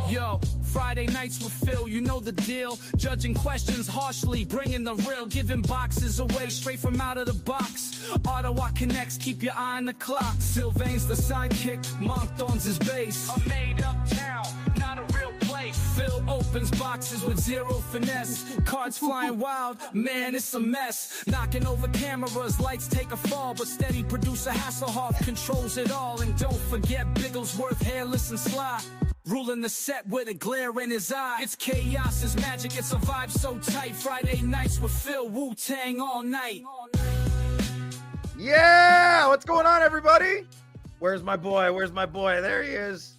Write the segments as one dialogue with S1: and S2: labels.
S1: Yo, Friday nights with Phil, you know the deal. Judging questions harshly, bringing the real, giving boxes away straight from out of the box. Ottawa connects, keep your eye on the clock. Sylvain's the sidekick, Moncton's his base. A made-up town, not a real place. Phil opens boxes with zero finesse. Cards flying wild, man, it's a mess. Knocking over cameras, lights take a fall, but steady producer Hasselhoff controls it all. And don't forget Bigglesworth, hairless and sly, ruling the set with a glare in his eye. It's chaos, it's magic, it's a vibe so tight. Friday nights with Phil, Wu-Tang all night.
S2: Yeah, what's going on, everybody? Where's my boy? Where's my boy? There he is.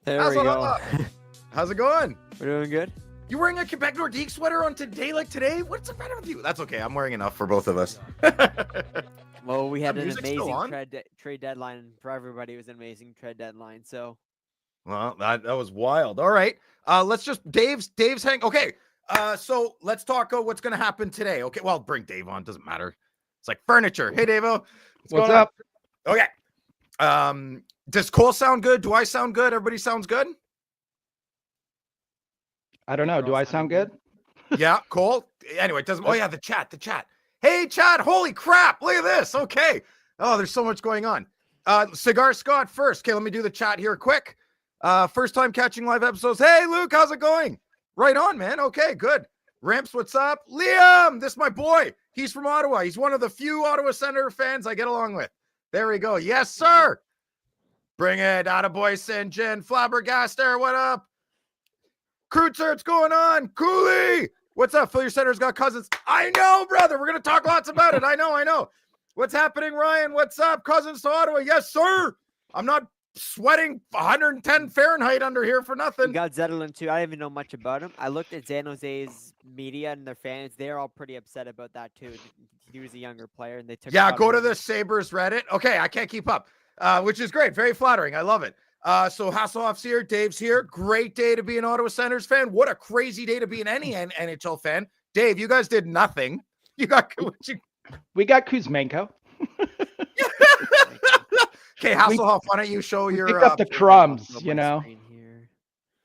S3: There we go.
S2: How's it going?
S3: We're doing good.
S2: You wearing a Quebec Nordique sweater on today like today? What's the matter with you? That's okay. I'm wearing enough for both of us.
S3: Well, we had an
S2: music's still on?
S3: amazing trade deadline. For everybody, it was an amazing trade deadline. So,
S2: Well, that was wild. All right. Let's just Dave's hang. Okay. So let's talk what's gonna happen today. Okay. Well, bring Dave on. Doesn't matter. It's like furniture. Hey, Davo.
S4: What's up?
S2: Okay. Does Cole sound good? Do I sound good? Everybody sounds good?
S4: I don't know. Do I sound good?
S2: Yeah, Cole. Anyway, it doesn't. Oh yeah, the chat. Hey, chat. Holy crap! Look at this. Okay. Oh, there's so much going on. Cigar Scott first. Okay, let me do the chat here quick. First time catching live episodes. Hey, Luke, how's it going? Right on, man. Okay, good. Ramps, what's up? Liam, this is my boy. He's from Ottawa. He's one of the few Ottawa Senator fans I get along with. There we go. Yes, sir. Bring it. Attaboy, St. John. Flabbergaster, what up? Kreutzer, what's going on? Cooley, what's up? Phil, your Senator's got Cousins. I know, brother. We're going to talk lots about it. I know. What's happening, Ryan? What's up? Cousins to Ottawa. Yes, sir. I'm not sweating 110 Fahrenheit under here for nothing.
S3: we got Zetterlund too. I didn't even know much about him. I looked at San Jose's media and their fans. They're all pretty upset about that too. He was a younger player, and they took.
S2: Yeah, go to the Sabres Reddit. Okay, I can't keep up, which is great. Very flattering. I love it. So Hasselhoff's here. Dave's here. Great day to be an Ottawa Senators fan. What a crazy day to be an any NHL fan. Dave, you guys did nothing. We got
S4: Kuzmenko.
S2: Okay, Hasselhoff, why don't you show your
S4: Pick up the crumbs, you know.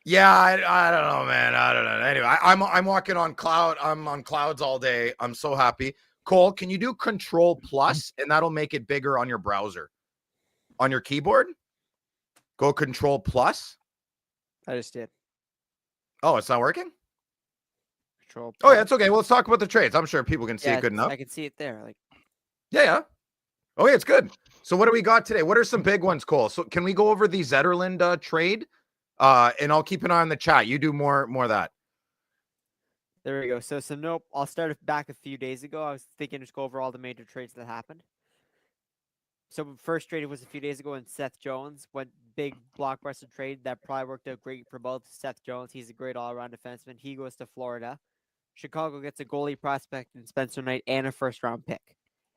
S2: Yeah, I don't know, man. I don't know. Anyway, I'm walking on cloud. I'm on clouds all day. I'm so happy. Cole, can you do Control Plus and that'll make it bigger on your browser, on your keyboard? Go Control Plus.
S3: I just did.
S2: Oh, it's not working?
S3: Control.
S2: Oh, yeah, it's okay. Well, let's talk about the trades. I'm sure people can see it good enough.
S3: I can see it there. Like,
S2: Yeah. Oh, yeah, it's good. So what do we got today? What are some big ones, Cole? So can we go over the Zetterlund trade? And I'll keep an eye on the chat. You do more of that.
S3: there we go. So nope. I'll start back a few days ago. I was thinking just go over all the major trades that happened. So first trade was a few days ago, and Seth Jones went big blockbuster trade that probably worked out great for both. Seth Jones, he's a great all-around defenseman. He goes to Florida. Chicago gets a goalie prospect in Spencer Knight and a first-round pick.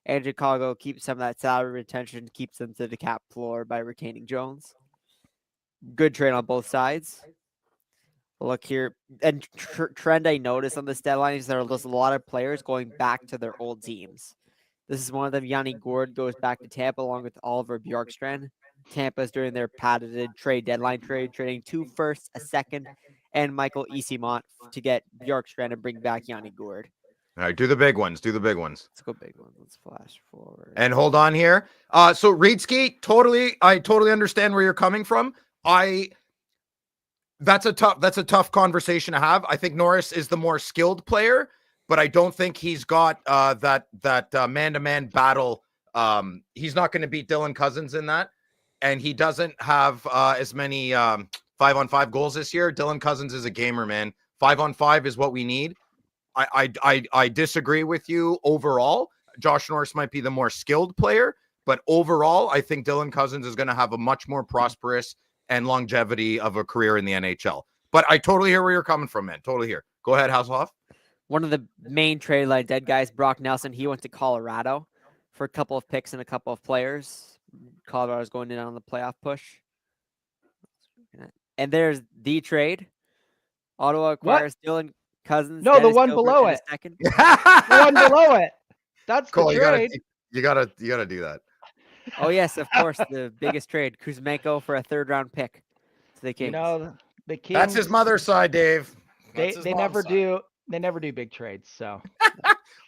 S3: And Chicago keeps some of that salary retention, keeps them to the cap floor by retaining Jones. Good trade on both sides. Look here, and trend I noticed on this deadline is there's a lot of players going back to their old teams. This is one of them. Yanni Gourde goes back to Tampa along with Oliver Bjorkstrand. Tampa's doing their patented trade deadline trade, trading 2 firsts, a second, and Michael Easimont to get Bjorkstrand and bring back Yanni Gourde.
S2: All right, do the big ones.
S3: Let's go big ones. Let's flash forward.
S2: And hold on here. So Reedski, I totally understand where you're coming from. That's a tough conversation to have. I think Norris is the more skilled player, but I don't think he's got that man-to-man battle. He's not going to beat Dylan Cousins in that, and he doesn't have as many 5-on-5 goals this year. Dylan Cousins is a gamer, man. 5-on-5 is what we need. I disagree with you overall. Josh Norris might be the more skilled player, but overall, I think Dylan Cousins is going to have a much more prosperous and longevity of a career in the NHL. But I totally hear where you're coming from, man. Totally hear. Go ahead, Hasselhoff.
S3: One of the main trade line dead guys, Brock Nelson, he went to Colorado for a couple of picks and a couple of players. Colorado's going in on the playoff push. And there's the trade. Ottawa acquires Dylan Cousins.
S4: No,
S3: Dennis
S4: the one
S3: Gilbert
S4: below
S3: in a
S4: it.
S3: second.
S4: The one below it. That's
S2: Cole,
S4: the trade.
S2: you gotta do that.
S3: Oh yes, of course, the biggest trade, Kuzmenko for a 3rd-round pick to the Kings.
S4: You know, the Kings.
S2: That's his mother's side, Dave.
S4: They
S2: That's his
S4: they
S2: mom's
S4: never
S2: side.
S4: do. They never do big trades. So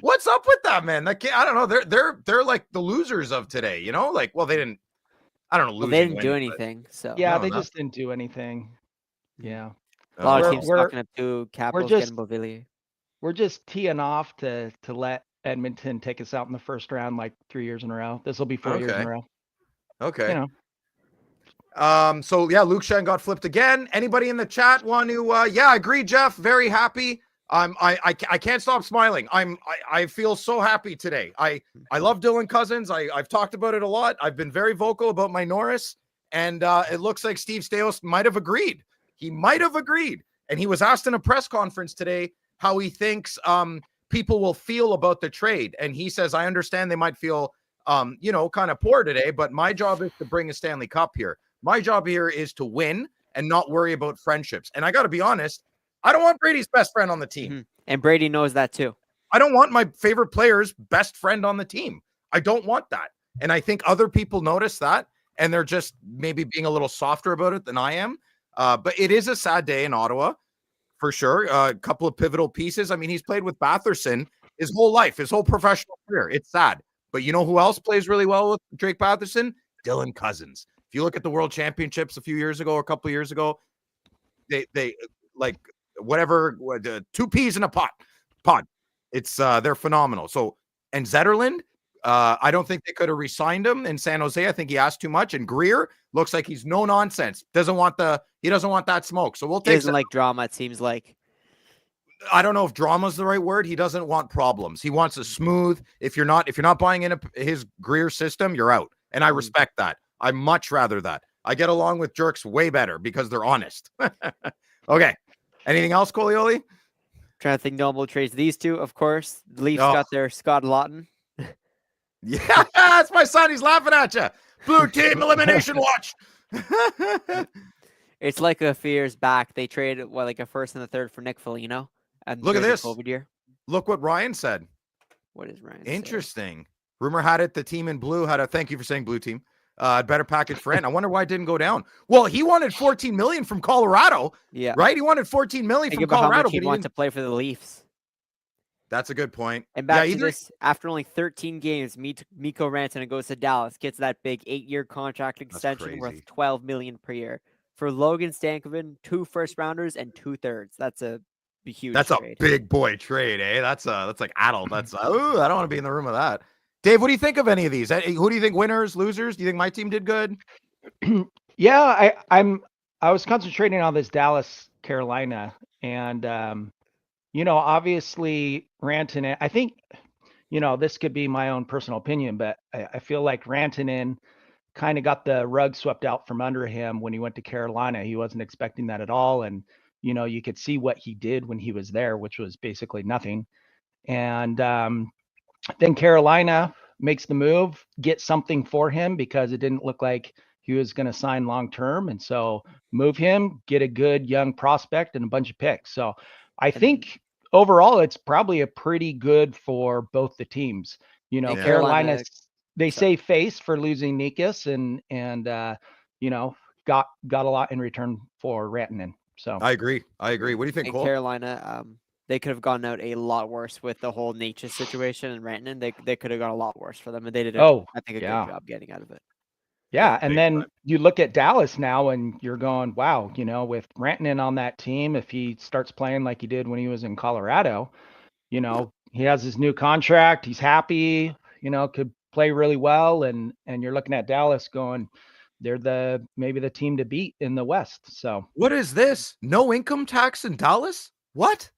S2: What's up with that, man? That kid, I don't know. They're like the losers of today, you know? Like, well, they didn't. I don't know.
S3: Well,
S2: Losing,
S3: they didn't do
S2: winning, but-
S3: anything, so
S4: yeah,
S2: No,
S4: they
S2: not-
S4: just didn't do anything. Yeah,
S3: a lot of
S2: Oh,
S3: teams
S4: We're-
S3: stocking up to Capitals
S4: just-
S3: getting Beauvillier.
S4: we're just teeing off to let Edmonton take us out in the first round like 3 years in a row. This will be 4 years in
S2: Okay.
S4: a row.
S2: okay.
S4: You know,
S2: So yeah, Luke Shen got flipped again. Anybody in the chat want to? Yeah, I agree, Jeff. Very happy. I can't stop smiling. I feel so happy today. I love Dylan Cousins. I've talked about it a lot. I've been very vocal about my Norris, and it looks like Steve Staios might have agreed. He might have agreed, and he was asked in a press conference today how he thinks people will feel about the trade, and he says, "I understand they might feel kind of poor today, but my job is to bring a Stanley Cup here. My job here is to win and not worry about friendships." And I got to be honest, I don't want Brady's best friend on the team.
S3: Mm-hmm. And Brady knows that too.
S2: I don't want my favorite player's best friend on the team. I don't want that. And I think other people notice that, and they're just maybe being a little softer about it than I am. But it is a sad day in Ottawa, for sure. A couple of pivotal pieces. I mean, he's played with Batherson his whole life, his whole professional career. It's sad. But you know who else plays really well with Drake Batherson? Dylan Cousins. If you look at the World Championships a few years ago or a couple of years ago, they like whatever, 2 peas in a pod. It's they're phenomenal. So, and Zetterlund, I don't think they could have re-signed him in San Jose. I think he asked too much. And Greer looks like he's no nonsense. He doesn't want that smoke. So we'll
S3: He
S2: take.
S3: doesn't like drama, it seems like.
S2: I don't know if drama is the right word. He doesn't want problems. He wants a smooth. If you're not buying into his Greer system, you're out. And I respect that. I much rather that. I get along with jerks way better because they're honest. Okay. Anything else, Colioli?
S3: Trying to think notable trades. These two, of course. The Leafs
S2: Oh.
S3: got their Scott Lawton.
S2: Yeah, that's my son. He's laughing at you. Blue team elimination watch.
S3: It's like a few years back. They traded like a 1st and a 3rd for Nick Foligno. And
S2: Look at
S3: during the
S2: this.
S3: COVID year.
S2: Look what Ryan said.
S3: What is Ryan? say?
S2: Interesting. Rumor had it the team in blue had a thank you for saying blue team. Better package for Ant. I wonder why it didn't go down. Well, he wanted $14 million from Colorado,
S3: Yeah.
S2: right? He wanted $14 million
S3: Think
S2: from
S3: about how
S2: Colorado.
S3: much he'd
S2: But
S3: want to play for the Leafs.
S2: That's a good point.
S3: And back to
S2: either-
S3: this, after only 13 games, Mikko Rantanen goes to Dallas, gets that big 8-year contract extension worth
S2: crazy.
S3: $12 million per year. For Logan Stankoven, 2 first-rounders and 2 thirds. That's a huge
S2: That's
S3: trade.
S2: a big boy trade, eh? That's like adult. That's I don't want to be in the room with that. Dave, what do you think of any of these? Who do you think winners, losers? Do you think my team did good?
S4: yeah, I was concentrating on this Dallas Carolina, and obviously Rantanen. I think this could be my own personal opinion, but I feel like Rantanen kind of got the rug swept out from under him when he went to Carolina. He wasn't expecting that at all, and you could see what he did when he was there, which was basically nothing. And then Carolina makes the move, get something for him because it didn't look like he was going to sign long term, and so move him, get a good young prospect and a bunch of picks. So I think overall it's probably a pretty good for both the teams.
S2: Yeah.
S4: Carolina, they
S3: Sorry.
S4: say face for losing Nikas and got a lot in return for Rantanen. So
S2: I agree. What do you think,
S3: In
S2: Cole?
S3: Carolina, they could have gone out a lot worse with the whole nature situation and Rantanen. They could have gone a lot worse for them, and they did, I think, a good job getting out of it.
S4: Yeah,
S2: Yeah,
S4: and
S2: big
S4: then
S2: time.
S4: you look at Dallas now and you're going, wow, with Rantanen on that team, if he starts playing like he did when he was in Colorado, he has his new contract, he's happy, could play really well, and you're looking at Dallas going, they're maybe the team to beat in the West. So
S2: What is this? No income tax in Dallas? What?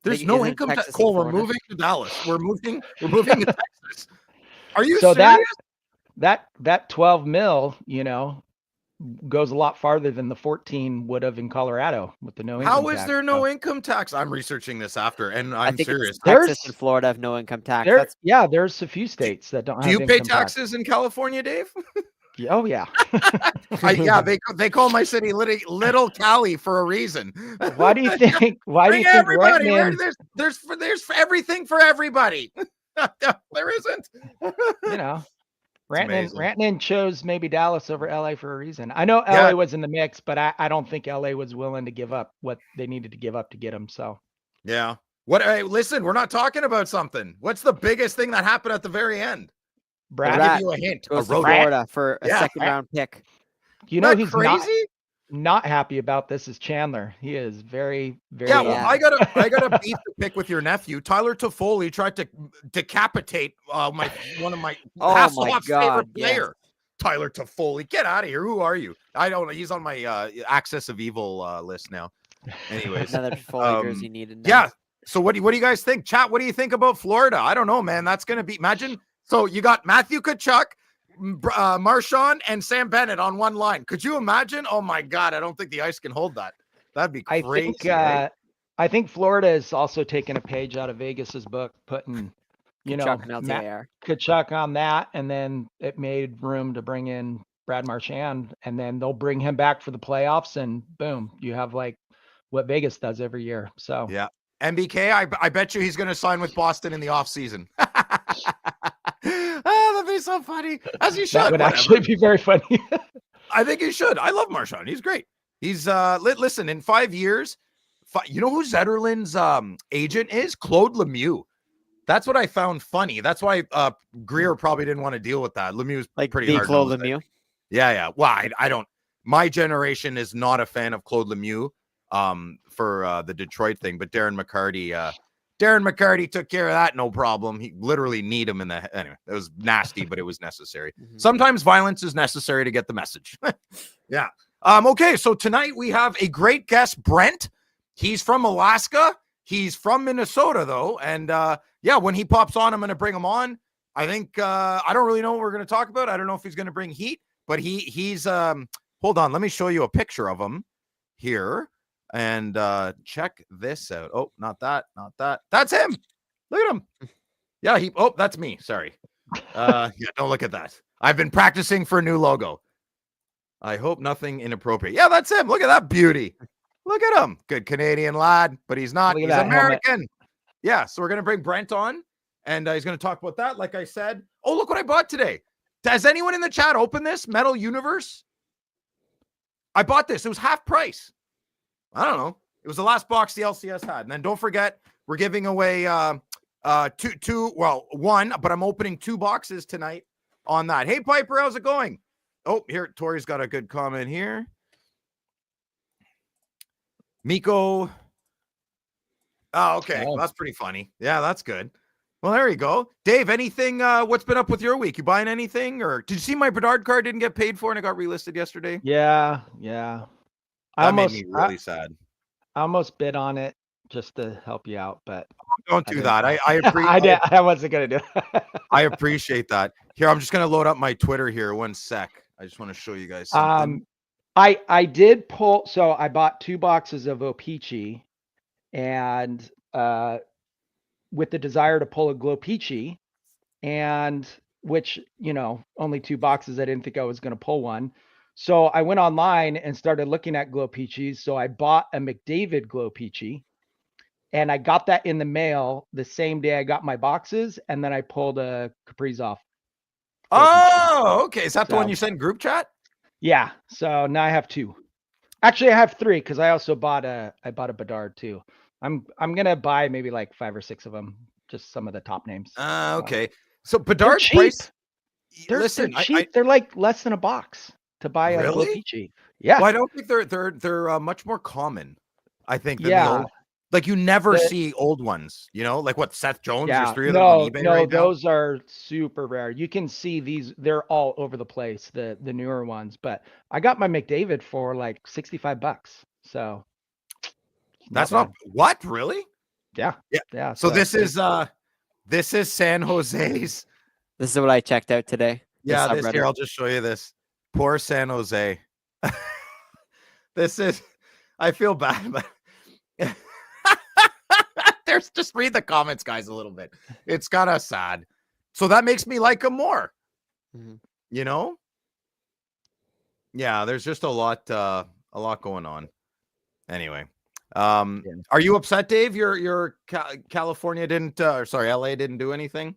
S2: There's
S3: Like,
S2: no
S3: isn't
S2: income tax.
S3: Texas in
S2: Cole, we're
S3: Florida?
S2: moving to Dallas. We're moving to Texas. Are you
S4: So
S2: serious?
S4: that 12 mil, goes a lot farther than the 14 would have in Colorado with the no income
S2: How is
S4: tax.
S2: there no
S4: So
S2: income tax? I'm reaching this after, and
S3: I
S2: I'm
S3: think
S2: serious.
S3: it's Texas
S4: There's-
S3: and Florida have no income tax. That's
S4: there's a few states that don't
S2: Do
S4: have
S2: you pay
S4: income tax.
S2: taxes in California, Dave?
S4: Oh yeah.
S2: Yeah, they call my city Little Cali for a reason.
S4: Why do you think? Why do
S2: Bring
S4: you think
S2: everybody.
S4: Rantanen,
S2: There's everything for everybody. There isn't. amazing.
S4: Rantanen chose maybe Dallas over LA for a reason. I know
S2: Yeah.
S4: LA was in the mix, but I don't think LA was willing to give up what they needed to give up to get him. So
S2: Yeah. What? Hey, listen, we're not talking about something. What's the biggest thing that happened at the very end? I'll
S4: Brad,
S2: give
S3: Rat
S2: you a hint. A
S3: goes to
S2: road.
S3: Florida for a
S2: Yeah.
S3: second round pick.
S4: you
S2: Isn't
S4: know
S2: that
S4: who's
S2: crazy?
S4: not happy about this is Chandler. He is very, very.
S2: Yeah, well,
S3: Yeah.
S2: I gotta beat the pick with your nephew. Tyler Toffoli tried to decapitate one of my
S3: Oh my
S2: Hasselhoff's
S3: God,
S2: favorite player. Tyler Toffoli, get out of here. Who are you? I don't know. He's on my Axis of Evil list now. Anyways,
S3: Another Foley jersey needed. Now.
S2: yeah. So what do you guys think? Chat, what do you think about Florida? I don't know, man. That's gonna be imagine. So you got Matthew Tkachuk, Marchand, and Sam Bennett on one line. Could you imagine? Oh my God, I don't think the ice can hold that. That'd be crazy.
S4: I think Florida is also taking a page out of Vegas's book, putting
S3: Tkachuk and LTIR.
S4: Tkachuk on that, and then it made room to bring in Brad Marchand, and then they'll bring him back for the playoffs, and boom, you have like what Vegas does every year. So
S2: yeah, MBK, I bet you he's going to sign with Boston in the offseason. Oh, that'd be so funny. As you should.
S4: That would actually be very funny.
S2: I think he should. I love Marchand. He's great. He's listen, in 5 years, you know who Zetterlund's agent is? Claude Lemieux. That's what I found funny. That's why Greer probably didn't want to deal with that. Lemieux's
S3: Like
S2: pretty hard.
S3: Claude Lemieux.
S2: Yeah. Well, I don't. My generation is not a fan of Claude Lemieux for the Detroit thing, but Darren McCarty took care of that, no problem. He literally kneed him in the anyway. It was nasty, but it was necessary. Sometimes violence is necessary to get the message. Yeah. Okay, so tonight we have a great guest, Brent. He's from Alaska. He's from Minnesota, though, and yeah, when he pops on, I'm going to bring him on. I think I don't really know what we're going to talk about. I don't know if he's going to bring heat, but he's hold on, let me show you a picture of him here. And check this out. Oh, not that. That's him. Look at him. Yeah, that's me. Sorry. Yeah, don't look at that. I've been practicing for a new logo. I hope nothing inappropriate. Yeah, that's him. Look at that beauty. Look at him. Good Canadian lad, but he's not. He's American. Helmet. Yeah, so we're going to bring Brent on, and he's going to talk about that, like I said. Oh, look what I bought today. Has anyone in the chat opened this? Metal Universe? I bought this. It was half price. I don't know. It was the last box the LCS had. And then don't forget, we're giving away one, but I'm opening 2 boxes tonight on that. Hey, Piper, how's it going? Oh, here, Tori's got a good comment here. Miko. Oh, okay. Well, that's pretty funny. Yeah, that's good. Well, there you go. Dave, anything, what's been up with your week? You buying anything? Or did you see my Bedard card didn't get paid for and it got relisted yesterday?
S4: Yeah.
S2: That made me really sad.
S4: I almost bid on it just to help you out, but
S2: don't do that. I appreciate.
S4: I wasn't gonna do it.
S2: I appreciate that. Here, I'm just gonna load up my Twitter here. 1 sec. I just want to show you guys something.
S4: I did pull. So I bought 2 boxes of O-Pee-Chee, and with the desire to pull a Glow-Pee-Chee, and which only 2 boxes. I didn't think I was gonna pull one. So I went online and started looking at Glow-Pee-Chees. So I bought a McDavid Glow-Pee-Chee, and I got that in the mail the same day I got my boxes, and then I pulled a Kaprizov.
S2: Oh, okay. Is that the one you sent in group chat?
S4: Yeah. So now I have 2. Actually, I have 3 because I also bought a Bedard too. I'm gonna buy maybe like 5 or 6 of them, just some of the top names.
S2: Okay. So Bedard's price.
S4: They're cheap. They're like less than a box to buy a Glow-Pee-Chee. Yeah.
S2: Well, I don't think they're much more common. I think than the old. Like you never see old ones, like what Seth Jones. There's 3 of them on eBay right now.
S4: Those are super rare. You can see these; they're all over the place. The newer ones, but I got my McDavid for like $65. So
S2: that's not what really.
S4: Yeah.
S2: So this is San Jose's.
S3: This is what I checked out today.
S2: Yeah, here I'll just show you this. Poor San Jose. This is. I feel bad, but. Just read the comments, guys, a little bit. It's kind of sad. So that makes me like him more. Yeah, there's just a lot going on. Anyway, are you upset, Dave? Your California didn't, LA didn't do anything?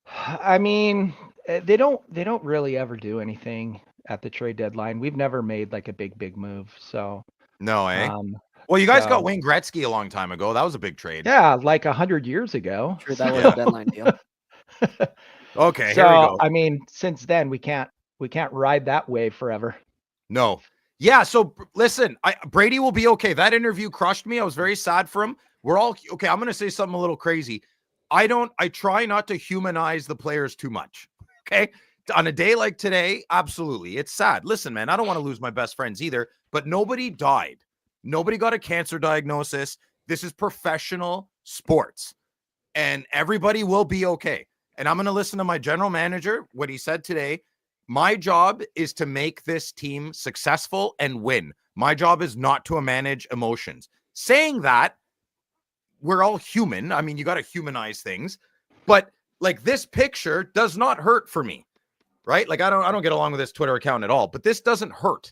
S4: I mean, they don't really ever do anything at the trade deadline. We've never made like a big move. So,
S2: No, eh?
S4: um,
S2: Well, you guys got
S4: so
S2: Wayne Gretzky a long time ago. That was a big trade.
S4: yeah, like 100 years ago.
S3: Sure, that was
S2: Yeah.
S3: a deadline deal.
S2: Okay, here we
S4: So,
S2: go.
S4: I mean, since then we can't ride that wave forever.
S2: No. Yeah, so listen, Brady will be okay. That interview crushed me. I was very sad for him. We're all okay. I'm going to say something a little crazy. I try not to humanize the players too much. Okay? On a day like today, absolutely. It's sad. Listen, man, I don't want to lose my best friends either, but nobody died. Nobody got a cancer diagnosis. This is professional sports, and everybody will be okay. And I'm going to listen to my general manager, what he said today. My job is to make this team successful and win. My job is not to manage emotions. Saying that, we're all human. I mean, you got to humanize things, but like this picture does not hurt for me, right? Like I don't get along with this Twitter account at all, but this doesn't hurt.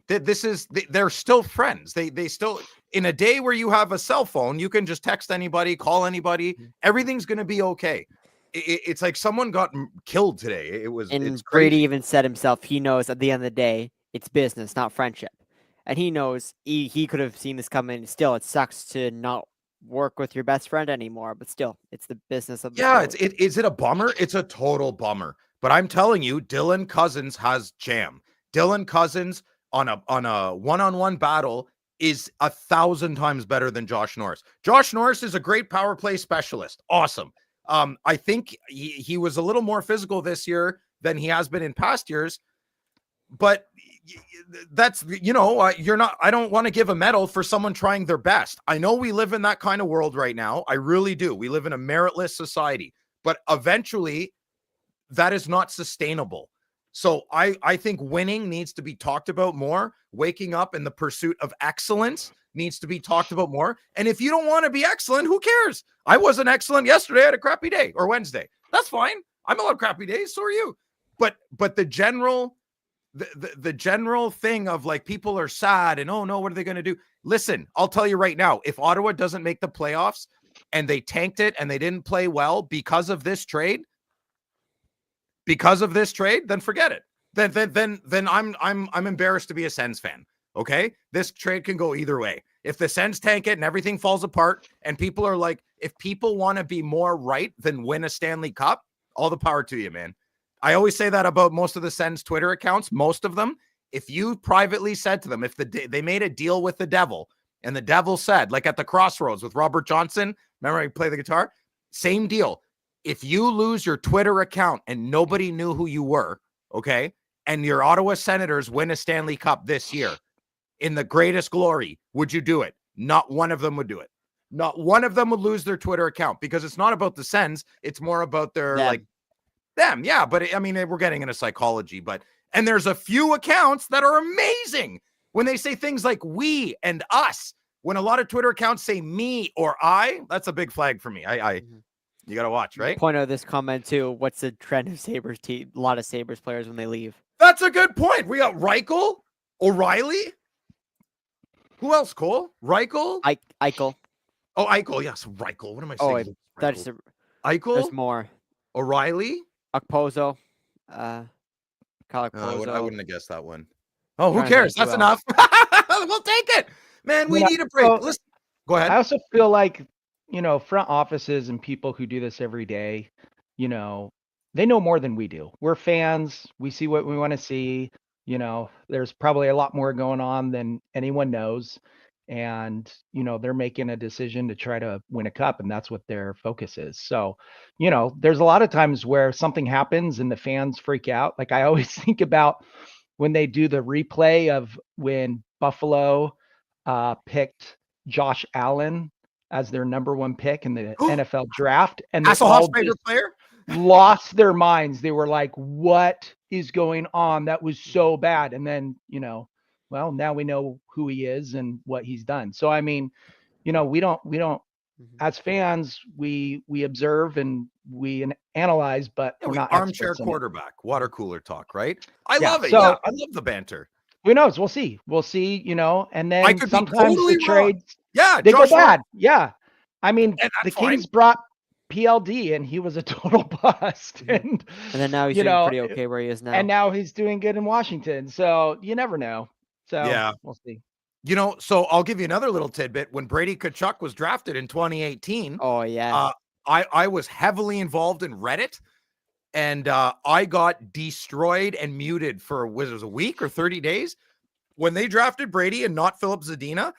S2: They're still friends. They still, in a day where you have a cell phone, you can just text anybody, call anybody. Everything's going to be okay. It's like someone got killed today. It's
S3: Brady
S2: crazy.
S3: even said himself, he knows at the end of the day, it's business, not friendship. And he knows he could have seen this coming. Still, it sucks to not work with your best friend anymore, but still, it's the business of the sport.
S2: Is it a bummer? It's a total bummer. But I'm telling you, Dylan Cousins has jam. Dylan Cousins on a one-on-one battle is 1,000 times better than Josh Norris. Josh Norris is a great power play specialist. Awesome. I think he was a little more physical this year than he has been in past years, but that's, I don't want to give a medal for someone trying their best. I know we live in that kind of world right now. I really do. We live in a meritless society, but eventually that is not sustainable. So I think winning needs to be talked about more. Waking up in the pursuit of excellence needs to be talked about more. And if you don't want to be excellent, who cares? I wasn't excellent yesterday. I had a crappy day, or Wednesday. That's fine. I'm allowed crappy days. So are you. But the general thing of like people are sad and, oh no, what are they going to do? Listen, I'll tell you right now, if Ottawa doesn't make the playoffs and they tanked it and they didn't play well because of this trade, then forget it. Then I'm embarrassed to be a Sens fan. Okay, this trade can go either way. If the Sens tank it and everything falls apart, and people are like, if people want to be more right than win a Stanley Cup, all the power to you, man. I always say that about most of the Sens Twitter accounts. Most of them, if you privately said to them, if they made a deal with the devil, and the devil said, like at the Crossroads with Robert Johnson, remember he played the guitar? Same deal. If you lose your Twitter account and nobody knew who you were, okay, and your Ottawa Senators win a Stanley Cup this year in the greatest glory, would you do it? Not one of them would do it. Not one of them would lose their Twitter account, because it's not about the Sens. It's more about their them. Yeah, but I mean, we're getting into psychology, and there's a few accounts that are amazing when they say things like we and us. When a lot of Twitter accounts say me or I, that's a big flag for me. You got to watch, right?
S3: Point out this comment too. What's the trend of Sabres team? A lot of Sabres players when they leave.
S2: That's a good point. We got Reichel, O'Reilly. Who else, Cole? Reichel?
S3: Eichel.
S2: Oh, Eichel. Yes, Reichel. What am I saying?
S3: That's
S2: Eichel?
S3: There's more.
S2: O'Reilly?
S3: Okposo. Kyle Okposo.
S2: I wouldn't have guessed that one. Oh, who cares? That's enough. We'll take it. Man, we need a break. Listen, go ahead.
S4: I also feel like, front offices and people who do this every day, they know more than we do. We're fans. We see what we want to see. There's probably a lot more going on than anyone knows. And, they're making a decision to try to win a cup, and that's what their focus is. So, there's a lot of times where something happens and the fans freak out. Like I always think about when they do the replay of when Buffalo picked Josh Allen as their number one pick in the NFL draft. And
S2: that's Hasselhoff's favorite player.
S4: Lost their minds. They were like, what is going on? That was so bad. And then, well, now we know who he is and what he's done. So, I mean, we don't, as fans, we observe and we analyze, but we're not
S2: armchair quarterback, water cooler talk, right? I love it.
S4: So,
S2: I love the banter.
S4: Who knows? We'll see. And then sometimes the trades,
S2: they
S4: go bad. Yeah. I mean, the Kings brought PLD and he was a total bust. And
S3: then now he's
S4: you
S3: doing
S4: know,
S3: pretty okay where he is now.
S4: and now he's doing good in Washington. So you never know. So
S2: Yeah.
S4: we'll see.
S2: You know, so I'll give you another little tidbit. When Brady Tkachuk was drafted in 2018,
S3: Oh yeah.
S2: I was heavily involved in Reddit, and I got destroyed and muted for was it a week or 30 days when they drafted Brady and not Philip Zadina.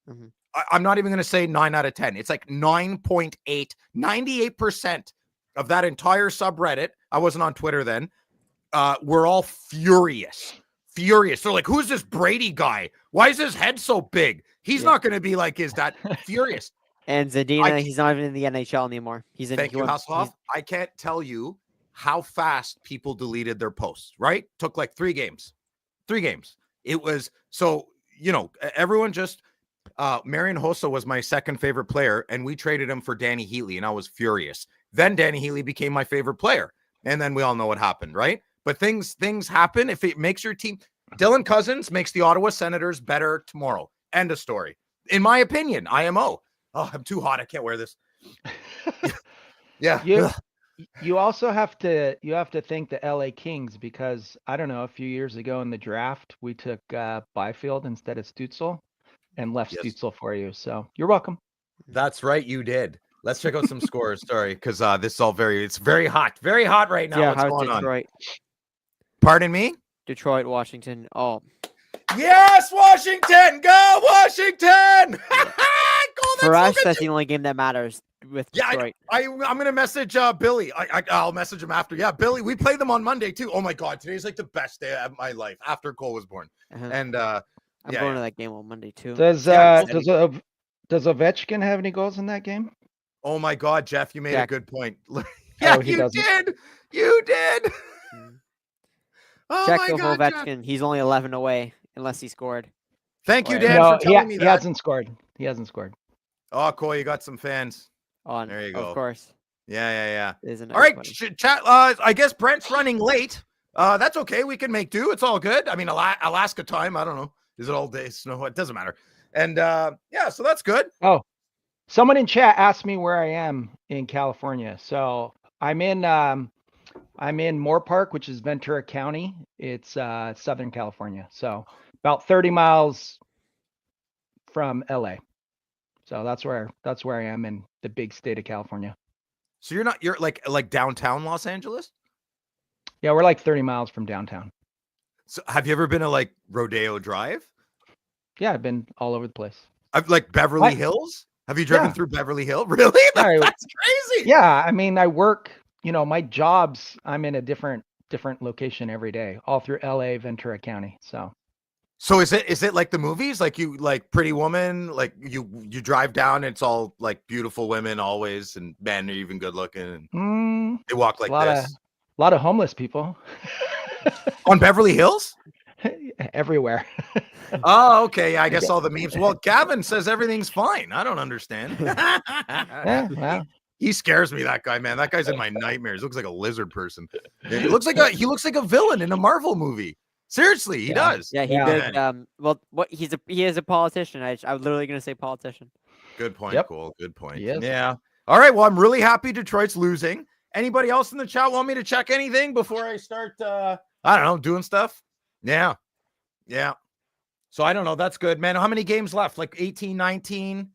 S3: Mhm.
S2: I'm not even going to say 9 out of 10. It's like 9.8, 98% of that entire subreddit. I wasn't on Twitter then. We're all furious. They're like, who's this Brady guy? Why is his head so big? He's not going to be like his dad. Furious.
S3: And Zadina, he's not even in the NHL anymore. He's in.
S2: Thank you, Hasselhoff. I can't tell you how fast people deleted their posts, right? Took like 3 games. 3 games. It was so, everyone just Marian Hossa was my second favorite player, and we traded him for Danny Heatley, and I was furious. Then Danny Heatley became my favorite player, and then we all know what happened, right? But things happen. If it makes your team, Dylan Cousins makes the Ottawa Senators better tomorrow. End of story. In my opinion, IMO. Oh, I'm too hot. I can't wear this. Yeah.
S4: You also have to thank the LA Kings, because I don't know, a few years ago in the draft, we took Byfield instead of Stützle and left Stützle for you. So you're welcome.
S2: That's right. You did. Let's check out some scores. Sorry. Cause this is all it's very hot right now.
S3: Yeah.
S2: What's
S3: How's
S2: going
S3: Detroit?
S2: on? Pardon me?
S3: Detroit, Washington. Oh.
S2: Yes, Washington! Go, Washington!
S3: For us, that's the only game that matters with Detroit.
S2: I'm gonna message Billy. I'll message him after. Yeah, Billy, we play them on Monday too. Oh my God, today's like the best day of my life after Cole was born. And I'm
S3: going to that game on Monday too.
S4: Does Ovechkin have any goals in that game?
S2: Oh my God, Jeff, you made a good point.
S4: You did.
S2: You did. Oh
S3: Check
S2: my
S3: with
S2: God,
S3: Ovechkin.
S2: Jeff.
S3: He's only 11 away unless he scored.
S2: Thank you, Dan, for telling me that.
S4: He hasn't scored.
S2: Oh, Cole, you got some fans. There you go.
S3: Of course.
S2: Yeah.
S3: Isn't
S2: all right, chat. I guess Brent's running late. That's okay. We can make do. It's all good. I mean, Alaska time. I don't know. Is it all day snow? It doesn't matter. And so that's good.
S4: Oh, someone in chat asked me where I am in California. So I'm in Moore Park, which is Ventura County. It's Southern California. So about 30 miles from LA. So that's where I am in the big state of California.
S2: So you're like downtown Los Angeles?
S4: Yeah, we're like 30 miles from downtown.
S2: So have you ever been to like Rodeo Drive?
S4: Yeah, I've been all over the place.
S2: I've like Beverly Hills. Have you driven through Beverly Hills? Really? That's crazy.
S4: Yeah, I mean, I work, my jobs, I'm in a different location every day, all through LA, Ventura County.
S2: So is it like the movies? Like you like Pretty Woman, like you drive down, and it's all like beautiful women always, and men are even good looking, and they walk like this.
S4: A lot of homeless people.
S2: On Beverly Hills?
S4: Everywhere.
S2: Oh, okay. Yeah, I guess all the memes. Well, Gavin says everything's fine. I don't understand.
S4: Well.
S2: He scares me, that guy, man. That guy's in my nightmares. Looks like a lizard person. He looks like a villain in a Marvel movie. Seriously, he does.
S3: Yeah, he did. He is a politician. I was literally going to say politician.
S2: Good point,
S4: Yep.
S2: Cole. Good point.
S4: Yes.
S2: Yeah. All right. Well, I'm really happy Detroit's losing. Anybody else in the chat want me to check anything before I start, I don't know, doing stuff? Yeah. So I don't know. That's good, man. How many games left? Like 18, 19?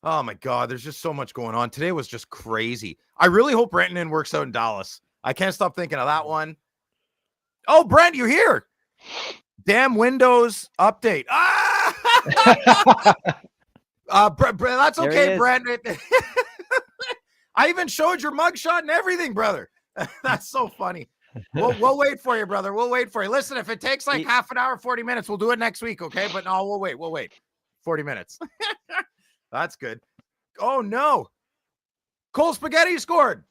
S2: Oh my God. There's just so much going on. Today was just crazy. I really hope Renton works out in Dallas. I can't stop thinking of that one. Oh, Brent, you're here. Damn Windows update. That's okay, Brent. I even showed your mugshot and everything, brother. That's so funny. We'll wait for you, brother. We'll wait for you. Listen, if it takes like half an hour, 40 minutes, we'll do it next week, okay? But no, we'll wait. 40 minutes. That's good. Oh, no. Cole Spaghetti scored.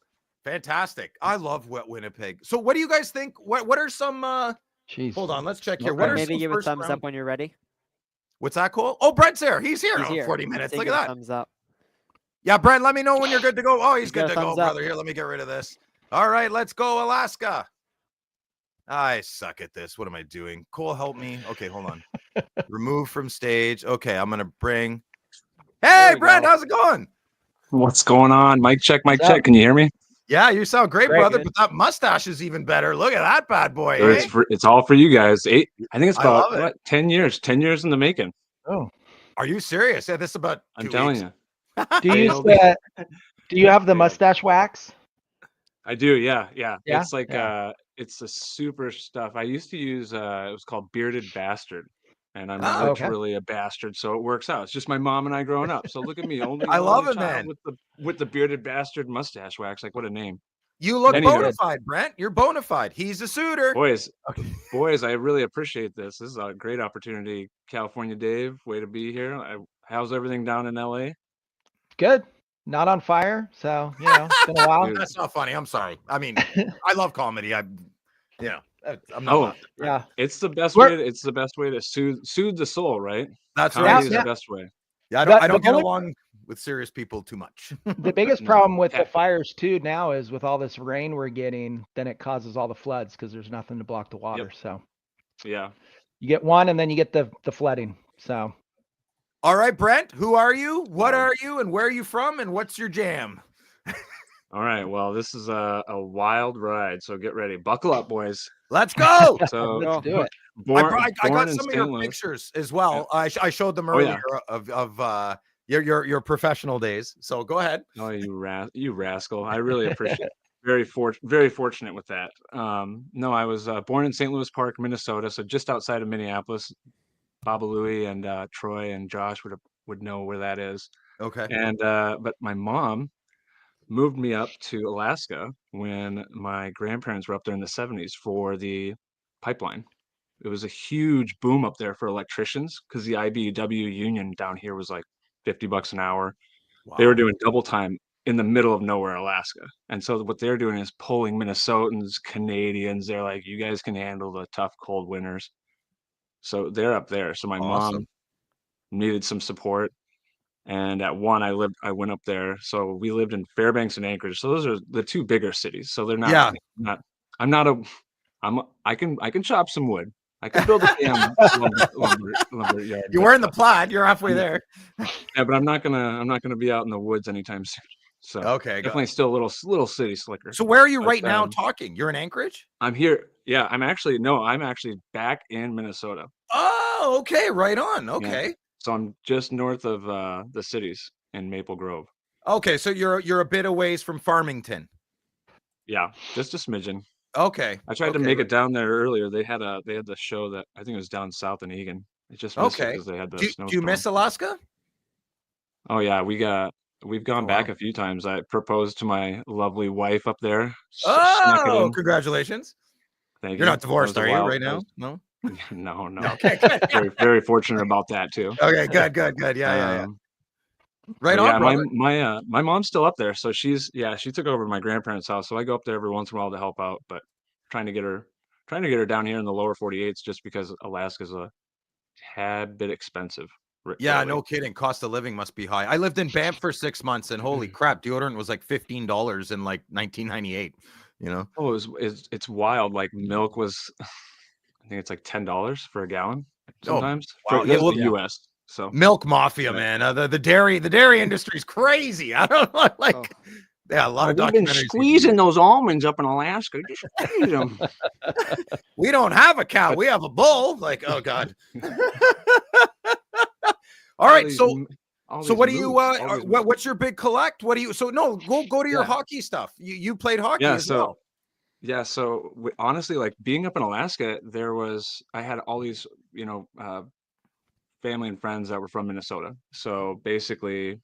S2: Fantastic. I love Winnipeg. So what do you guys think? What are some hold on, let's check here.
S3: What are maybe give a thumbs up when you're ready.
S2: What's that, Cole? Oh, Brent's there. He's here. 40 minutes. Look at that.
S3: Thumbs up.
S2: Yeah, Brent, let me know when you're good to go. Oh, he's good to go, brother. Here, let me get rid of this. All right, let's go, Alaska. I suck at this. What am I doing? Cole, help me. Okay, hold on. Remove from stage. Okay, I'm going to bring. Hey, Brent, how's it going?
S5: What's going on? Mic check, mic
S4: What's up?
S5: check. Can you hear me?
S2: Yeah, you sound great,
S3: Great,
S2: brother.
S3: good.
S2: But that mustache is even better. Look at that bad boy.
S5: So
S2: Eh?
S5: it's all for you guys. I think it's
S2: I
S5: about
S2: love it.
S5: 10 years, 10 years in the making.
S4: Oh,
S2: Are you serious? Yeah, this is about
S5: I'm
S2: 2
S5: telling
S2: weeks.
S5: you.
S4: do you use
S5: It'll be-
S4: do you have the
S5: Yeah.
S4: mustache wax?
S5: I do, yeah.
S4: Yeah?
S5: It's like
S4: Yeah.
S5: it's the super stuff. I used to use it was called Bearded Bastard. And I'm
S2: Oh,
S4: okay.
S5: literally a bastard, so it works out. It's just my mom and I growing up. So look at me, only
S2: I love
S5: only
S2: it,
S5: child
S2: man.
S5: with the bearded bastard mustache wax. Like what a name.
S2: You look
S5: Anywho.
S2: bona fide, Brent. You're bona fide. He's a suitor.
S5: Boys, I really appreciate this. This is a great opportunity. California Dave, way to be here. How's everything down in LA?
S4: Good. Not on fire. So, it's been a while.
S5: Dude.
S2: That's not funny. I'm sorry. I mean, I love comedy. I'm not.
S5: Oh,
S2: laughing.
S4: Yeah.
S5: it's the best
S4: We're-
S5: way. It's the best way to soothe the soul, right?
S2: That's
S5: Comedy
S2: right.
S5: is
S4: Yeah.
S5: the best way.
S2: Yeah,
S4: But
S2: I don't
S4: the
S2: get
S4: only-
S2: along with serious people too much.
S4: The biggest
S5: No.
S4: problem with the
S5: Yeah.
S4: fires too now is with all this rain we're getting, then it causes all the floods because there's nothing to block the water. So
S5: Yeah.
S4: you get one and then you get the flooding. So
S2: All right, Brent, who are you? What
S5: Wow.
S2: are you? And where are you from? And what's your jam?
S5: All right. Well, this is a wild ride. So get ready. Buckle up, boys.
S2: Let's go.
S5: So
S4: let's do it.
S2: I got
S5: born in
S2: some of
S5: St.
S2: your
S5: Louis.
S2: pictures as well. I showed them
S5: Oh, yeah.
S2: earlier of your professional days. So go ahead.
S5: Oh, you rascal. I really appreciate it. Very fortunate with that. No, I was born in St. Louis Park, Minnesota, so just outside of Minneapolis. Baba Louie and Troy and Josh would know where that is.
S2: Okay.
S5: And but my mom moved me up to Alaska when my grandparents were up there in the 70s for the pipeline. It was a huge boom up there for electricians because the IBEW union down here was like $50 an hour.
S2: Wow.
S5: They were doing double time in the middle of nowhere, Alaska. And so what they're doing is pulling Minnesotans, Canadians. They're like, you guys can handle the tough, cold winters. So they're up there. So my
S2: Awesome.
S5: mom needed some support. And at one, I went up there. So we lived in Fairbanks and Anchorage. So those are the two bigger cities. So they're not,
S2: Yeah.
S5: I can chop some wood. I can build a damn lumber yard.
S2: You're wearing the plaid. You're halfway there.
S5: Yeah, but I'm not gonna be out in the woods anytime soon. So
S2: Okay. Got
S5: definitely
S2: it.
S5: still a little city slicker.
S2: So where are you
S5: But,
S2: right now talking? You're in Anchorage?
S5: I'm here. Yeah, I'm actually back in Minnesota.
S2: Oh, okay. Right on. Okay.
S5: So I'm just north of the cities in Maple Grove.
S2: Okay. So you're a bit a ways from Farmington.
S5: Yeah, just a smidgen.
S2: Okay.
S5: I tried to make it down there earlier. They had the show that I think it was down south in Egan. It just missed it
S2: Okay.
S5: because they had the
S2: Do you
S5: snowstorm.
S2: miss Alaska?
S5: Oh yeah, we've gone
S2: Oh,
S5: back
S2: wow.
S5: a few times. I proposed to my lovely wife up there. Snuck it
S2: Oh,
S5: in.
S2: congratulations.
S5: Thank
S2: You're
S5: you.
S2: not divorced,
S5: That was
S2: are
S5: a
S2: you,
S5: wild-
S2: right
S5: that
S2: now?
S5: was-
S2: No.
S5: No.
S2: Okay. Good.
S5: Very, very fortunate about that too.
S2: Okay. Good. Yeah.
S5: Um,
S2: Right
S5: but
S2: on,
S5: yeah,
S2: brother.
S5: my mom's still up there, so she took over my grandparents' house, so I go up there every once in a while to help out, but trying to get her down here in the lower 48s just because Alaska's a tad bit expensive.
S2: Yeah,
S5: really.
S2: no kidding. Cost of living must be high. I lived in Banff for 6 months, and holy crap, deodorant was like $15 in like 1998. You know?
S5: Oh, it's wild. Like milk was, I think it's like $10 for a gallon sometimes.
S2: wow.
S5: For
S2: Yeah,
S5: this is
S2: look-
S5: the U.S. So
S2: Milk mafia,
S5: Yeah.
S2: man. The dairy industry is crazy. I don't know, like,
S3: Oh.
S2: yeah, a lot of
S5: we've been
S2: documentaries.
S5: squeezing those almonds up in Alaska. Just squeeze them.
S2: We don't have a cow. We have a bull. Like, oh god. All right, so what do you what's your big collect? What do you go to your
S5: Yeah.
S2: hockey stuff. You played hockey
S5: Yeah,
S2: as
S5: so
S2: well.
S5: yeah, so honestly, like being up in Alaska, I had all these, family and friends that were from Minnesota. So basically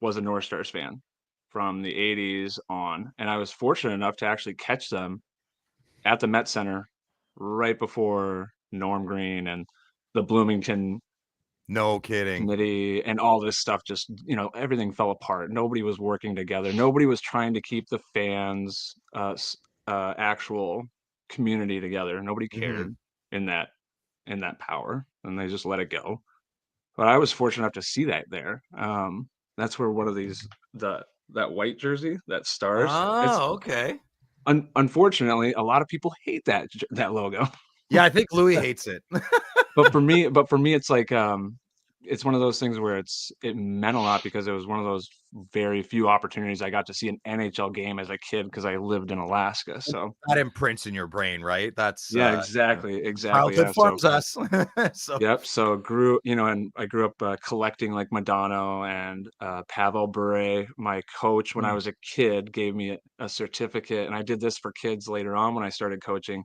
S5: was a North Stars fan from the 80s on. And I was fortunate enough to actually catch them at the Met Center right before Norm Green and the Bloomington
S2: No kidding.
S5: committee and all this stuff just, everything fell apart. Nobody was working together. Nobody was trying to keep the fans actual community together. Nobody cared in that power, and they just let it go. But I was fortunate enough to see that there. That's where one of these that white jersey, that stars.
S2: Oh, okay.
S5: Unfortunately, a lot of people hate that logo.
S2: Yeah, I think Louis hates it.
S5: But for me, it's like it's one of those things where it meant a lot because it was one of those very few opportunities I got to see an NHL game as a kid because I lived in Alaska. So
S2: that imprints in your brain, right? That's
S5: yeah, exactly.
S2: childhood
S5: Yeah. So
S2: forms us. So
S5: yep. So and I grew up collecting like Madonna and Pavel Bure. My coach, when I was a kid, gave me a certificate, and I did this for kids later on when I started coaching.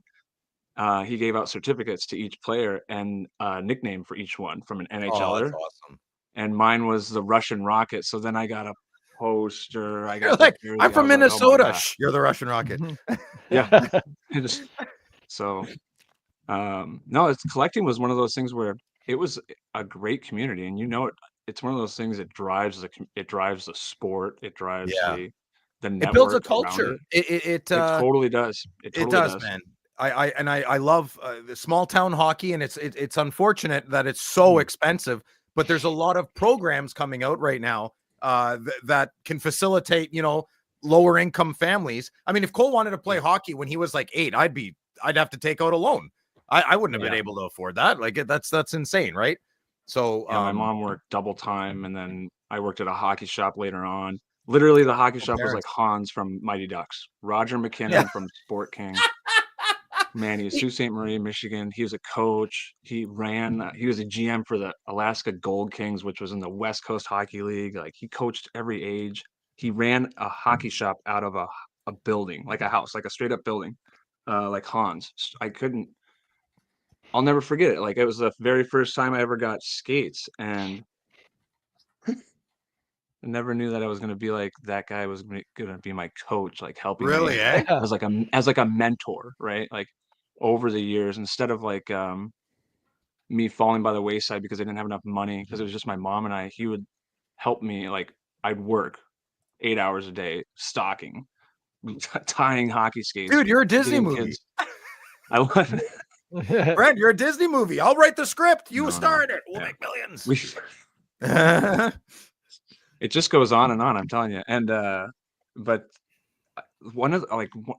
S5: He gave out certificates to each player and a nickname for each one from an
S2: oh, that's
S5: NHLer,
S2: awesome.
S5: and mine was the Russian Rocket. So then I got a poster, I
S2: You're
S5: got the
S2: like, I'm
S5: jersey. I
S2: from
S5: was like, oh my
S2: Minnesota.
S5: god,
S2: Shh, you're the Russian Rocket.
S5: yeah. I just so no, it's collecting was one of those things where it was a great community, and it's one of those things that it drives the sport, it drives
S2: Yeah.
S5: the
S2: It builds a
S5: network around
S2: culture.
S5: it. It totally does. It
S2: It
S5: totally
S2: does,
S5: does.
S2: man. I love the small town hockey, and it's unfortunate that it's so
S5: Mm.
S2: expensive. But there's a lot of programs coming out right now that can facilitate, lower income families. I mean, if Cole wanted to play hockey when he was like 8, I'd have to take out a loan. I wouldn't have been
S5: Yeah.
S2: able to afford that. Like that's insane, right? So
S5: Yeah, my mom worked double time, and then I worked at a hockey shop later on. Literally, the hockey shop was like
S2: parents.
S5: Hans from Mighty Ducks, Roger
S2: Yeah.
S5: McKinnon from Sport King. Man, he's Sault Ste. Marie, Michigan. He was a coach. He was a GM for the Alaska Gold Kings, which was in the West Coast Hockey League. Like he coached every age. He ran a hockey shop out of a building, like a house, like a straight up building, like Hans. I'll never forget it. Like it was the very first time I ever got skates, and I never knew that I was gonna be like that guy was gonna be my coach, like helping me
S2: Really, eh?
S5: as like a mentor, right? Like over the years, instead of like me falling by the wayside because I didn't have enough money because it was just my mom and I, he would help me. Like I'd work 8 hours a day stocking, tying hockey skates,
S2: Dude, you're a Disney
S5: getting
S2: movie.
S5: kids. I love
S2: Brent, you're a Disney movie. I'll write the script. You
S5: no,
S2: star in it. We'll
S5: yeah.
S2: make millions.
S5: We it just goes on and on, I'm telling you. And but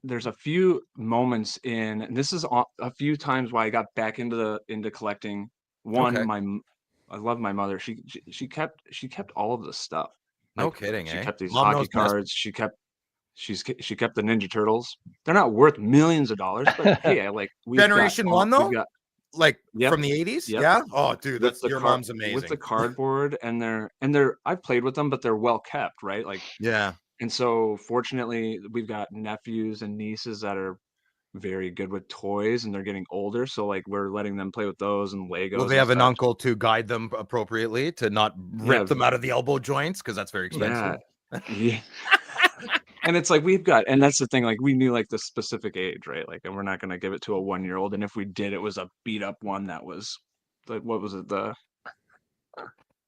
S5: there's a few moments and this is a few times why I got back into collecting.
S2: Okay.
S5: I love my mother. She kept all of the stuff.
S2: No
S5: Like
S2: kidding,
S5: she
S2: eh?
S5: kept these
S2: Mom
S5: hockey
S2: knows best.
S5: cards. She kept the Ninja Turtles. They're not worth millions of dollars, but hey,
S2: Generation 1
S5: we've
S2: though?
S5: got
S2: Like
S5: yep,
S2: from the 80s?
S5: yep.
S2: Yeah. Oh, dude,
S5: With
S2: that's
S5: the
S2: your
S5: car
S2: mom's
S5: with the
S2: amazing.
S5: cardboard, and they're I've played with them, but they're well kept, right? Like,
S2: Yeah.
S5: and so fortunately we've got nephews and nieces that are very good with toys, and they're getting older, so like we're letting them play with those and
S2: Will
S5: Legos
S2: they
S5: and
S2: have an
S5: such.
S2: uncle to guide them appropriately to not
S5: Yeah,
S2: rip them out of the elbow joints? Because that's very
S5: yeah,
S2: expensive.
S5: yeah. And it's like and that's the thing, like we knew like the specific age, right? Like, and we're not gonna give it to a 1-year-old, and if we did, it was a beat up one that was like, what was it? I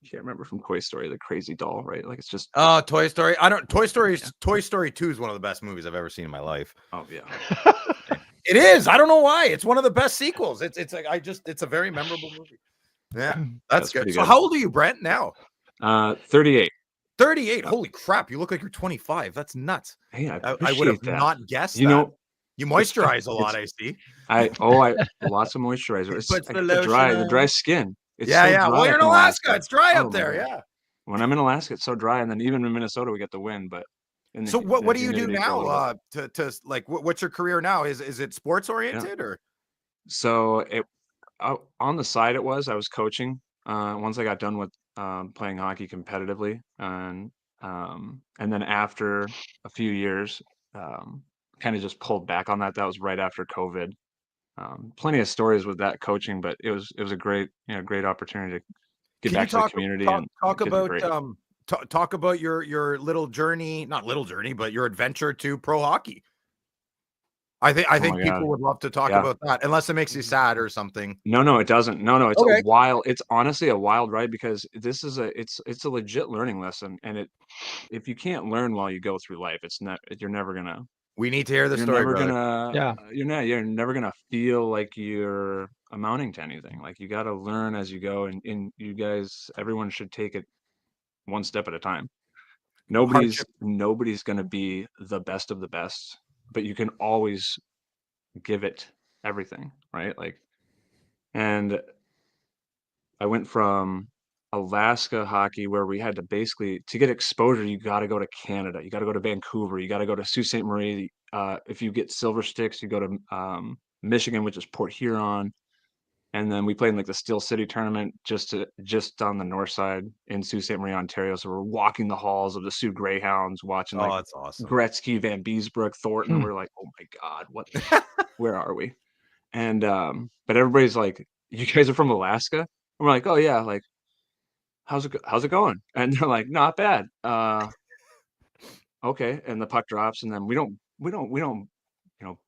S5: can't remember, from Toy Story, the crazy doll, right? Like it's just
S2: Oh, Toy Story. Toy Story 2 is one of the best movies I've ever seen in my life.
S5: oh yeah.
S2: It is. I don't know why. It's one of the best sequels. It's like it's a very memorable movie. Yeah, that's good.
S5: pretty
S2: So
S5: good.
S2: how old are you, Brent, now?
S5: 38.
S2: 38. Holy crap, you look like you're 25. That's nuts.
S5: Hey, I
S2: I would have
S5: appreciate that.
S2: not guessed
S5: You
S2: that.
S5: know,
S2: You
S5: it's
S2: moisturize a lot,
S5: it's
S2: I see.
S5: I lots of moisturizer. It's
S2: Puts the
S5: the
S2: lotion
S5: dry
S2: on.
S5: skin. It's
S2: Yeah,
S5: so
S2: yeah.
S5: dry
S2: Well, you're
S5: up
S2: in
S5: in
S2: Alaska.
S5: Alaska.
S2: It's dry
S5: Oh
S2: up
S5: my
S2: there.
S5: god.
S2: Yeah.
S5: When I'm in Alaska, it's so dry, and then even in Minnesota, we get the wind, but in
S2: So
S5: the
S2: what do you do
S5: humidity for a
S2: now?
S5: little bit.
S2: To like what's your career now? Is it sports
S5: Yeah.
S2: oriented or?
S5: So on the side, I was coaching. Once I got done with playing hockey competitively, and then after a few years, kind of just pulled back on that. That was right after COVID. Plenty of stories with that coaching, but it was a great opportunity to get
S2: Can you
S5: back to the
S2: talk
S5: community,
S2: talk
S5: and
S2: talk
S5: the kids are
S2: about
S5: great.
S2: talk about your little journey, not little journey, but your adventure to pro hockey? I
S5: Oh my
S2: think
S5: god,
S2: people would love to talk
S5: yeah.
S2: about that, unless it makes you sad or something.
S5: No, it doesn't. No,
S2: Okay.
S5: it's honestly a wild ride because it's a legit learning lesson, and if you can't learn while you go through life, it's not
S2: We need to hear the story, brother.
S4: Yeah.
S5: you're never gonna feel like you're amounting to anything. Like you got to learn as you go, and you guys, everyone should take it one step at a time.
S2: Hardship.
S5: Nobody's gonna be the best of the best, but you can always give it everything, right? Like, and I went from Alaska hockey where we had to basically, to get exposure, you got to go to Canada, you got to go to Vancouver, you got to go to Sault Ste. Marie. If you get silver sticks, you go to Michigan, which is Port Huron. And then we played in like the Steel City tournament just on the north side in Sault Ste. Marie, Ontario. So we're walking the halls of the Sioux Greyhounds, watching like
S2: that's awesome.
S5: Gretzky, Van Beesbrook, Thornton. We're like, oh my God, what? Where are we? And but everybody's like, you guys are from Alaska? And we're like, oh yeah, like how's it going? And they're like, not bad. Okay. And the puck drops, and then we don't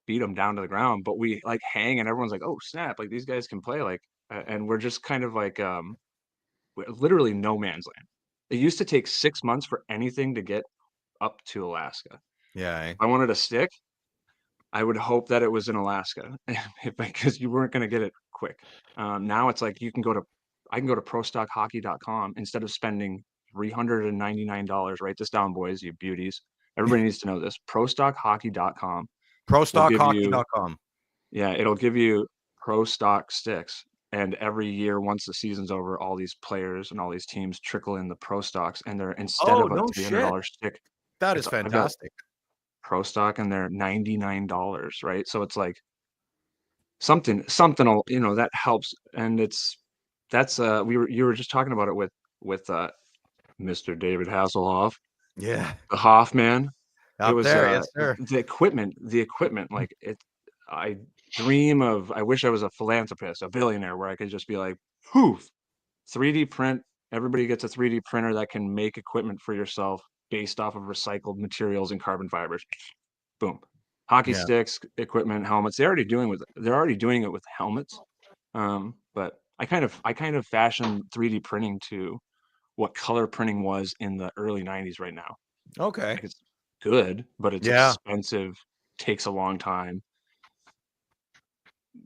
S5: beat them down to the ground, but we like hang, and everyone's like, oh snap, like these guys can play, like and we're just kind of like we're literally no man's land. It used to take 6 months for anything to get up to Alaska.
S2: Yeah.
S5: If I wanted a stick, I would hope that it was in Alaska because you weren't going to get it quick. Now it's like I can go to prostockhockey.com instead of spending $399. Write this down, boys, you beauties. Everybody needs to know this. Prostockhockey.com.
S2: Prostockhockey.com.
S5: Yeah, it'll give you pro stock sticks. And every year, once the season's over, all these players and all these teams trickle in the pro stocks, and they're instead of a $300 stick.
S2: That is fantastic.
S5: Pro stock, and they're $99, right? So it's like something that helps. And you were just talking about it with Mr. David Hasselhoff,
S2: Yeah.
S5: the Hoffman.
S2: Out
S5: It was
S2: there, yes, sir.
S5: the equipment, like it. I wish I was a philanthropist, a billionaire, where I could just be like, poof, 3D print. Everybody gets a 3D printer that can make equipment for yourself based off of recycled materials and carbon fibers. Boom. Hockey sticks, equipment, helmets. They're already doing it with helmets. But I kind of fashioned 3D printing to what color printing was in the early 90s right now.
S2: Okay.
S5: Like, it's good, but it's expensive, takes a long time.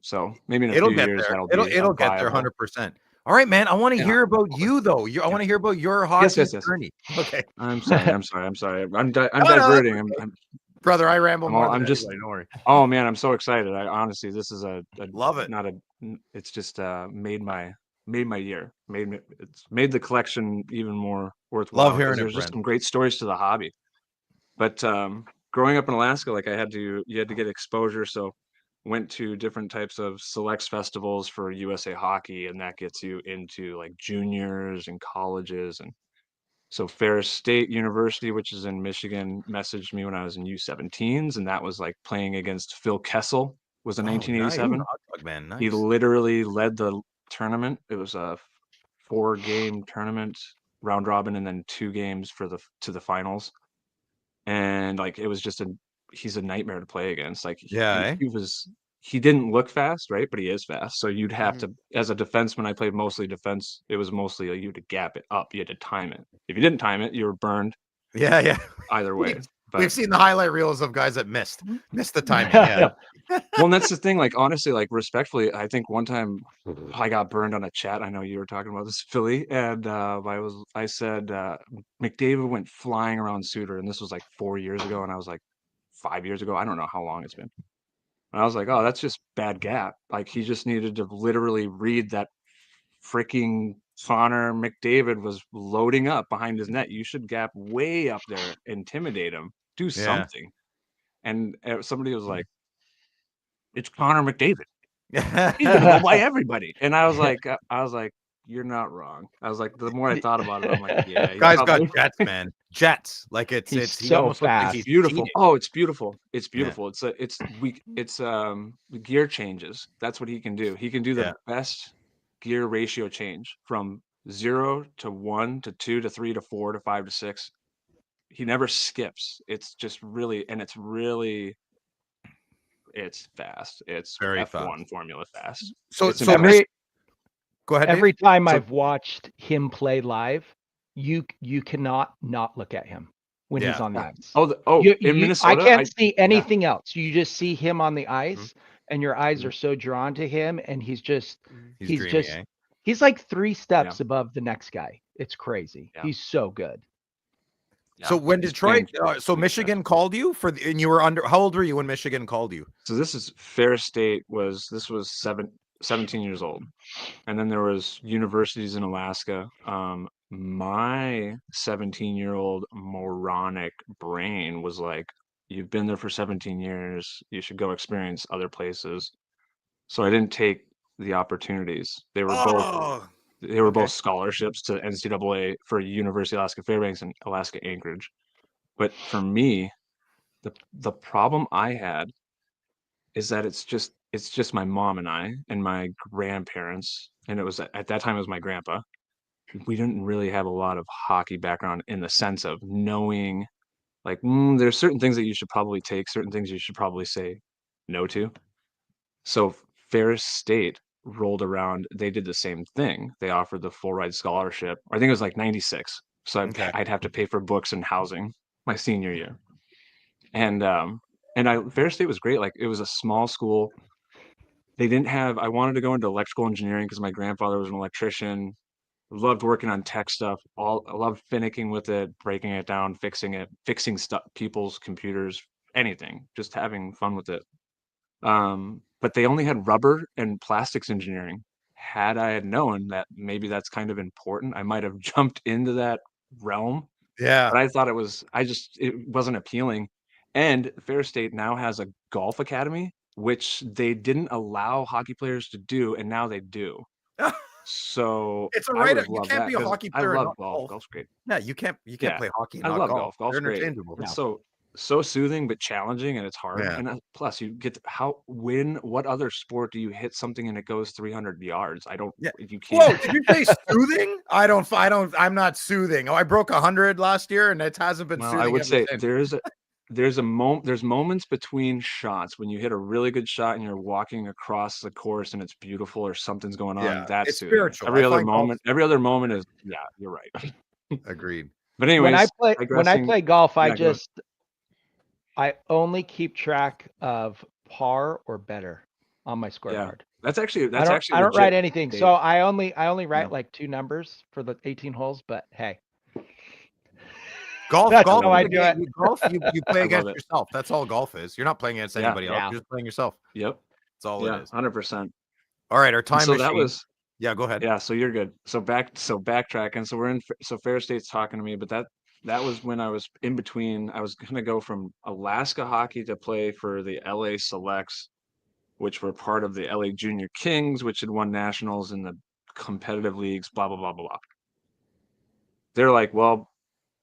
S5: So maybe in a few years
S2: it'll get there 100%. All right, man. I want to hear about you though. I want to hear about your hockey journey. Okay.
S5: I'm sorry. I'm diverting.
S2: Brother, I ramble more.
S5: I'm just.
S2: Don't worry.
S5: Oh man, I'm so excited. I honestly, this is a
S2: love it.
S5: It's just made my year. It's made the collection even more worthwhile.
S2: Love hearing it.
S5: There's just some great stories to the hobby. But growing up in Alaska, like you had to get exposure. So went to different types of selects festivals for USA Hockey, and that gets you into like juniors and colleges. And so Ferris State University, which is in Michigan, messaged me when I was in U17s, and that was like playing against Phil Kessel. Was in 1987.
S2: Nice. Man, nice.
S5: He literally led the tournament. It was a 4-game tournament, round robin, and then 2 games to the finals. And like it was just he's a nightmare to play against. Like he didn't look fast, right? But he is fast. So you'd have to, as a defenseman, I played mostly defense. It was mostly you had to gap it up. You had to time it. If you didn't time it, you were burned.
S2: Yeah.
S5: Either way.
S2: We've seen the highlight reels of guys that missed the timing. Yeah.
S5: Well, and that's the thing. Like honestly, like respectfully, I think one time I got burned on a chat. I know you were talking about this, Philly, and I said McDavid went flying around Suter, and this was like 4 years ago, and I was like 5 years ago. I don't know how long it's been. And I was like, oh, that's just bad gap. Like he just needed to literally read that freaking Connor McDavid was loading up behind his net. You should gap way up there, intimidate him, do something. And somebody was like, it's Connor McDavid. He's gonna go by everybody. And I was like, you're not wrong. I was like, the more I thought about it, I'm like, yeah,
S2: guy's got jets, man. Jets. Like it's
S4: so fast.
S2: Like he's
S5: beautiful. Oh, it's beautiful. It's beautiful. Yeah. It's gear changes. That's what he can do. He can do the best gear ratio change from 0 to 1 to 2 to 3 to 4 to 5 to 6. He never skips. It's just really, and it's fast. It's
S2: very
S5: F1
S2: fast.
S5: Formula fast.
S2: So go ahead.
S4: Every time I've watched him play live, you cannot not look at him when he's on the ice.
S5: In Minnesota,
S4: I can't see anything else. You just see him on the ice, and your eyes are so drawn to him, and he's like 3 steps above the next guy. It's crazy. Yeah. He's so good.
S2: So when Detroit, Michigan called you and you were how old were you when Michigan called you?
S5: So this is Ferris State this was 17 years old. And then there was universities in Alaska. My 17-year-old moronic brain was like, you've been there for 17 years. You should go experience other places. So I didn't take the opportunities.
S2: Oh,
S5: They were
S2: okay.
S5: both scholarships to NCAA for University of Alaska Fairbanks and Alaska Anchorage. But for me, the problem I had is that it's just my mom and I and my grandparents, and it was at that time it was my grandpa. We didn't really have a lot of hockey background in the sense of knowing like there's certain things that you should probably take, certain things you should probably say no to. So Ferris State rolled around, they did the same thing. They offered the full ride scholarship. I think it was like 96. So
S2: Okay.
S5: I'd have to pay for books and housing my senior year. And Ferris State was great. Like it was a small school. They didn't have I wanted to go into electrical engineering because my grandfather was an electrician. Loved working on tech stuff. I loved finicking with it, breaking it down, fixing stuff, people's computers, anything, just having fun with it. But they only had rubber and plastics engineering. Had I had known that maybe that's kind of important, I might have jumped into that realm.
S2: Yeah.
S5: But I thought it wasn't appealing. And Fair State now has a golf academy, which they didn't allow hockey players to do, and now they do. So
S2: It's a
S5: I would
S2: right.
S5: have
S2: You
S5: loved
S2: can't
S5: that
S2: be a
S5: because
S2: hockey
S5: I
S2: player and
S5: love
S2: not
S5: golf.
S2: golf.
S5: Golf's great.
S2: Yeah, you can't
S5: Yeah,
S2: play hockey and
S5: I
S2: not
S5: love
S2: golf.
S5: golf.
S2: They're
S5: Golf's great.
S2: interchangeable.
S5: It's
S2: Yeah.
S5: so soothing but challenging, and it's hard.
S2: Yeah.
S5: And plus, you get what other sport do you hit something and it goes 300 yards?
S2: Yeah.
S5: You
S2: Whoa,
S5: can't.
S2: did you say soothing? I'm not soothing. Oh, I broke 100 last year and it hasn't been
S5: Well, I
S2: soothing
S5: would
S2: ever
S5: say
S2: since.
S5: there's moments between shots when you hit a really good shot and you're walking across the course and it's beautiful or something's going on.
S2: Yeah,
S5: That's
S2: it's
S5: soothing.
S2: spiritual. I find golf
S5: Every other moment is yeah, you're right.
S2: agreed.
S5: But
S4: When I
S5: anyways, digressing.
S4: play golf,
S5: Yeah, go ahead.
S4: I only keep track of par or better on my scorecard.
S5: That's actually
S4: I don't
S5: legit,
S4: write anything.
S5: Dave.
S4: So I only write
S5: Yeah.
S4: like 2 numbers for the 18 holes, but hey.
S2: Golf,
S4: That's
S2: golf,
S4: how I
S2: is a
S4: do
S2: game.
S4: it.
S2: Golf, you play
S5: I love
S2: against
S5: it.
S2: yourself. That's all golf is. You're not playing against
S5: Yeah.
S2: anybody else.
S4: Yeah.
S2: You're just playing yourself.
S5: Yep.
S2: That's all it
S5: Yeah,
S2: is.
S5: 100%.
S2: All right, our time
S5: So
S2: machine.
S5: that was
S2: Yeah, go ahead.
S5: yeah, so you're good. So backtracking. So Fair State's talking to me, but that was when I was in between. I was gonna go from Alaska hockey to play for the LA Selects, which were part of the LA Junior Kings, which had won nationals in the competitive leagues, blah blah blah blah blah. They're like, well,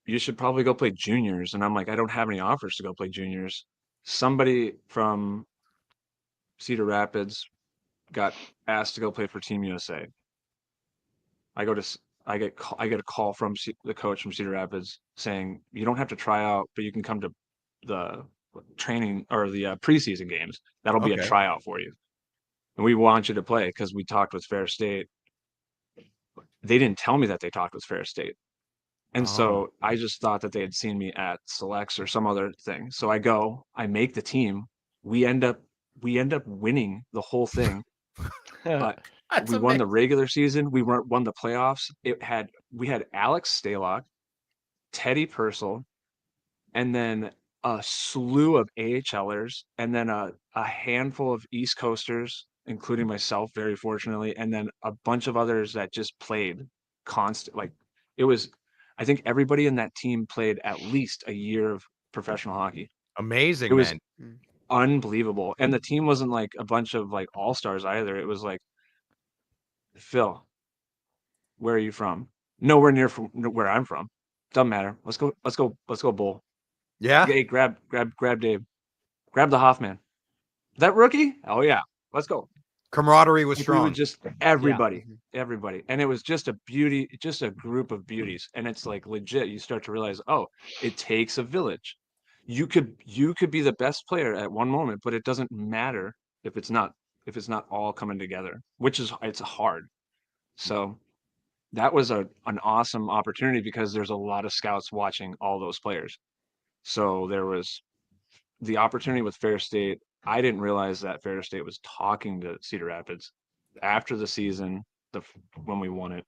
S5: you should probably go play juniors. And I'm like, I don't have any offers to go play juniors. Somebody from Cedar Rapids got asked to go play for Team USA. I get a call from the coach from Cedar Rapids saying you don't have to try out, but you can come to the training or the preseason games. That'll be a
S2: Okay.
S5: tryout for you, and we want you to play because we talked with Fair State. They didn't tell me that they talked with Fair State, and so I just thought that they had seen me at Selects or some other thing. So I go, I make the team. We end up winning the whole thing.
S2: That's
S5: We won the
S2: amazing.
S5: regular season. We won the playoffs. We had Alex Stalock, Teddy Purcell, and then a slew of AHLers, and then a handful of East Coasters, including myself, very fortunately, and then a bunch of others that just played constant. Like it was, I think everybody in that team played at least a year of professional hockey.
S2: Amazing,
S5: It was
S2: man.
S5: unbelievable, and the team wasn't like a bunch of like all stars either. It was like Phil, where are you from? Nowhere near from where I'm from. Doesn't matter. Let's go bowl.
S2: Yeah.
S5: Hey, grab Dave. Grab the Hoffman. That rookie? Oh yeah. Let's go.
S2: Camaraderie was
S5: Like, we would
S2: strong.
S5: just everybody. And it was just a beauty, just a group of beauties. And it's like legit. You start to realize, oh, it takes a village. You could be the best player at one moment, but it doesn't matter if it's not all coming together, it's hard. So that was an awesome opportunity because there's a lot of scouts watching all those players. So there was the opportunity with Fair State. I didn't realize that Fair State was talking to Cedar Rapids after the season, when we won it.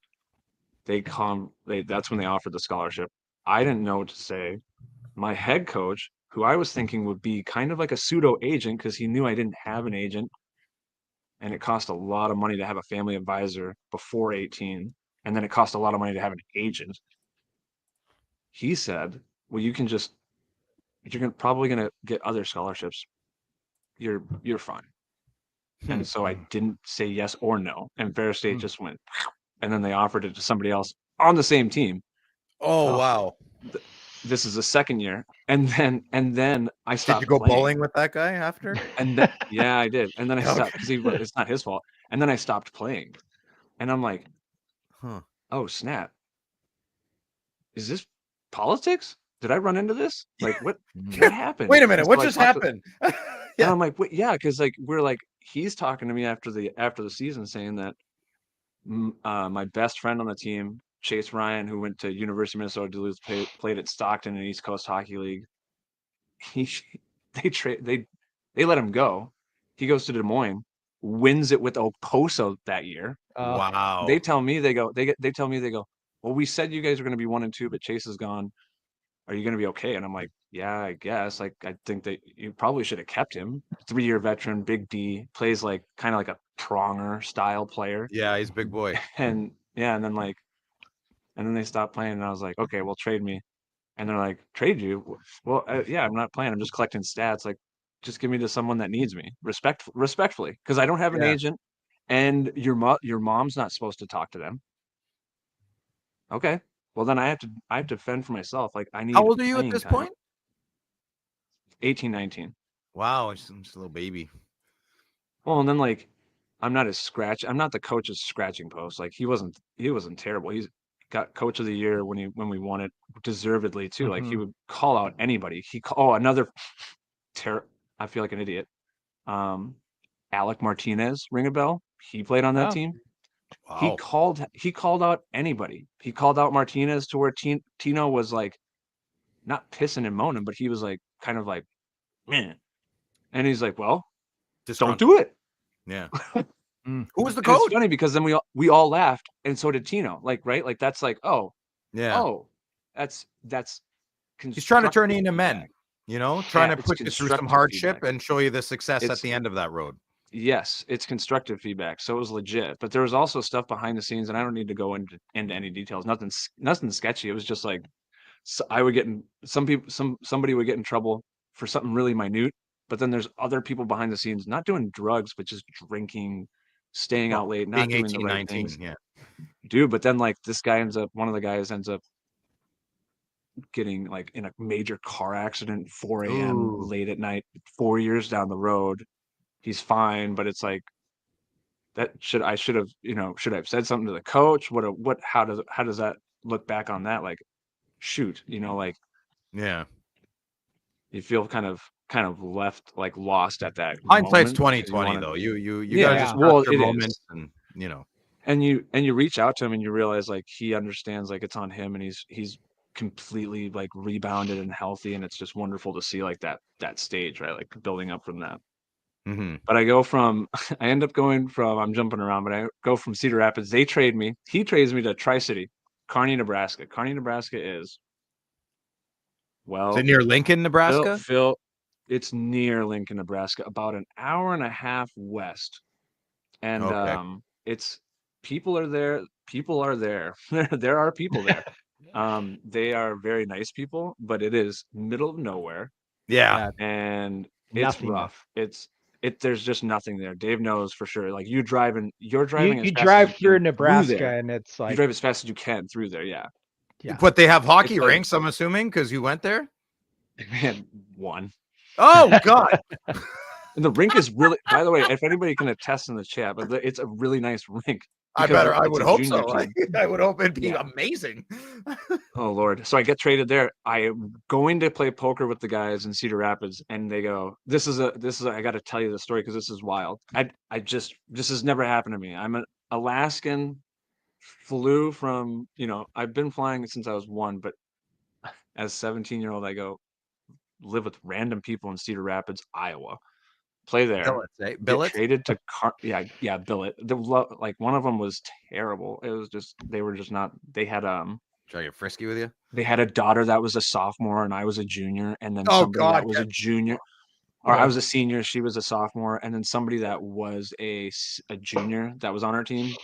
S5: That's when they offered the scholarship. I didn't know what to say. My head coach, who I was thinking would be kind of like a pseudo agent because he knew I didn't have an agent, and it cost a lot of money to have a family advisor before 18, and then it cost a lot of money to have an agent. He said, well, you're probably gonna get other scholarships. You're fine. And so I didn't say yes or no, and Fair State just went, and then they offered it to somebody else on the same team.
S2: Oh, wow.
S5: This is the second year, and then I stopped.
S2: Did you go
S5: playing.
S2: bowling with that guy after?
S5: And then, yeah, I did. And then I stopped
S2: Okay.
S5: because it's not his fault. And then I stopped playing, and I'm like,
S2: Huh.
S5: oh snap, is this politics? Did I run into this? Like, what happened?
S2: Wait a minute,
S5: And
S2: what
S5: so I
S2: just
S5: talked to-
S2: happened?
S5: And I'm like, wait, yeah, because like he's talking to me after the season saying that my best friend on the team, Chase Ryan, who went to University of Minnesota Duluth, played at Stockton in East Coast Hockey League. They let him go. He goes to Des Moines, wins it with Oposo that year.
S2: Wow.
S5: They tell me they go, well, we said you guys were going to be 1 and 2, but Chase is gone. Are you going to be okay? And I'm like, yeah, I guess. Like, I think that you probably should have kept him. 3-year veteran, big D, plays like kind of like a Pronger style player.
S2: Yeah, he's a big boy.
S5: And yeah, and then they stopped playing, and I was like, okay, well, trade me. And they're like, trade you? Well, yeah, I'm not playing. I'm just collecting stats. Like, just give me to someone that needs me, respectfully, because I don't have an
S2: Yeah.
S5: agent, and your mom's not supposed to talk to them. Okay, well then I have to fend for myself. Like, I need.
S2: How old are you at
S5: playing
S2: this
S5: time.
S2: point?
S5: 18, 19.
S2: Wow, I'm just a little baby.
S5: Well, and then like, I'm not the coach's scratching post. Like, he wasn't terrible. He's got coach of the year when we won it, deservedly too. Like, he would call out anybody. Another I feel like an idiot. Alec Martinez, ring a bell? He played on that team.
S2: Wow.
S5: He called out anybody. He called out Martinez to where Tino was like not pissing and moaning, but he was like kind of like, man. And he's like, well, don't do it.
S2: Yeah. Who was the
S5: And it's
S2: coach?
S5: funny because then we all laughed, and so did Tino. Like, right? Like, that's like,
S2: Yeah.
S5: that's
S2: He's trying to turn you into
S5: constructive
S2: men,
S5: feedback.
S2: trying to
S5: it's
S2: put you through some
S5: constructive
S2: hardship
S5: feedback.
S2: and show you the success at
S5: It's-
S2: the end of that road.
S5: Yes, it's constructive feedback, so it was legit. But there was also stuff behind the scenes, and I don't need to go into any details. Nothing sketchy. It was just like, I would get in somebody would get in trouble for something really minute, but then there's other people behind the scenes not doing drugs, but just drinking, staying out late, not
S2: Being
S5: doing the
S2: 18,
S5: right
S2: 19,
S5: things.
S2: yeah.
S5: Dude, but then like one of the guys ends up getting like in a major car accident, 4 a.m.
S2: Ooh.
S5: late at night, 4 years down the road. He's fine, but it's like, I should have said something to the coach. How does that look back on that? Like, shoot, like,
S2: Yeah.
S5: you feel kind of left, like, lost at that
S2: Hindsight's
S5: moment, 'cause
S2: 2020 though. You
S5: Yeah,
S2: gotta just
S5: well,
S2: capture
S5: it
S2: moments
S5: is.
S2: and
S5: And you reach out to him and you realize like he understands, like, it's on him, and he's completely like rebounded and healthy, and it's just wonderful to see like that stage, right? Like, building up from that. But I end up going from, I'm jumping around, but I go from Cedar Rapids. He trades me to Tri-City, Kearney, Nebraska. Kearney, Nebraska is, well,
S2: Is it near Lincoln, Nebraska?
S5: Phil, it's near Lincoln, Nebraska, about an hour and a half west. And
S2: Okay.
S5: it's people are there. People are there. There are people there. They are very nice people, but it is middle of nowhere,
S2: Yeah.
S5: and it's
S4: Nothing.
S5: rough. There's just nothing there. Dave knows for sure. Like, you're driving
S4: You
S5: as fast
S4: drive
S5: as you
S4: through
S5: can
S4: Nebraska
S5: there.
S4: and it's
S5: You
S4: like,
S5: drive as fast as you can through there. Yeah.
S4: yeah.
S2: But they have hockey
S5: It's like-
S2: rinks, I'm assuming, because you went there.
S5: Man, one.
S2: Oh God.
S5: And the rink is really, by the way, if anybody can attest in the chat, but it's a really nice rink.
S2: I
S5: because
S2: I
S5: it's
S2: would
S5: a
S2: hope
S5: junior
S2: so.
S5: team.
S2: I would hope it'd be
S5: Yeah.
S2: amazing.
S5: Oh Lord. So I get traded there. I am going to play poker with the guys in Cedar Rapids, and they go, this is I got to tell you the story because this is wild. This has never happened to me. I'm an Alaskan, flew from, I've been flying since I was 1, but as 17-year-old, I go live with random people in Cedar Rapids, Iowa. Play there.
S2: Billets, eh?
S5: Get
S2: Billets?
S5: traded to billet. Like, one of them was terrible. It was just, they were just not. They had
S2: Should I get frisky with you?
S5: they had a daughter that was a sophomore and I was a junior, and then
S2: Oh,
S5: somebody
S2: God,
S5: that was a junior. or I
S2: Okay.
S5: was a senior, she was a sophomore, and then somebody that was a junior that was on our team.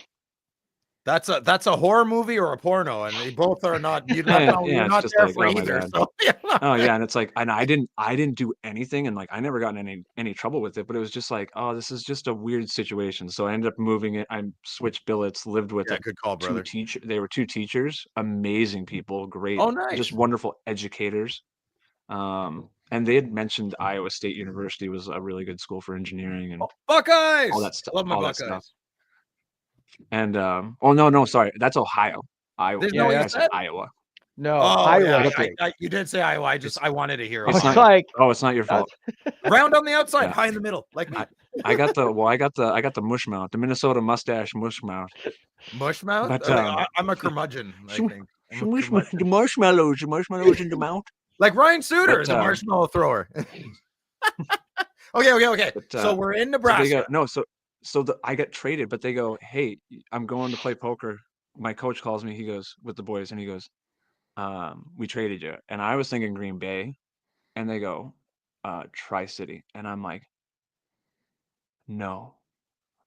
S2: That's a horror movie or a porno, and they both are not. You're
S5: Yeah, it's
S2: not
S5: just
S2: there
S5: like,
S2: for
S5: oh my
S2: either.
S5: God.
S2: So yeah.
S5: Oh yeah, and it's like, and I didn't do anything, and like I never got in any trouble with it, but it was just like, oh, this is just a weird situation. So I ended up moving it. I switched billets, lived with
S2: Yeah, good call, brother.
S5: they were two teachers, amazing people, great,
S2: Oh,
S5: just
S2: nice.
S5: wonderful educators. And they had mentioned Iowa State University was a really good school for engineering and
S2: Buckeyes.
S5: all that stuff,
S2: Love my
S5: all that stuff.
S2: Buckeyes.
S5: And oh no, sorry, that's Ohio. Iowa.
S2: There's
S4: Yeah,
S2: no
S4: yeah.
S2: you
S5: I said
S2: said.
S5: Iowa.
S4: No,
S2: Oh
S4: Iowa
S2: yeah,
S4: State.
S2: you did say Iowa. I wanted to hear
S5: It's
S4: It's
S2: Ohio.
S5: not.
S4: like
S5: Oh, it's not your fault.
S2: Round on the outside,
S5: Yeah.
S2: high in the middle, like me.
S5: I got the mush mouth, the Minnesota mustache mush mouth.
S2: Mushmouth.
S5: But
S2: I'm a curmudgeon. I
S5: Some-
S2: think. I'm a curmudgeon.
S5: the marshmallows in the mouth.
S2: Like Ryan Suter
S5: But,
S2: is a marshmallow thrower. Okay.
S5: But,
S2: So we're in
S5: So
S2: Nebraska.
S5: they go no, I got traded, but they go, hey, I'm going to play poker. My coach calls me. He goes with the boys, and he goes, we traded you, and I was thinking Green Bay, and they go, Tri-City, and I'm like, no.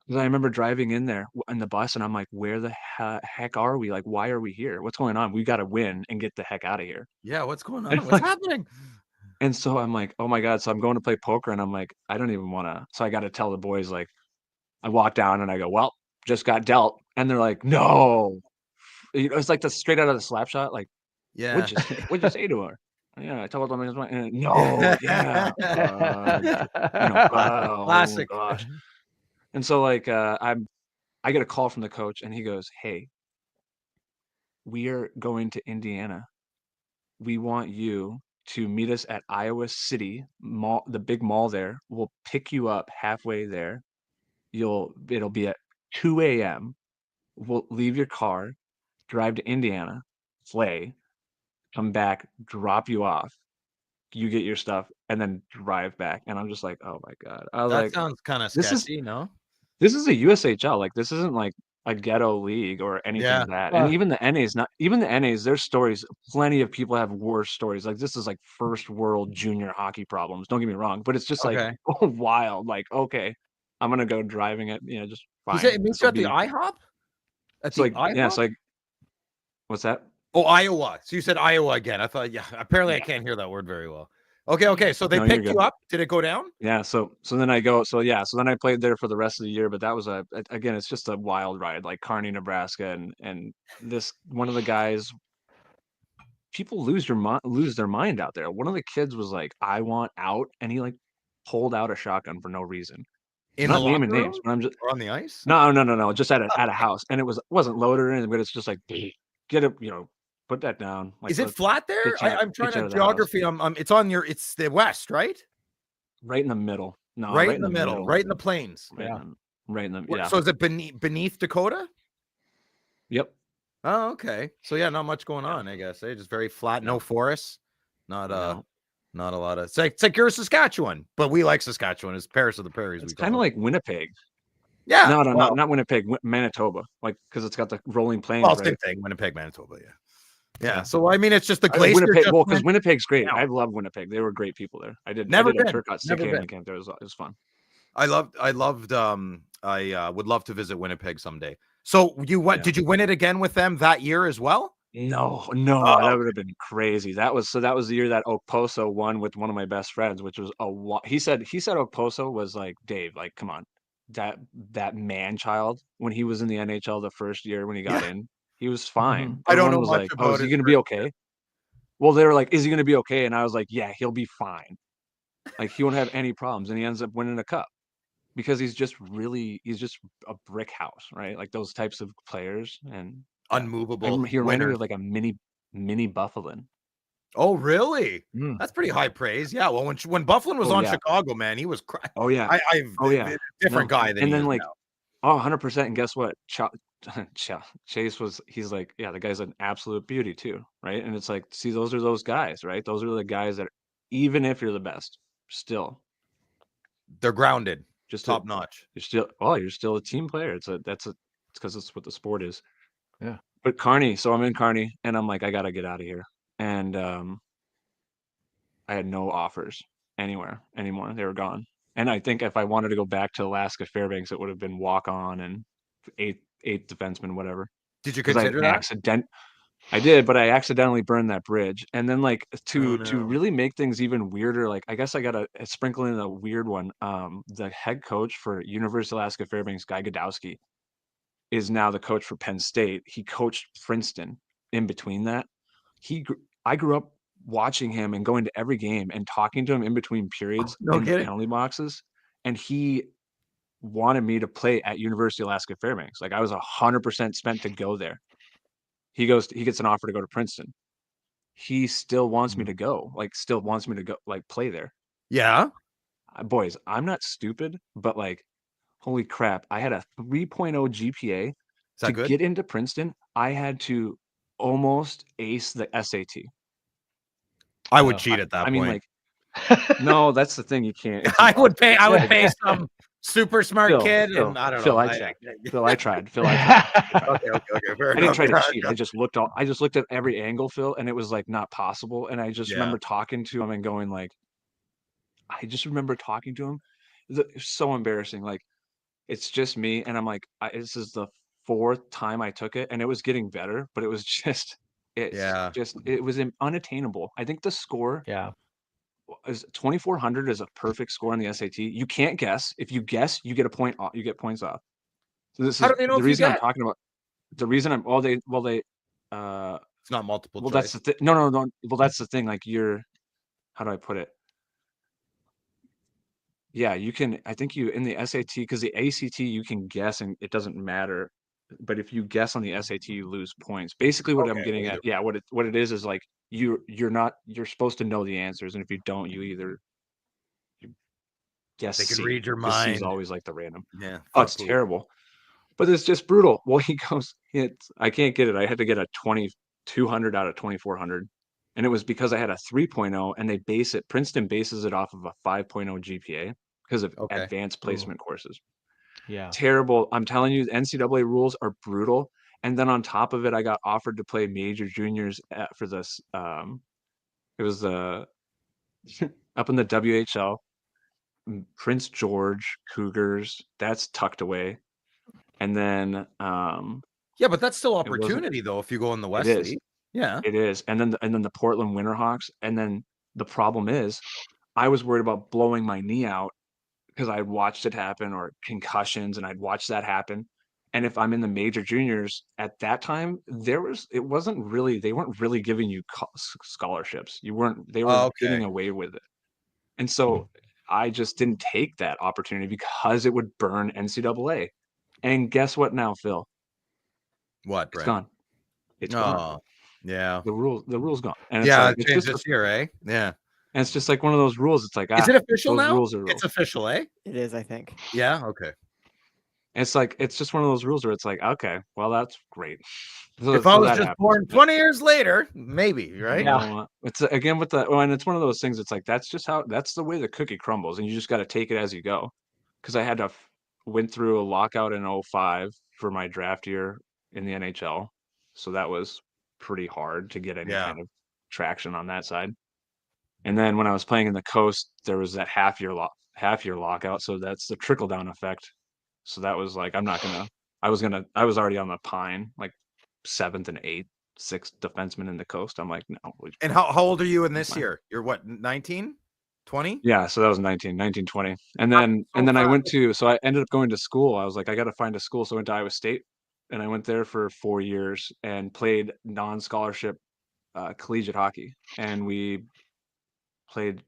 S5: 'Cause I remember driving in there in the bus, and I'm like, where the heck are we? Like, why are we here? What's going on? We got to win and get the heck out of here.
S2: Yeah, what's going on?
S5: And
S2: What's
S5: like,
S2: happening?
S5: and so I'm like, oh my God. So I'm going to play poker, and I'm like, I don't even want to. So I got to tell the boys, like, I walk down and I go, well, just got dealt. And they're like, no. It's like the straight out of the slap shot. Like,
S2: Yeah.
S5: what'd you say to her? Yeah, I told them, no, yeah. Oh
S2: Classic.
S5: gosh. And so like, I get a call from the coach, and he goes, hey, we are going to Indiana. We want you to meet us at Iowa City Mall, the big mall there. We'll pick you up halfway there. It'll be at 2 a.m. We'll leave your car, drive to Indiana, play, come back, drop you off. You get your stuff, and then drive back. And I'm just like, oh my God. I was
S2: That
S5: like,
S2: sounds kind of
S5: this is
S2: sketchy, no?
S5: this is a USHL. Like, this isn't like a ghetto league or anything
S2: Yeah.
S5: like that. And
S4: Uh,
S5: even the NAs, there's stories. Plenty of people have worse stories. Like, this is like first world junior hockey problems. Don't get me wrong, but it's just like
S2: Okay.
S5: wild. Like, okay, I'm gonna go driving it. Just
S2: You
S5: fine.
S2: said it meets
S5: This'll
S2: you at the
S5: be-
S2: IHOP? At
S5: So
S2: the
S5: like, yeah,
S2: IHOP?
S5: so like, what's that?
S2: Oh, Iowa. So you said Iowa again. I thought, yeah. Apparently, I can't hear that word very well. Okay. So they
S5: No, you're
S2: picked you
S5: good.
S2: up. Did it go down?
S5: Yeah, so then I go, so yeah, so then I played there for the rest of the year, but that was again, it's just a wild ride, like Kearney, Nebraska, and this one of the guys, people lose their mind out there. One of the kids was like, I want out, and he like pulled out a shotgun for no reason.
S2: In
S5: Not
S2: the
S5: naming
S2: locker
S5: names,
S2: room
S5: but I'm just
S2: or on the ice?
S5: no, just at a house, and wasn't loaded or anything, but it's just like, get it, put that down. Like,
S2: Is it flat there?
S5: get you out-
S2: I'm trying
S5: get you
S2: to
S5: out of the house.
S2: geography. It's on your. It's the west, right?
S5: Right in the middle. No,
S2: Right in the middle. Right in the plains.
S5: Right in the yeah.
S2: So is it beneath Dakota?
S5: Yep.
S2: Oh, okay. So yeah, not much going
S5: Yeah.
S2: on, I guess. Just very flat, no
S5: No.
S2: forests. Not
S5: No.
S2: not a lot of it's like you're Saskatchewan, but we like Saskatchewan. It's Paris of the Prairies.
S5: It's
S2: We call
S5: kind of
S2: it.
S5: like Winnipeg.
S2: Yeah.
S5: No,
S2: well,
S5: not Winnipeg, Manitoba. Like, because it's got the rolling plains,
S2: well,
S5: right?
S2: same thing. Winnipeg, Manitoba. Yeah.
S5: Yeah.
S2: So I mean, it's just the glacier.
S5: Winnipeg,
S2: just
S5: well, because
S2: went
S5: Winnipeg's great.
S2: down.
S5: I love Winnipeg. They were great people there. I did
S2: Never
S5: a
S2: been.
S5: Turcotte
S2: Never
S5: Stick
S2: been.
S5: camp there. It was fun.
S2: I loved. I would love to visit Winnipeg someday. So you went?
S5: Yeah.
S2: Did you win it again with them that year as well?
S5: No,
S2: Oh,
S5: that would have been crazy. That was the year that Okposo won with one of my best friends, which was he said Okposo was like, Dave, like, come on, that man child when he was in the NHL the first year when he got in, he was fine.
S2: I don't
S5: Everyone
S2: know
S5: was
S2: much
S5: like,
S2: about
S5: is he
S2: his
S5: gonna be okay? Well, they were like, is he gonna be okay? And I was like, yeah, he'll be fine. Like, he won't have any problems, and he ends up winning a cup because he's just a brick house, right? Like those types of players, and yeah.
S2: Unmovable.
S5: He reminded me
S2: Winners.
S5: of like a mini Buffalin.
S2: Oh, really?
S4: Mm.
S2: That's pretty high praise. Yeah. Well, when Bufflin was
S5: Oh,
S2: on
S5: yeah.
S2: Chicago, man, he was.
S5: Oh yeah.
S2: Different guy than
S5: and
S2: he
S5: then
S2: is
S5: like,
S2: now.
S5: oh, 100%. And guess what? Chase he's like, yeah, the guy's an absolute beauty too, right? And it's like, see, those are those guys, right? Those are the guys that, even if you're the best, still
S2: They're grounded,
S5: just
S2: top notch.
S5: you're still a team player. It's because it's what the sport is.
S4: Yeah.
S5: But Kearney, so I'm in Kearney, and I'm like, I gotta get out of here. And I had no offers. anywhere anymore. They were gone. And I think if I wanted to go back to Alaska Fairbanks, it would have been walk on and eighth defenseman, whatever.
S2: Did you
S5: Because
S2: consider that?
S5: I did, but I accidentally burned that bridge. And then like
S2: Oh,
S5: to
S2: no.
S5: really make things even weirder, like I guess I got a sprinkle in a weird one. The head coach for University of Alaska Fairbanks, Guy Godowski, is now the coach for Penn State. He coached Princeton in between that. I grew up watching him and going to every game and talking to him in between periods
S2: No
S5: in the
S2: kidding.
S5: penalty boxes. And he wanted me to play at University of Alaska Fairbanks. Like I was 100% spent to go there. He gets an offer to go to Princeton. He still wants me to go, like still wants me to go, like play there.
S2: Yeah.
S5: Boys, I'm not stupid, but like, holy crap, I had a 3.0 GPA.
S2: Is
S5: To
S2: that good?
S5: get into Princeton, I had to almost ace the SAT.
S2: I would cheat at that
S5: I mean,
S2: point.
S5: like, no, that's the thing. You can't. It's
S2: I would
S5: impossible.
S2: pay some super smart kid,
S5: Phil,
S2: and I don't
S5: Phil,
S2: know.
S5: I checked. Phil, I tried. Phil, I tried.
S2: Okay, fair
S5: I didn't
S2: enough.
S5: try to cheat. I just looked at every angle, Phil, and it was like not possible. And I just
S2: Yeah.
S5: remember talking to him and going like, I just remember talking to him. It's so embarrassing. Like, it's just me, and I'm like, this is the fourth time I took it, and it was getting better, but it was just,
S2: Yeah.
S5: it was unattainable. I think the score
S4: Yeah.
S5: is 2,400 is a perfect score on the SAT. You can't guess. If you guess, you get a point off. You get points off. So this
S2: How
S5: is
S2: do they know
S5: the
S2: if you
S5: reason I'm
S2: get?
S5: talking about. The reason I'm
S2: It's not multiple
S5: well,
S2: choice.
S5: that's the no. Well, that's the thing. Like how do I put it? Yeah, you can. I think you in the SAT, because the ACT you can guess and it doesn't matter. But if you guess on the SAT, you lose points. Basically, what I'm
S2: Okay,
S5: getting
S2: well,
S5: at, yeah, what it is like you're supposed to know the answers, and if you don't, you either guess
S2: They can
S5: C,
S2: read your
S5: because C is
S2: mind.
S5: always like the random.
S2: Yeah.
S5: Oh,
S2: Fuck
S5: it's
S2: poop.
S5: terrible. But it's just brutal. Well, he goes, I can't get it. I had to get a 2,200 out of 2,400. And it was because I had a 3.0, and Princeton bases it off of a 5.0 GPA because of
S2: Okay.
S5: advanced placement courses.
S4: Yeah.
S5: Terrible. I'm telling you, the NCAA rules are brutal. And then on top of it, I got offered to play major juniors for this. It was up in the WHL, Prince George Cougars. That's tucked away. And then
S2: Yeah, but that's still
S5: it wasn't.
S2: opportunity though if you go in the
S5: It
S2: West
S5: is.
S2: League. Yeah.
S5: It is. And then the Portland Winterhawks. And then the problem is, I was worried about blowing my knee out because I'd watched it happen, or concussions, and I'd watched that happen. And if I'm in the major juniors at that time, they weren't really giving you scholarships. They were
S2: Okay.
S5: getting away with it. And so I just didn't take that opportunity because it would burn NCAA. And guess what now, Phil?
S2: What,
S5: It's
S2: Brent?
S5: gone. It's gone.
S2: Oh, yeah.
S5: The rule's gone. And it's
S2: Yeah,
S5: like,
S2: it
S5: it's
S2: changed
S5: just,
S2: this year, eh? Yeah.
S5: and it's just like one of those rules. It's like,
S2: Is it official
S5: those
S2: now?
S5: rules are rules.
S2: It's official, eh?
S3: It is, I think.
S2: Yeah. Okay.
S5: It's like, it's just one of those rules where it's like, okay, well, that's great. So,
S2: If I was
S5: that
S2: just
S5: happens.
S2: born 20 years later, maybe, right?
S4: Yeah.
S5: It's again and it's one of those things. It's like, that's the way the cookie crumbles, and you just got to take it as you go. Because I had went through a lockout in 05 for my draft year in the NHL. So that was pretty hard to get any
S2: Yeah.
S5: kind of traction on that side. And then when I was playing in the Coast, there was that half year lockout. So that's the trickle down effect. So that was like, I was already on the pine, like 7th and 8th, 6th defenseman in the Coast. I'm like, no.
S2: And how old are you in this
S5: Fine.
S2: year? You're what, 19? 20?
S5: Yeah, so that was 19, 20. And then I ended up going to school. I was like, I got to find a school. So I went to Iowa State, and I went there for 4 years and played non-scholarship collegiate hockey. And we played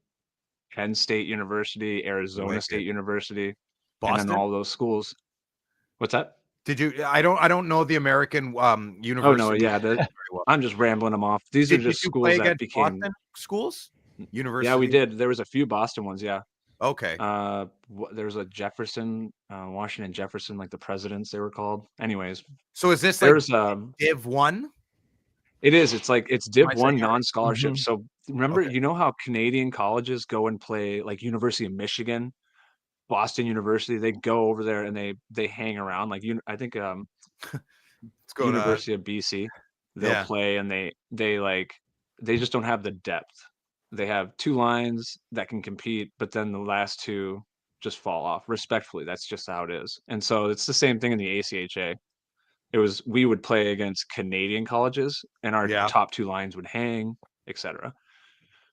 S5: Penn State University, Arizona
S2: Wicked.
S5: State University, and
S2: Boston?
S5: then all those schools. What's that?
S2: Did you? I don't know the American university.
S5: Oh no, yeah.
S2: very well.
S5: I'm just rambling them off. These
S2: Did
S5: are just
S2: you play
S5: schools that
S2: against
S5: became.
S2: Boston schools? University.
S5: Yeah, we did. There was a few Boston ones. Yeah.
S2: Okay.
S5: There's a Jefferson, Washington Jefferson, like the presidents they were called. Anyways,
S2: So is this like
S5: there's
S2: Div 1?
S5: it is. It's Div
S2: I say
S5: 1
S2: right?
S5: non-scholarship.
S4: Mhm.
S5: So remember,
S2: Okay.
S5: you know how Canadian colleges go and play, like University of Michigan, Boston University, they go over there and they hang around. Like I think
S2: Let's go
S5: University of BC, they'll
S2: Yeah.
S5: play, and they just don't have the depth. they have 2 lines that can compete, but then the last 2 just fall off. Respectfully, that's just how it is. And so it's the same thing in the ACHA. We would play against Canadian colleges, and our
S2: Yeah.
S5: top 2 lines would hang, etc.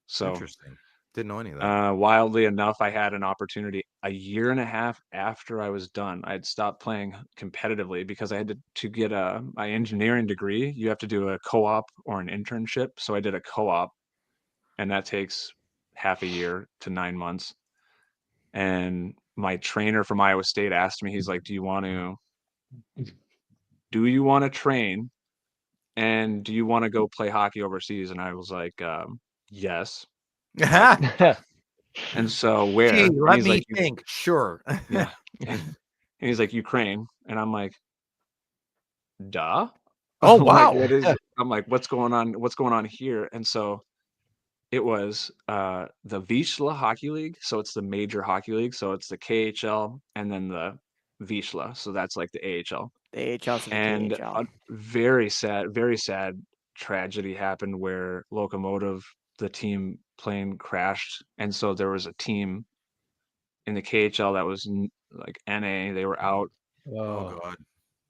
S5: So
S2: Interesting. Didn't know any of that.
S5: wildly enough, I had an opportunity a year and a half after I was done. I had stopped playing competitively because I had to get my engineering degree. You have to do a co-op or an internship. So I did a co-op, and that takes half a year to 9 months. And my trainer from Iowa State asked me, he's like, do you want to train, and do you want to go play hockey overseas? And I was like, yes. And so where?
S2: Gee,
S5: And
S2: let
S5: he's
S2: me
S5: like,
S2: think. Sure.
S5: yeah. And he's like, Ukraine. And I'm like, duh.
S2: Oh,
S5: I'm like,
S2: wow.
S5: I'm like, what's going on? What's going on here? And so it was the Vishla Hockey League. So it's the major hockey league. So it's the KHL and then the Vishla. So that's like the AHL.
S3: The AHL to the
S5: And
S3: KHL.
S5: a very sad tragedy happened where Locomotive, the team plane crashed. And so there was a team in the KHL that was like NA, they were out.
S2: Oh, God.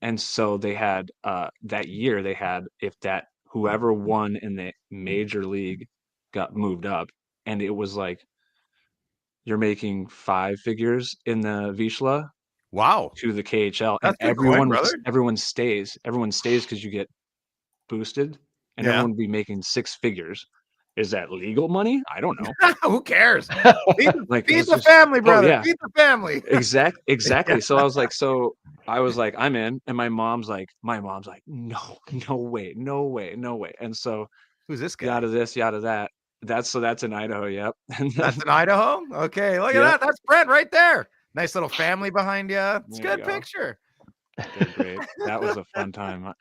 S5: And so they had that year they had, whoever won in the major league got moved up, and it was like you're making 5 figures in the Vishla
S2: Wow.
S5: to the KHL, and
S2: That's good going, brother.
S5: everyone stays because you get boosted, and
S2: Yeah.
S5: everyone would be making 6 figures. Is that legal money? I don't know.
S2: Who cares? Feed,
S5: Like,
S2: feed
S5: it's
S2: the
S5: just,
S2: family,
S5: oh
S2: brother.
S5: yeah,
S2: Feed the family.
S5: exactly. So I was like, I'm in, and my mom's like, no, no way, no way, no way. And so
S2: Who's this guy?
S5: yada this, yada that. That's in Idaho. Yep. And then,
S2: That's in Idaho? Okay, look at
S5: Yep.
S2: that. That's Brent right there. Nice little family behind you. It's a
S5: There you
S2: good
S5: go.
S2: picture.
S5: They're great. That was a fun time.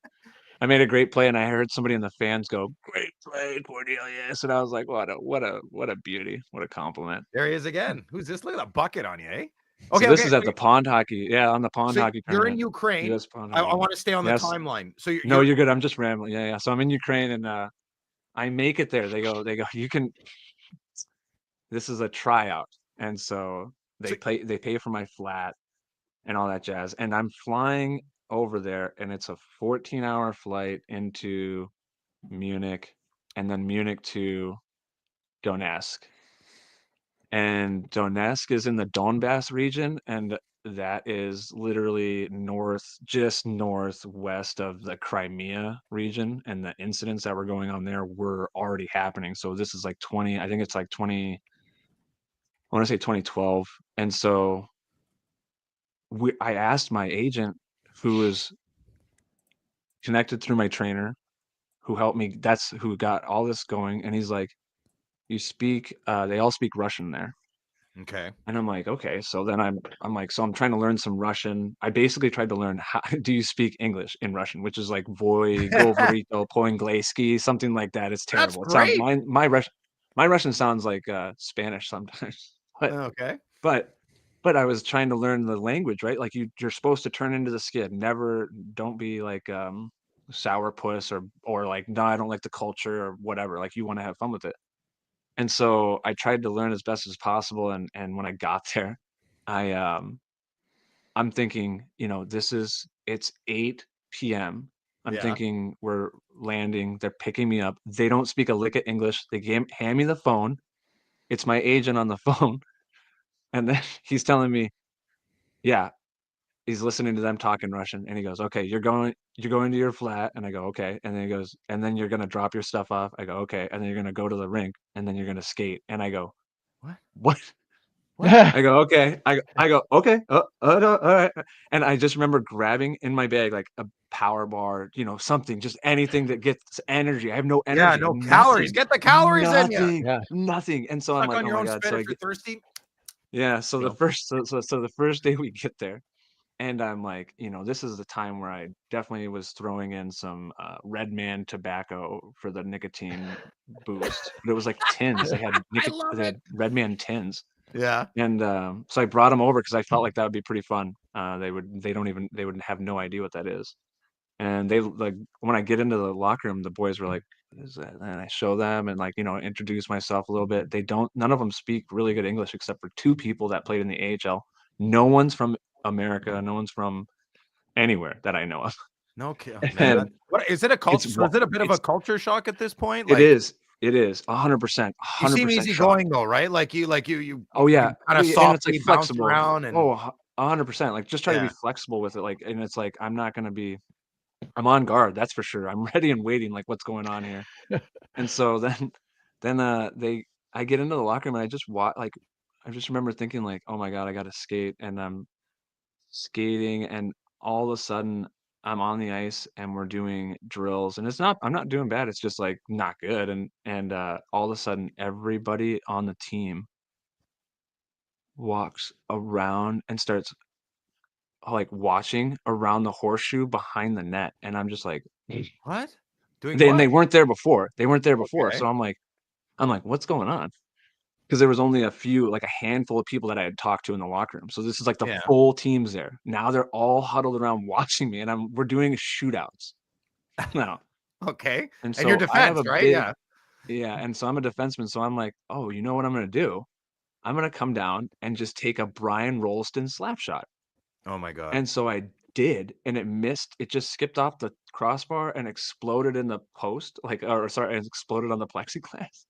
S5: I made a great play, and I heard somebody in the fans go, "Great play, Cornelius," and I was like, "What a beauty! What a compliment!"
S2: There he is again. Who's this? Look at the bucket on you, eh?
S5: So
S2: Okay,
S5: this
S2: okay.
S5: is at the pond hockey. Yeah, on the pond
S2: So
S5: hockey
S2: you're in
S5: tournament.
S2: Ukraine.
S5: U.S. pond
S2: I
S5: hockey.
S2: want to stay on the
S5: Yes.
S2: timeline. So
S5: No, you're good. I'm just rambling. Yeah. So I'm in Ukraine, and I make it there. They go, you can. This is a tryout, and so they pay for my flat and all that jazz. And I'm flying over there, and it's a 14-hour flight into Munich, and then Munich to Donetsk. And Donetsk is in the Donbass region, and that is literally just northwest of the Crimea region, and the incidents that were going on there were already happening. So this is like I think it's like 20, I want to say 2012. And so I asked my agent, who is connected through my trainer, who helped me, that's who got all this going, and he's like, they all speak Russian there.
S2: Okay.
S5: And I'm like, okay. So then I'm like, so I'm trying to learn some Russian. I basically tried to learn how do you speak English in Russian, which is like "Voi govorito po-anglийски," something like that. It's
S2: That's
S5: terrible. It sounds
S2: great.
S5: my Russian sounds like Spanish sometimes.
S2: Okay.
S5: But I was trying to learn the language, right? Like you're supposed to turn into the skid. Don't be like sourpuss or like, no, I don't like the culture or whatever. Like you want to have fun with it. And so I tried to learn as best as possible, and when I got there, I'm thinking, it's 8 p.m. I'm
S2: Yeah.
S5: thinking we're landing, they're picking me up. They don't speak a lick of English. They hand me the phone. It's my agent on the phone, and then he's telling me, yeah, he's listening to them talking Russian, and he goes, "Okay, you're going to your flat," and I go, "Okay," and then he goes, "And then you're gonna drop your stuff off." I go, "Okay," and then you're gonna go to the rink, and then you're gonna skate, and I go,
S2: What?
S5: "What?" I go, "Okay." I go, "Okay." No, all right. And I just remember grabbing in my bag like a power bar, something, just anything that gets energy. I have no
S2: Yeah,
S5: energy,
S2: no calories.
S5: nothing,
S2: Get the calories in you.
S5: nothing,
S4: Yeah.
S5: nothing. And so I'm
S2: Suck
S5: like,
S2: on
S5: "Oh
S2: your
S5: my
S2: own
S5: God."
S2: spit
S5: So
S2: if you're thirsty.
S5: yeah. So
S2: You
S5: the
S2: know.
S5: first, so the first day we get there, and I'm like, this is the time where I definitely was throwing in some Red Man tobacco for the nicotine boost, but it was like tins. They had
S2: I love
S5: they
S2: it.
S5: had Red Man tins,
S2: Yeah.
S5: and so I brought them over because I felt like that would be pretty fun. They would have no idea what that is, and they like when I get into the locker room, the boys were like, is that? And I show them and, like, you know, introduce myself a little bit. None of them speak really good English except for 2 people that played in the AHL. No one's from America. No one's from anywhere that I know of.
S2: No, man.
S5: And
S2: What is it? A culture? So is it a bit of a
S5: it's
S2: culture shock at this point?
S5: it
S2: Like,
S5: is. It is 100%,
S2: you seem
S5: 100% shocked.
S2: easygoing though, right? Like you
S5: Oh, yeah.
S2: kind of
S5: And it's, like,
S2: softly bounce
S5: flexible.
S2: around and
S5: Oh, 100%. Like, just try to be
S2: yeah.
S5: flexible with it, like, and it's like, I'm not gonna be I'm on guard, that's for sure. I'm ready and waiting, like, what's going on here? And so then I get into the locker room and I just remember thinking like, "Oh my god, I gotta skate," and I'm skating, and all of a sudden, I'm on the ice and we're doing drills, and I'm not doing bad, it's just, like, not good, and all of a sudden, everybody on the team walks around and starts, like, watching around the horseshoe behind the net, and I'm just like,
S2: What? Doing
S5: they
S2: what?
S5: weren't there before,
S2: Okay.
S5: so I'm like, "What's going on?" Because there was only like a handful of people that I had talked to in the locker room. So this is like the
S2: Yeah.
S5: full team's there. Now they're all huddled around watching me, and we're doing shootouts now.
S2: Okay.
S5: And
S2: And your
S5: so I have
S2: defense,
S5: a
S2: right?
S5: big
S2: Yeah.
S5: yeah, and so I'm a defenseman, so I'm like, "Oh, you know what I'm gonna do? I'm gonna come down and just take a Brian Rolston slap shot."
S2: Oh my God.
S5: And so I did, and it missed. It just skipped off the crossbar and exploded in the post, like, or sorry, it exploded on the plexiglass.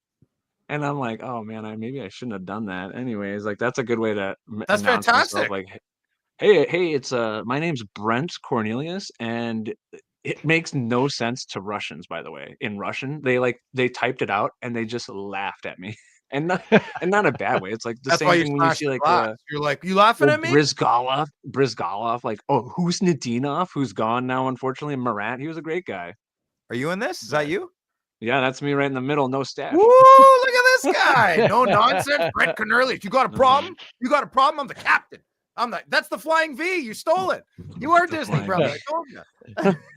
S5: And I'm like, "Oh, man, maybe I shouldn't have done that." Anyways, like, that's a good way to
S2: That's
S5: announce myself,
S2: fantastic.
S5: like, "Hey, it's, my name's Brent Cornelius," and it makes no sense to Russians, by the way. In Russian, they typed it out, and they just laughed at me, and not a bad way. It's like the
S2: That's why
S5: same
S2: you
S5: thing when you
S2: smashed
S5: see,
S2: the
S5: like,
S2: glass. You're like, "You laughing
S5: well,
S2: at me?"
S5: Brizgalov, like, "Oh, who's Nadinov?" Who's gone now, unfortunately, Marat, he was a great guy,
S2: Are you in this? Is that
S5: but
S2: you?
S5: yeah, that's me right in the middle, no
S2: Woo!
S5: stash.
S2: Look at this guy. No nonsense. Brent Cornelius. You got a
S5: Uh-huh.
S2: problem? You got a problem? I'm the captain. That's the flying V. You stole it. You are
S5: The
S2: Disney,
S5: flying
S2: brother.
S5: V.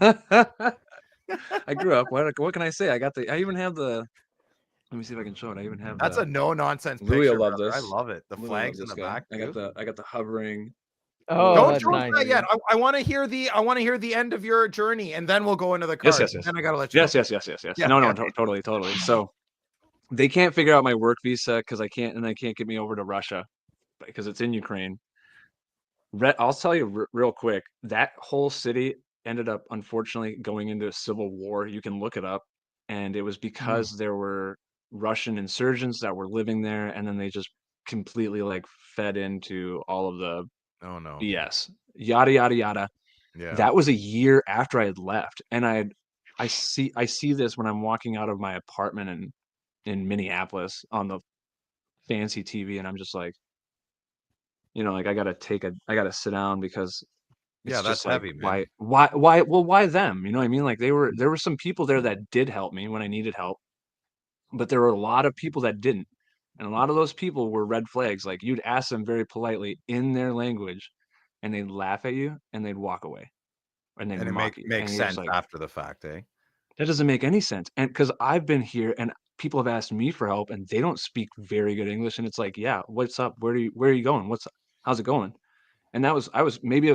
S2: I told you.
S5: I grew up. What can I say? I even have the. Let me see if I can show it. I even have
S2: That's
S5: the.
S2: a no nonsense
S5: Louis will
S2: picture,
S5: love
S2: brother. I
S5: this.
S2: love it. The
S5: Louis will love
S2: flags in
S5: this
S2: the
S5: guy.
S2: back too.
S5: I got the hovering.
S4: Oh,
S2: Don't
S5: Little
S4: that's
S2: show us
S4: nice.
S2: that yet.
S5: here.
S2: I want to hear the end of your journey, and then we'll go into the
S5: Yes,
S2: cards.
S5: yes, yes,
S2: Then I gotta let you go.
S5: yes.
S2: Yeah,
S5: No,
S2: yeah.
S5: no, totally, totally. So they can't figure out my work visa because they can't get me over to Russia because it's in Ukraine. I'll tell you real quick. That whole city ended up unfortunately going into a civil war. You can look it up, and it was
S2: Mm.
S5: because there were Russian insurgents that were living there, and then they just completely like fed into all of the
S2: Oh no.
S5: BS, yada yada yada.
S2: Yeah.
S5: That was a year after I had left, and I see this when I'm walking out of my apartment in Minneapolis on the fancy TV, and I'm just like, you know, like I gotta sit down because
S2: Yeah,
S5: it's
S2: that's
S5: just like,
S2: heavy, man.
S5: why them? You know what I mean? Like there were some people there that did help me when I needed help, but there were a lot of people that didn't. And a lot of those people were red flags. Like you'd ask them very politely in their language and they'd laugh at you and they'd walk away and they'd
S2: And it
S5: mock you.
S2: makes
S5: And you're just
S2: sense
S5: like,
S2: after the fact, eh?
S5: that doesn't make any sense. And because I've been here and people have asked me for help and they don't speak very good English. And it's like, yeah, what's up? Where are you going? How's it going? And I was maybe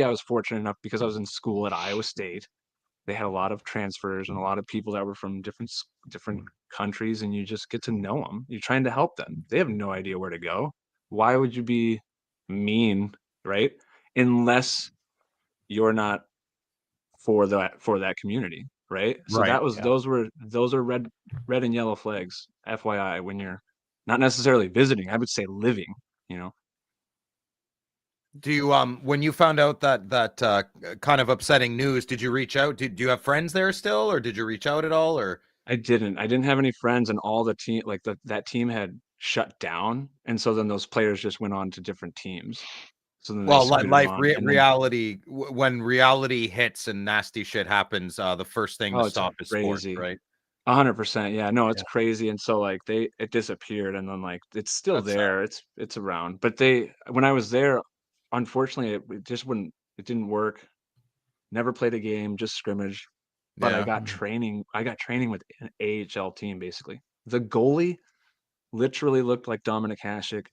S5: I was fortunate enough because I was in school at Iowa State. They had a lot of transfers and a lot of people that were from different countries, and you just get to know them. You're trying to help them. They have no idea where to go. Why would you be mean, right? Unless you're not for that community, right? So
S2: Right.
S5: that was
S4: Yeah.
S5: those are red and yellow flags, FYI, when you're not necessarily visiting, I would say living, you know.
S2: Do you when you found out that kind of upsetting news, did you reach out? Do you have friends there still, or did you reach out at all? Or
S5: I didn't. I didn't have any friends, and all the team, like that team had shut down, and so then those players just went on to different teams. So then they
S2: well,
S5: scooted
S2: life
S5: on, and then
S2: reality when reality hits and nasty shit happens, the first thing to
S5: oh, it's
S2: stop is sports,
S5: crazy,
S2: right?
S5: 100%. Yeah, no, it's
S4: Yeah.
S5: crazy, and so like it disappeared, and then like it's still
S2: That's sad.
S5: there. It's around, but when I was there, unfortunately, it just wouldn't. It didn't work. Never played a game, just scrimmage. But I
S2: Yeah.
S5: got training. I got training with an AHL team basically. The goalie literally looked like Dominic Hasek.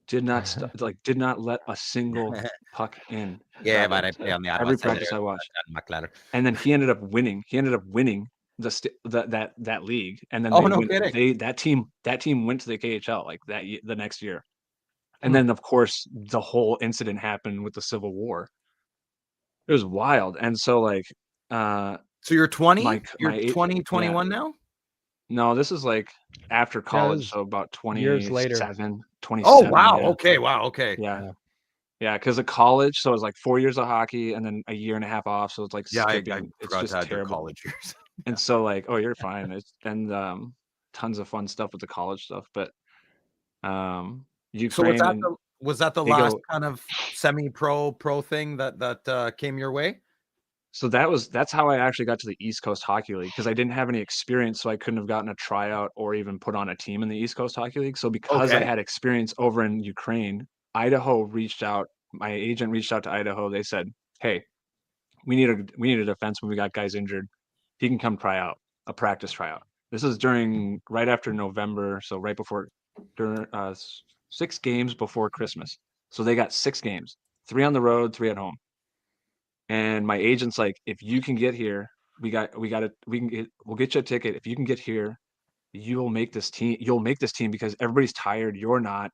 S5: Did not let a single puck in
S2: Yeah,
S5: that
S2: but I play on the Ottawa
S5: every
S2: side there,
S5: practice I watched.
S2: McLaren.
S5: And then he ended up winning. He ended up winning that league, and then
S2: Oh,
S5: they
S2: no
S5: went.
S2: kidding.
S5: That team went to the KHL like the next year, and
S2: Hmm.
S5: then of course the whole incident happened with the Civil War. It was wild, and so like,
S2: So you're 20?
S5: my
S2: You're
S5: my
S2: 20,
S5: yeah,
S2: 21 now?
S5: no, this is like after
S4: Yeah,
S5: college,
S4: this is
S5: so about
S4: years later.
S5: 27,
S2: Oh,
S5: 27,
S2: wow.
S5: yeah,
S2: Okay. Wow. Okay.
S5: yeah.
S4: Yeah.
S5: Yeah, because of college, so it was like 4 years of hockey and then a year and a half off, so it's like
S2: Yeah, I
S5: skipping. It's
S2: forgot to
S5: just
S2: add your
S5: terrible.
S2: college years.
S5: And so like, oh, you're fine. It's and tons of fun stuff with the college stuff, but
S2: So
S5: Ukraine and
S2: was that the
S5: they
S2: last
S5: go.
S2: kind of pro thing that came your way?
S5: So that's how I actually got to the East Coast Hockey League because I didn't have any experience, so I couldn't have gotten a tryout or even put on a team in the East Coast Hockey League. So because I
S2: Okay.
S5: had experience over in Ukraine, Idaho reached out. My agent reached out to Idaho. They said, "Hey, we need a defenseman. We got guys injured. He can come try out a practice tryout." This is during right after November, so right before during 6 games before Christmas. So they got 6 games, 3 on the road, 3 at home. And my agent's like, if you can get here, we'll get you a ticket. If you can get here, you'll make this team. You'll make this team because everybody's tired. You're not.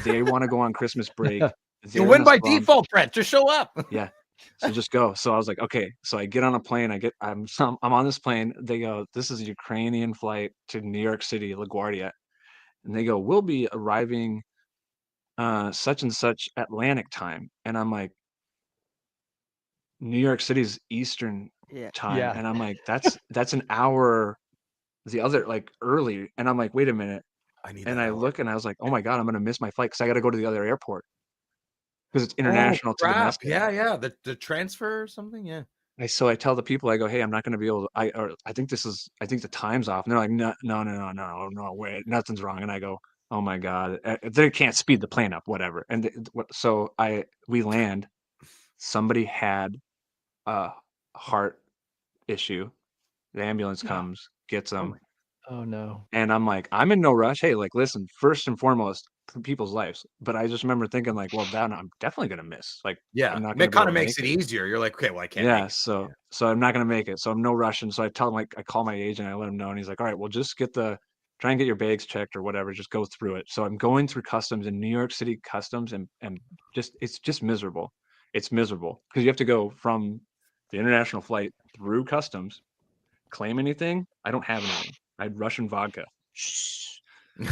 S5: They want to go on Christmas break.
S2: You'll
S5: They're in
S2: win
S5: a
S2: by
S5: slump.
S2: default, Brent. Just show up.
S5: Yeah. So just go. So I was like, okay. So I get on a plane. I'm on this plane. They go, this is a Ukrainian flight to New York City, LaGuardia. And they go, we'll be arriving such and such Atlantic time. And I'm like, New York City's Eastern
S3: Yeah.
S5: time.
S4: Yeah.
S5: And I'm like, that's an hour the other like early. And I'm like, wait a minute.
S2: I need
S5: And
S2: that
S5: I
S2: hour.
S5: look and I was like, oh my God, I'm gonna miss my flight because I gotta go to the other airport because it's
S2: Oh,
S5: international to
S2: crap.
S5: domestic.
S2: Yeah. The transfer or something. Yeah.
S5: So I tell the people, I go, hey, I'm not gonna be able to, I think the time's off. And they're like, no, wait, nothing's wrong. And I go, oh my God, they can't speed the plane up, whatever. And so we land, somebody had a heart issue. The ambulance comes, gets them.
S4: Oh no.
S5: And I'm like, I'm in no rush. Hey, like, listen, first and foremost, for people's lives. But I just remember thinking, like, well, that I'm definitely gonna miss. Like,
S2: Yeah.
S5: I'm not gonna
S2: It
S5: be able
S2: kind
S5: to
S2: of makes
S5: make
S2: it
S5: it.
S2: easier. You're like, okay, well, I can't
S5: Yeah,
S2: make it.
S5: so I'm not gonna make it. So I'm no rushing. So I tell him, like, I call my agent, I let him know, and he's like, all right, well, just try and get your bags checked or whatever. Just go through it. So I'm going through customs in New York City customs, and it's just miserable. It's miserable because you have to go from the international flight through customs. Claim anything? I don't have anything. I had Russian vodka. I'm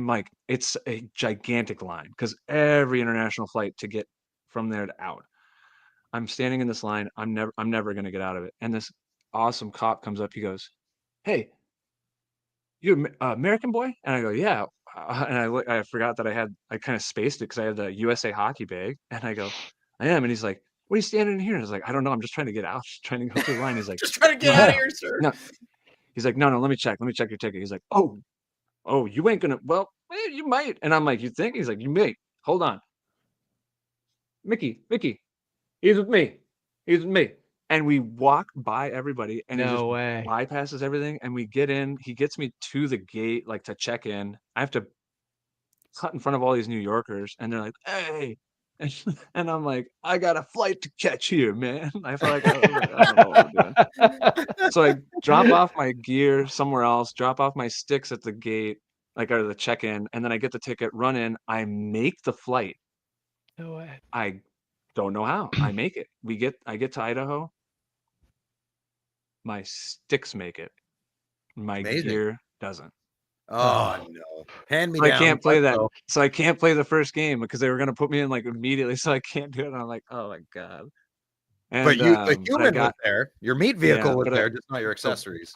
S5: like, it's a gigantic line because every international flight to get from there to out. I'm standing in this line. I'm never gonna get out of it. And this awesome cop comes up. He goes, "Hey, you American boy?" And I go, "Yeah." And I forgot that I kind of spaced it because I had the USA hockey bag. And I go, "I am." And he's like, "What are you standing in here?" And I was like, "I don't know. I'm just trying to get out. Just trying to go through the line." He's like,
S2: Just trying to get
S5: "No,
S2: out of here, sir.
S5: no." He's like, "No, let me check. Let me check your ticket." He's like, "Oh, you ain't gonna. Well, you might." And I'm like, "You think?" He's like, "You may. Hold on, Mickey, he's with me. He's with me." And we walk by everybody, and he just
S4: No way.
S5: bypasses everything, and we get in. He gets me to the gate, like to check in. I have to cut in front of all these New Yorkers, and they're like, "Hey." And I'm like, I got a flight to catch here, man. I feel like I was like, I don't know what we're doing. So I drop off my gear somewhere else, drop off my sticks at the gate, like or the check-in, and then I get the ticket, run in, I make the flight.
S4: No way.
S5: I don't know how. I make it. I get to Idaho. My sticks make it. My
S2: Amazing.
S5: gear doesn't.
S2: Oh, no. Hand me
S5: So I
S2: down.
S5: can't play
S2: Let's
S5: that.
S2: go.
S5: So I can't play the first game because they were gonna put me in like immediately. So I can't do it. And I'm like, oh my God.
S2: But
S5: And
S2: the
S5: but I
S2: human was
S5: got
S2: there. Your meat
S5: yeah,
S2: vehicle was
S5: but
S2: there, just not your
S5: the
S2: accessories.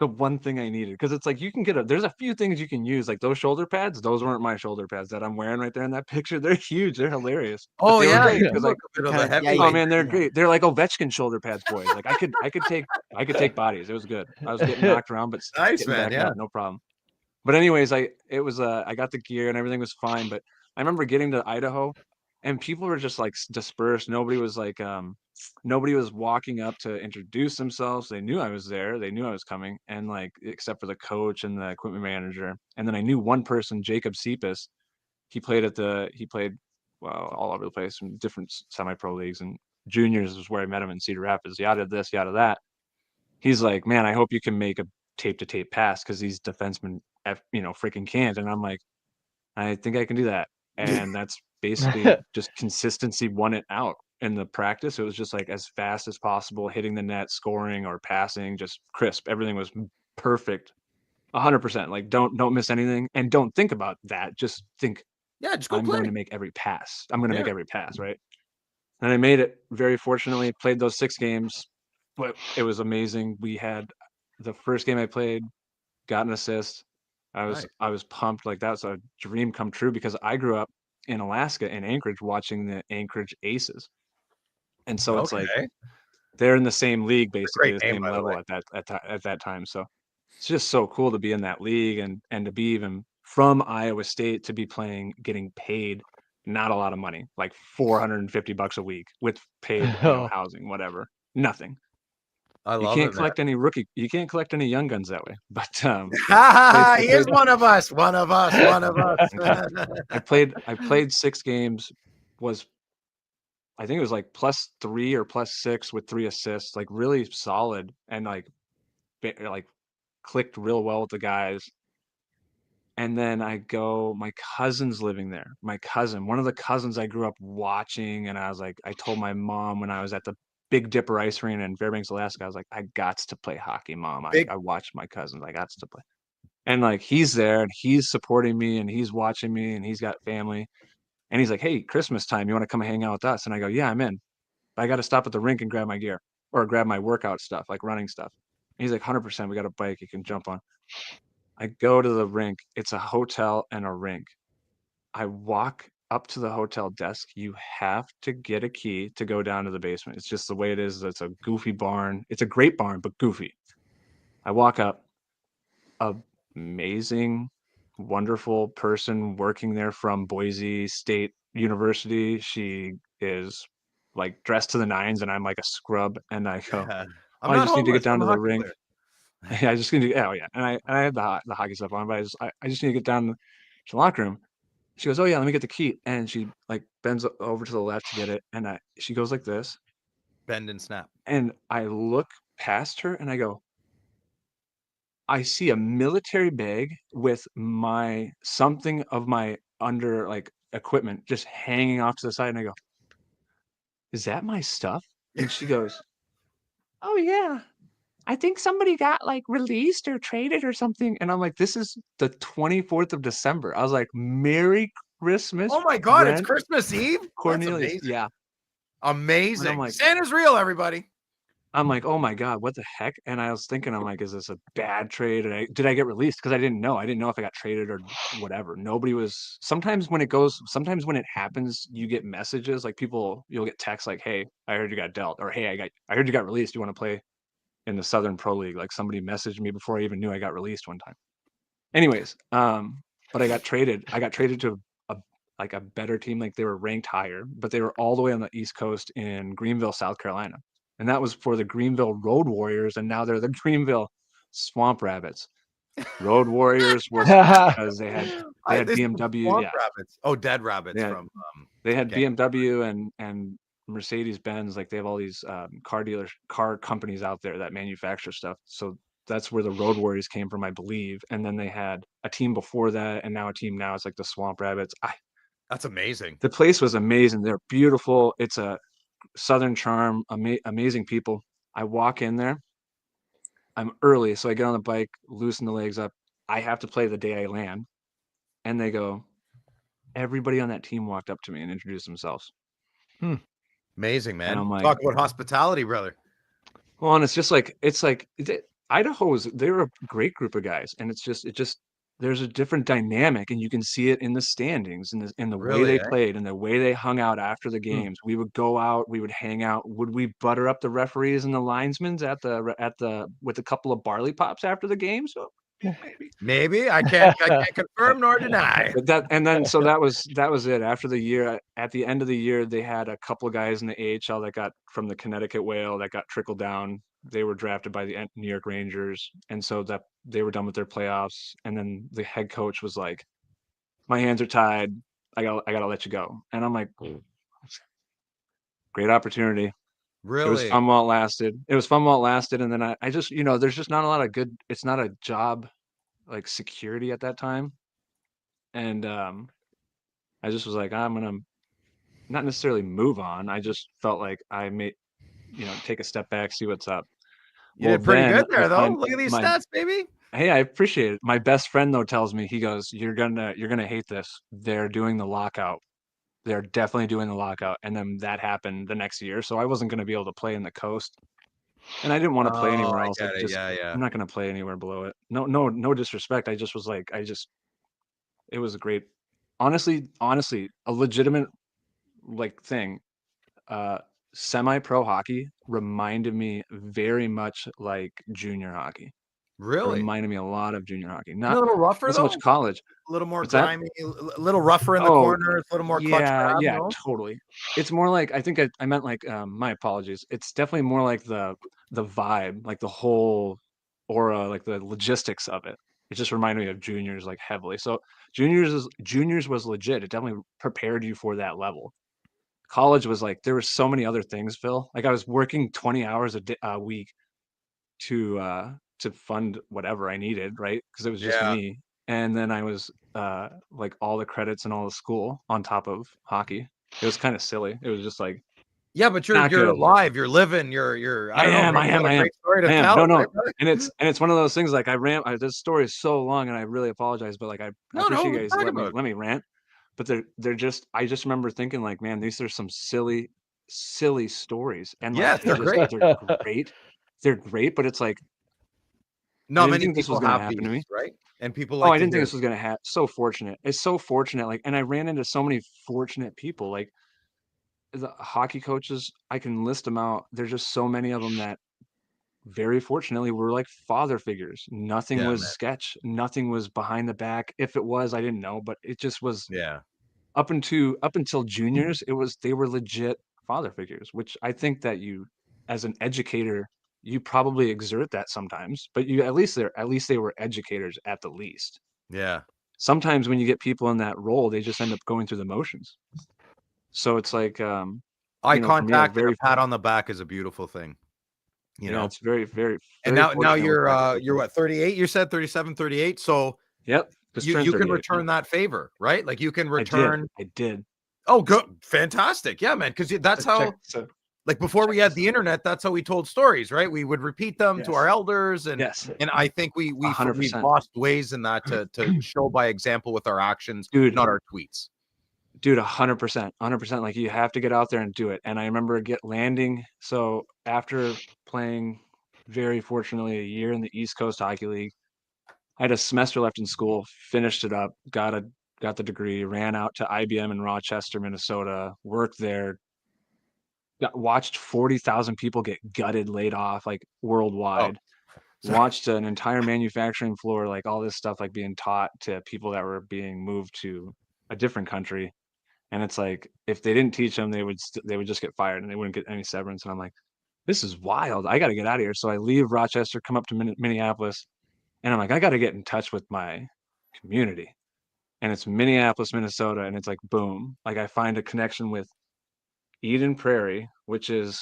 S5: the one thing I needed because it's like you can there's a few things you can use like those shoulder pads. Those weren't my shoulder pads that I'm wearing right there in that picture. They're huge. They're hilarious. But
S2: Oh,
S5: they were
S2: yeah.
S5: great
S2: You
S5: because
S2: look
S5: like
S2: a bit of
S3: Kinda-
S2: the
S3: yeah,
S2: heavyweight.
S5: oh man, they're
S3: yeah.
S5: great. They're like Ovechkin shoulder pads, boys. Like I could take bodies. It was good. I was getting knocked around, but
S2: Nice,
S5: getting
S2: man.
S5: back
S2: Yeah.
S5: up, no problem. But anyways, I got the gear and everything was fine. But I remember getting to Idaho, and people were just like dispersed. Nobody was walking up to introduce themselves. They knew I was there. They knew I was coming, and like except for the coach and the equipment manager. And then I knew one person, Jacob Cepas. He played well all over the place from different semi-pro leagues and juniors is where I met him in Cedar Rapids. Yada this, yada that. he's like, man, I hope you can make a tape to tape pass because these defensemen, freaking can't. And I'm like, I think I can do that. And that's basically just consistency won it out in the practice. It was just like as fast as possible, hitting the net, scoring or passing, just crisp. Everything was perfect. 100%. Like don't miss anything and don't think about that. Just think
S2: Yeah, just go
S5: I'm
S2: play.
S5: going to make every pass. I'm going to
S2: Yeah.
S5: make every pass, right? And I made it very fortunately, played those 6 games, but it was amazing. We had the first game I played, got an assist.
S2: Nice.
S5: I was pumped. Like that's a dream come true because I grew up in Alaska in Anchorage watching the Anchorage Aces. And so it's like
S2: Okay.
S5: they're in the same league, basically
S2: Great
S5: the
S2: name,
S5: same
S2: by the way.
S5: level at that time. So it's just so cool to be in that league and to be even from Iowa State to be playing, getting paid not a lot of money, like $450 a week with paid,
S4: Oh.
S5: housing, whatever. Nothing.
S2: I
S5: You
S2: love
S5: can't
S2: it, man.
S5: collect any you can't collect any young guns that way. But
S2: Ha
S5: I
S2: He is
S5: played
S2: one of us. One of us. One of us.
S5: thank you. I played 6 games, was I think it was like +3 or +6 with 3 assists, like really solid and like clicked real well with the guys. And then my cousin's living there. My cousin, one of the cousins I grew up watching, and I was like, I told my mom when I was at the Big Dipper Ice Arena in Fairbanks, Alaska, I was like, I got to play hockey, mom.
S2: Big.
S5: I watched my cousins. I got to play. And like he's there and he's supporting me and he's watching me and he's got family. And he's like, hey, Christmas time, you want to come hang out with us? And I go, yeah, I'm in. But I got to stop at the rink and grab my gear or grab my workout stuff, like running stuff. And he's like, 100%, we got a bike you can jump on. I go to the rink. It's a hotel and a rink. I walk up to the hotel desk. You have to get a key to go down to the basement. It's just the way it is. It's a goofy barn. It's a great barn, but goofy. I walk up, amazing, wonderful person working there from Boise State University. She is like dressed to the nines, and I'm like a scrub. And I go,
S2: I'm
S5: oh, I
S2: not
S5: just need to get
S2: homeless.
S5: down
S2: I'm a
S5: to the
S2: hockey
S5: rink.
S2: player.
S5: Yeah, I just need to. Oh yeah, and I had the hockey stuff on, but I just need to get down to the locker room. She goes, oh yeah, let me get the key, and she like bends over to the left to get it, and she goes like this,
S2: Bend and snap.
S5: and I look past her, and I go, I see a military bag with my something of my under like equipment just hanging off to the side, and I go, is that my stuff? And she goes, oh yeah. I think somebody got like released or traded or something. And I'm like, this is the 24th of December. I was like, Merry Christmas,
S2: Oh my God, it's
S5: Brent
S2: Christmas Eve. That's
S5: Cornelius.
S2: amazing.
S5: Yeah. And
S2: Amazing. Santa's real, everybody.
S5: I'm like, oh my God, what the heck? And I was thinking, I'm like, is this a bad trade? And did I get released? Because I didn't know. I didn't know if I got traded or whatever. Nobody was. Sometimes when it happens, you get messages like you'll get texts like, hey, I heard you got dealt, or hey, I heard you got released. You want to play in the Southern Pro League? Like somebody messaged me before I even knew I got released one time. Anyways, but I got traded. I got traded to a better team. Like they were ranked higher, but they were all the way on the East Coast in Greenville, South Carolina. And that was for the Greenville Road Warriors, and now they're the Greenville Swamp Rabbits. Road Warriors was because they had
S2: This is
S5: BMW.
S2: Swamp
S5: Yeah,
S2: Rabbits. Oh, Dead Rabbits
S5: they had,
S2: from
S5: they had
S2: okay.
S5: BMW and Mercedes Benz. Like they have all these car companies out there that manufacture stuff. So that's where the Road Warriors came from, I believe. And then they had a team before that, and now a team now. It's like the Swamp Rabbits.
S2: That's amazing.
S5: The place was amazing. They're beautiful. It's a Southern charm, amazing people. I walk in there. I'm early, so I get on the bike, loosen the legs up. I have to play the day I land. And they go, everybody on that team walked up to me and introduced themselves.
S2: Amazing,
S5: And
S2: man.
S5: I'm like,
S2: Talk about hospitality, brother.
S5: well, and it's like Idaho's, they're a great group of guys. And it just, there's a different dynamic, and you can see it in the standings and in the way
S2: Really,
S5: they
S2: eh?
S5: played and the way they hung out after the
S2: Hmm.
S5: games. We would go out, we would hang out. Would we butter up the referees and the linesmen with a couple of barley pops after the games? So, maybe.
S2: Maybe I can't confirm nor deny.
S5: But that was it. After the year, at the end of the year, they had a couple of guys in the AHL that got from the Connecticut Whale that got trickled down. They were drafted by the New York Rangers, and so that they were done with their playoffs. And then the head coach was like, "My hands are tied. I gotta let you go." And I'm like, "Great opportunity." It was
S2: Really?
S5: fun while it lasted. It was fun while it lasted, and then I just, there's just not a lot of good. It's not a job like security at that time, and I just was like, I'm gonna not necessarily move on. I just felt like I may, take a step back, see what's up.
S2: You
S5: Well,
S2: did pretty
S5: then
S2: good
S5: I
S2: there, though.
S5: find
S2: Look at these
S5: my
S2: stats, baby.
S5: hey, I appreciate it. My best friend though tells me, he goes, you're gonna hate this. They're doing the lockout. They're definitely doing the lockout. And then that happened the next year. So I wasn't gonna be able to play in the coast. And I didn't want to play
S2: Oh,
S5: anywhere
S2: I
S5: else.
S2: get it. Yeah,
S5: I'm
S2: yeah.
S5: not gonna play anywhere below it. No disrespect. I just was like, it was a great, honestly, a legitimate like thing. Uh, Semi-pro hockey reminded me very much like junior hockey. It
S2: Really?
S5: reminded me a lot of junior hockey.
S2: And a
S5: Not
S2: little rougher,
S5: not so much
S2: though?
S5: college.
S2: A little more
S5: What's that?
S2: grimy, a little rougher in the
S5: Oh,
S2: corners, a little more clutch
S5: yeah,
S2: grab,
S5: yeah,
S2: no?
S5: totally. It's more like, I think I meant like, my apologies. It's definitely more like the vibe, like the whole aura, like the logistics of it. It just reminded me of juniors like heavily. So juniors was legit. It definitely prepared you for that level. College was like, there were so many other things, Phil. Like I was working 20 hours a week to fund whatever I needed, right? Because it was just
S2: Yeah.
S5: me. And then I was like all the credits and all the school on top of hockey. It was kind of silly. It was just like
S2: Yeah, but
S5: not
S2: you're
S5: good.
S2: alive, you're living, you're I
S5: I
S2: don't know,
S5: am,
S2: maybe
S5: I
S2: you
S5: am,
S2: got a
S5: I am,
S2: great story to
S5: I am.
S2: tell,
S5: No,
S2: right,
S5: no.
S2: brother?
S5: And it's one of those things like this story is so long and I really apologize, but like I
S2: No,
S5: appreciate you
S2: let's
S5: guys
S2: talk about it.
S5: let me rant. But they're just, I just remember thinking like, man, these are some silly stories. And like
S2: Yes, they're great.
S5: they're great. They're great, but it's like I
S2: Not
S5: didn't
S2: many
S5: think this was
S2: people
S5: gonna
S2: have
S5: happen to
S2: these,
S5: me.
S2: right? And people
S5: Oh,
S2: like
S5: I
S2: to
S5: didn't think
S2: hear
S5: this was gonna happen. So fortunate. It's so fortunate. Like, and I ran into so many fortunate people. Like the hockey coaches, I can list them out. There's just so many of them that very fortunately were like father figures. Nothing
S2: Yeah,
S5: was
S2: man.
S5: sketch. Nothing was behind the back. If it was, I didn't know, but it just was
S2: Yeah.
S5: up until juniors, they were legit father figures, which I think that you, as an educator, you probably exert that sometimes, but you at least they were educators at the least.
S2: Yeah.
S5: Sometimes when you get people in that role, they just end up going through the motions. So it's like,
S2: Eye
S5: for me, I was
S2: contact and a
S5: very,
S2: pat on the back is a beautiful thing, you
S5: yeah,
S2: know?
S5: it's very, very,
S2: And
S5: very
S2: now
S5: fortunate with hockey
S2: you're
S5: coaches.
S2: what, 38, you said? 37, 38. So
S5: Yep, just turned
S2: you can
S5: 38. Yeah,
S2: return that favor, right? Like you can
S5: I did.
S2: return.
S5: I did.
S2: Oh, good. Fantastic. Yeah, man, because that's how,
S5: So
S2: like, before
S5: check
S2: we had
S5: this
S2: the
S5: out.
S2: internet, that's how we told stories, right? We would repeat them to our
S5: Yes.
S2: elders,
S5: Yes.
S2: and I think we've
S5: 100%.
S2: lost ways in that to show by example with our actions,
S5: Dude,
S2: not our tweets.
S5: Dude, 100%, 100%. Like you have to get out there and do it. And I remember get landing. So after playing very fortunately a year in the East Coast Hockey League, I had a semester left in school, finished it up, got the degree, ran out to IBM in Rochester, Minnesota, worked there, watched 40,000 people get gutted, laid off, like
S2: Oh,
S5: worldwide.
S2: sorry.
S5: Watched an entire manufacturing floor, like all this stuff, like being taught to people that were being moved to a different country. And it's like, if they didn't teach them, they would just get fired and they wouldn't get any severance. And I'm like, this is wild. I got to get out of here. So I leave Rochester, come up to Minneapolis, and I'm like, I got to get in touch with my community. And it's Minneapolis, Minnesota, and it's like boom. Like I find a connection with Eden Prairie, which is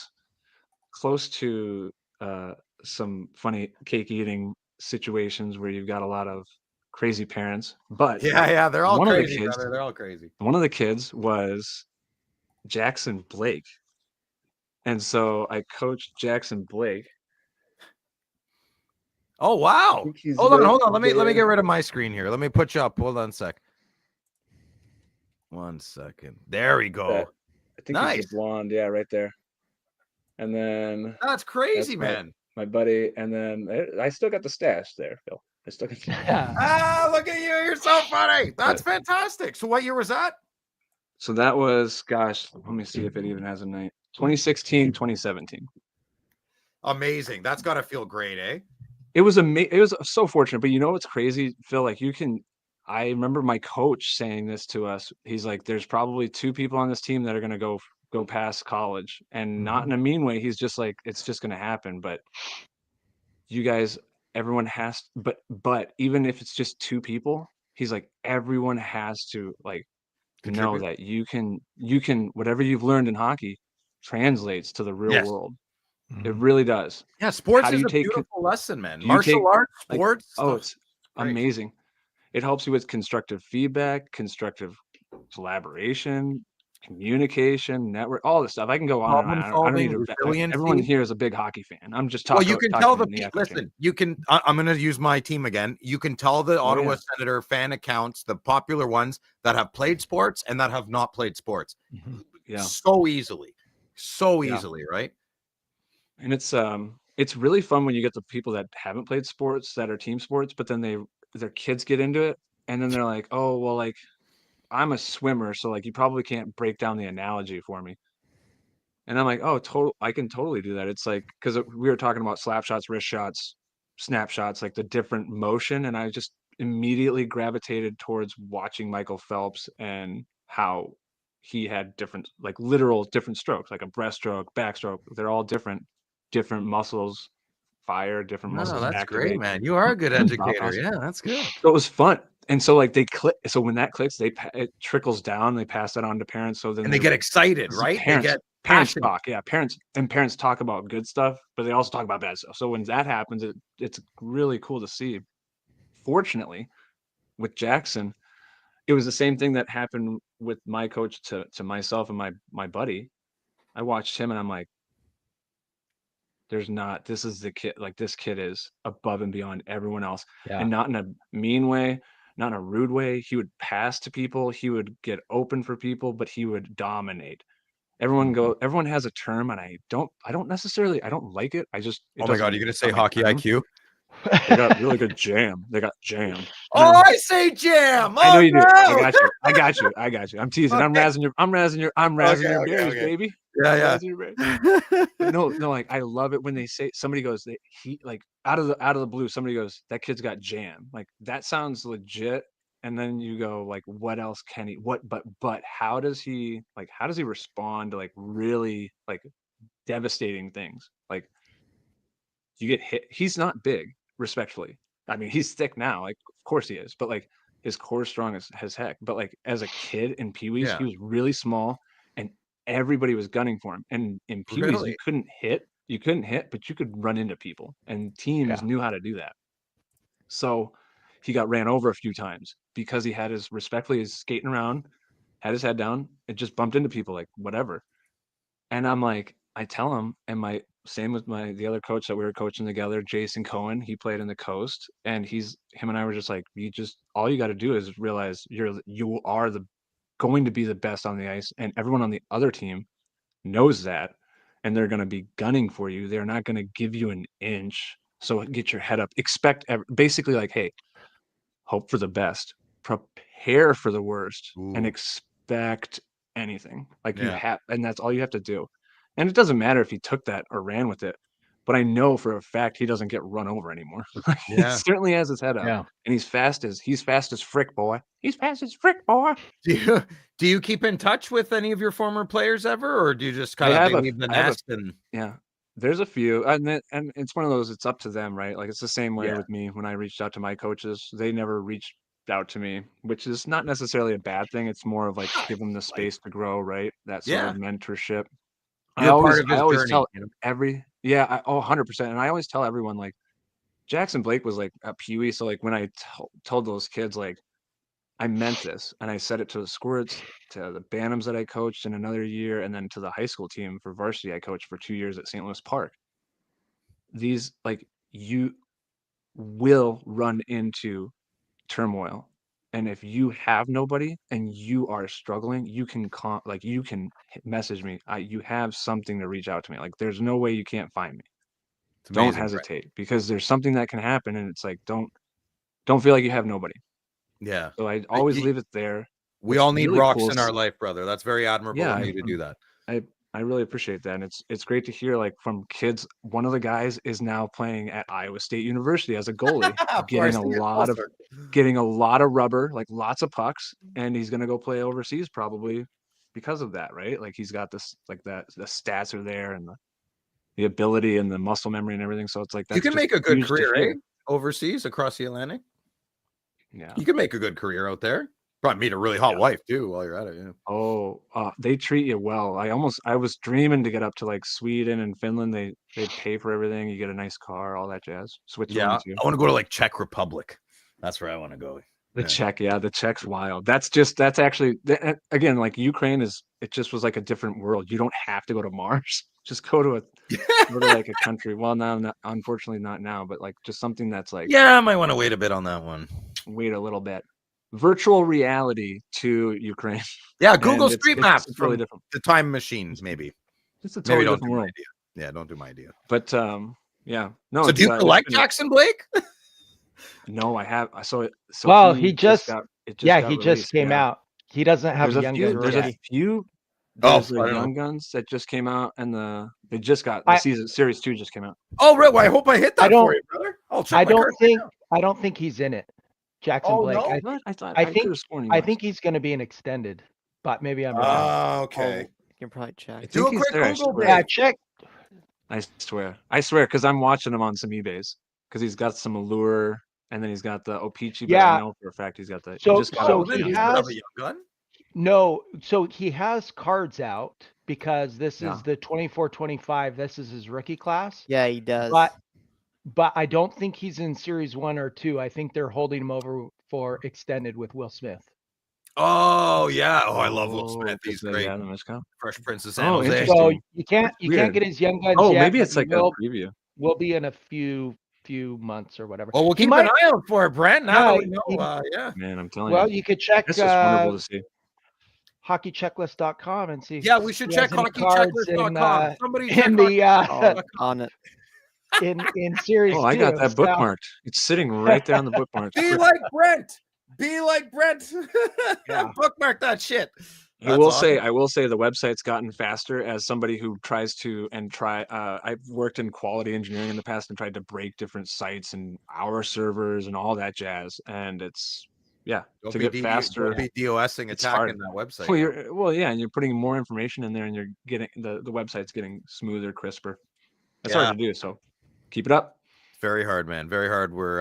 S5: close to uh, some funny cake eating situations where you've got a lot of crazy parents. But
S2: Yeah, yeah, they're all
S5: one of the
S2: crazy,
S5: kids,
S2: brother. They're all crazy.
S5: one of the kids was Jackson Blake. And so I coached Jackson Blake.
S2: Oh,
S5: I
S2: wow.
S5: think he's
S2: Hold on,
S5: right
S2: hold on. Let me get
S5: there.
S2: rid of my screen here. Let me put you up. Hold on a sec. 1 second. There we
S5: That
S2: go.
S5: I think he's
S2: Nice.
S5: the blonde, yeah, right there. And then
S2: That's crazy,
S5: that's
S2: man.
S5: my buddy. And then I still got the stash there, Phil. I still got
S2: Ah, look at you. You're so funny. That's fantastic. So what year was that?
S5: So that was, gosh, let me see if it even has a name. 2016, 2017.
S2: Amazing. That's got to feel great, eh?
S5: It was it was so fortunate, but you know what's crazy, Phil? Like I remember my coach saying this to us. He's like, there's probably two people on this team that are going to go past college, and not in a mean way. He's just like, it's just going to happen. But you guys, everyone has, but even if it's just two people, he's like, everyone has to like know
S2: Contribute.
S5: that you can whatever you've learned in hockey, translates to the real
S2: Yes.
S5: world. It
S4: Mhm.
S5: really does.
S2: Yeah, sports
S5: How do
S2: is
S5: you
S2: a
S5: take
S2: beautiful lesson, man.
S5: do you take
S2: Martial arts,
S5: like
S2: sports.
S5: it's
S2: Great.
S5: amazing. It helps you with constructive feedback, constructive collaboration, communication, network, all this stuff. I can go on and on.
S2: Problem
S5: I don't need
S2: solving,
S5: to. Everyone
S2: resiliency.
S5: here is a big hockey fan. I'm just
S2: Well, you can tell
S5: talking
S2: the
S5: in the echo chamber.
S2: listen. You can. I'm going to use my team again. You can tell the
S5: Oh,
S2: Ottawa
S5: yeah.
S2: Senator fan accounts, the popular ones that have played sports and that have not played sports,
S5: Yeah.
S2: so easily,
S5: Yeah.
S2: right?
S5: And it's really fun when you get the people that haven't played sports that are team sports, but then their kids get into it, and then they're like, oh well, like I'm a swimmer, so like you probably can't break down the analogy for me. And I'm like, oh, I can totally do that. It's like because we were talking about slap shots, wrist shots, snap shots, like the different motion, and I just immediately gravitated towards watching Michael Phelps and how he had different, like literal different strokes, like a breaststroke, backstroke. They're all different muscles fire, different
S2: No,
S5: muscles
S2: that's great,
S5: activate.
S2: man. You are a good
S5: Awesome.
S2: educator. Yeah, that's good.
S5: So it was fun. And so like they click. So when that clicks, it trickles down. They pass that on to parents. So then
S2: And they get excited, right? They get
S5: parents
S2: passionate.
S5: talk. Yeah, parents talk about good stuff, but they also talk about bad stuff. So when that happens, it's really cool to see. Fortunately, with Jackson, it was the same thing that happened with my coach to myself and my buddy. I watched him and I'm like, this is the kid, like this kid is above and beyond everyone else.
S4: Yeah.
S5: And not in a mean way, not in a rude way. He would pass to people, he would get open for people, but he would dominate. Everyone has a term, and I don't necessarily, I don't like it. It
S2: Oh my
S5: doesn't
S2: God, you're gonna
S5: it's not
S2: say
S5: my
S2: hockey
S5: term.
S2: IQ?
S5: They got really good jam. They got jam.
S2: Oh, I say jam.
S5: I know
S2: Oh,
S5: you do.
S2: no.
S5: I got you. I'm teasing. I'm
S2: Okay.
S5: razzing your berries,
S2: Okay.
S5: baby.
S2: Yeah, yeah.
S5: Razzing your berries. No, like I love it when they say somebody goes, he like out of the blue, somebody goes, that kid's got jam. Like that sounds legit. And then you go like, what else can he but how does he respond to like really like devastating things? Like you get hit. He's not big, respectfully. I mean, he's thick now, like of course he is, but like his core is strong as heck. But like as a kid in Pee-wees,
S2: Yeah.
S5: he was really small and everybody was gunning for him. And in Pee-wees,
S2: Really?
S5: you couldn't hit, but you could run into people. And teams knew how to do that. So he got ran over a few times because he had his skating around, had his head down, and just bumped into people, like whatever. And I'm like, I tell him, and same with the other coach that we were coaching together, Jason Cohen, he played in the Coast, and him and I were just like, all you got to do is realize you are going to be the best on the ice, and everyone on the other team knows that, and they're going to be gunning for you. They're not going to give you an inch. So get your head up. Basically like, hey, hope for the best, prepare for the worst, and
S2: Ooh.
S5: expect anything. Like
S2: Yeah.
S5: and that's all you have to do. And it doesn't matter if he took that or ran with it, but I know for a fact he doesn't get run over anymore. He
S2: Yeah.
S5: certainly has his head up,
S4: Yeah.
S5: and he's fast as frick, boy. He's fast as frick, boy.
S2: Do you keep in touch with any of your former players ever, or do you just kind of leave the nest and
S5: Yeah. There's a few, and it's one of those. It's up to them, right? Like it's the same way
S2: Yeah.
S5: with me when I reached out to my coaches. They never reached out to me, which is not necessarily a bad thing. It's more of like give them the space to grow, right? That sort of mentorship.
S2: You're part of his journey,
S5: Tell
S2: you know?
S5: 100%. And I always tell everyone like Jackson Blake was like a Pee-wee. So like when I told those kids, like I meant this, and I said it to the Squirts, to the Bantams that I coached in another year, and then to the high school team for varsity I coached for 2 years at St. Louis Park. You will run into turmoil, and if you have nobody and you are struggling, you can message me. You have something to reach out to me. Like there's no way you can't find me.
S2: It's
S5: Don't
S2: amazing, Brent.
S5: hesitate, because there's something that can happen, and it's like don't feel like you have nobody.
S2: Yeah.
S5: So I always leave it there.
S2: We all need rocks in our life, brother. That's very admirable of you to do that.
S5: I really appreciate that. And it's great to hear like from kids. One of the guys is now playing at Iowa State University as a goalie, getting a lot of rubber, like lots of pucks, and he's gonna go play overseas probably because of that, right? Like he's got this the stats are there, and the ability and the muscle memory and everything. So it's like
S2: you can make a good career, overseas across the Atlantic.
S5: Yeah.
S2: You can make a good career out there. Probably meet a really hot
S5: Yeah.
S2: wife too while you're at it. Yeah.
S5: Oh, they treat you well. I was dreaming to get up to like Sweden and Finland. They pay for everything. You get a nice car, all that jazz. Switzerland too.
S2: I want to go to like Czech Republic. That's where I want to go.
S5: The
S2: Yeah.
S5: Czech, the Czech's wild. That's actually again, like Ukraine it just was like a different world. You don't have to go to Mars. Just go to like a country. Well, unfortunately not now, but like just something that's like
S2: Yeah, I might want to wait a bit on that one.
S5: Wait a little bit. Virtual reality to Ukraine.
S2: Yeah, Google
S5: And
S2: Street Maps
S5: it's
S2: from
S5: really different.
S2: the time machines, maybe.
S5: It's a
S2: Maybe
S5: totally
S2: don't
S5: different
S2: do my
S5: world.
S2: idea. Yeah, don't do my idea.
S5: But yeah. No,
S2: So do you collect Jackson Blake?
S5: No, I have. So
S4: Well,
S5: he
S4: just
S5: got
S4: he just came out. He doesn't have
S5: There's
S4: Young
S5: a few.
S4: Guns
S5: There's
S4: yet.
S5: a few.
S2: Oh,
S5: There's the
S2: I don't
S5: Young
S2: know.
S5: Guns that just came out, and they just got the series 2 just came out.
S2: Oh, really? Well, I hope I hit that for you, brother. I'll check.
S4: I don't think he's in it. Jackson Blake.
S2: No?
S4: I think he's going to be an extended, but maybe I'm wrong.
S2: Okay.
S3: You can probably check.
S2: Do a quick Google.
S4: Yeah, check.
S5: I swear, because I'm watching him on some eBay's because he's got some Allure, and then he's got the Opeachy. But I know for a fact he's got the.
S4: So
S2: he has a Young Gun.
S4: No, so he has cards out because this is the 24-25. This is his rookie class.
S3: Yeah, he does.
S4: But I don't think he's in series 1 or 2. I think they're holding him over for extended with Will Smith.
S2: Oh yeah. Oh, I love Will Smith. He's great. Fresh Prince of San Jose.
S4: So you can't get his Young Guns yet.
S5: Maybe it's like a preview.
S4: We'll be in a few months or whatever.
S2: Well, we'll keep an eye out for it, Brent. Now that we know, yeah.
S5: Man, I'm telling you.
S4: Well, you could check.
S5: It's just wonderful to see.
S4: hockeychecklist.com and see.
S2: Yeah, we should check hockeychecklist.com. Somebody
S4: in the
S3: on it.
S4: In series.
S5: I got that bookmarked. It's sitting right there on the bookmark.
S2: Be like Brent. Bookmark that shit.
S5: I will say the website's gotten faster as somebody who tries to I've worked in quality engineering in the past and tried to break different sites and our servers and all that jazz. And it's to get faster.
S2: Be DOSing, attacking that website.
S5: And you're putting more information in there and you're getting the website's getting smoother, crisper. It's hard to do, so keep it up.
S2: Very hard, man. Very hard. We're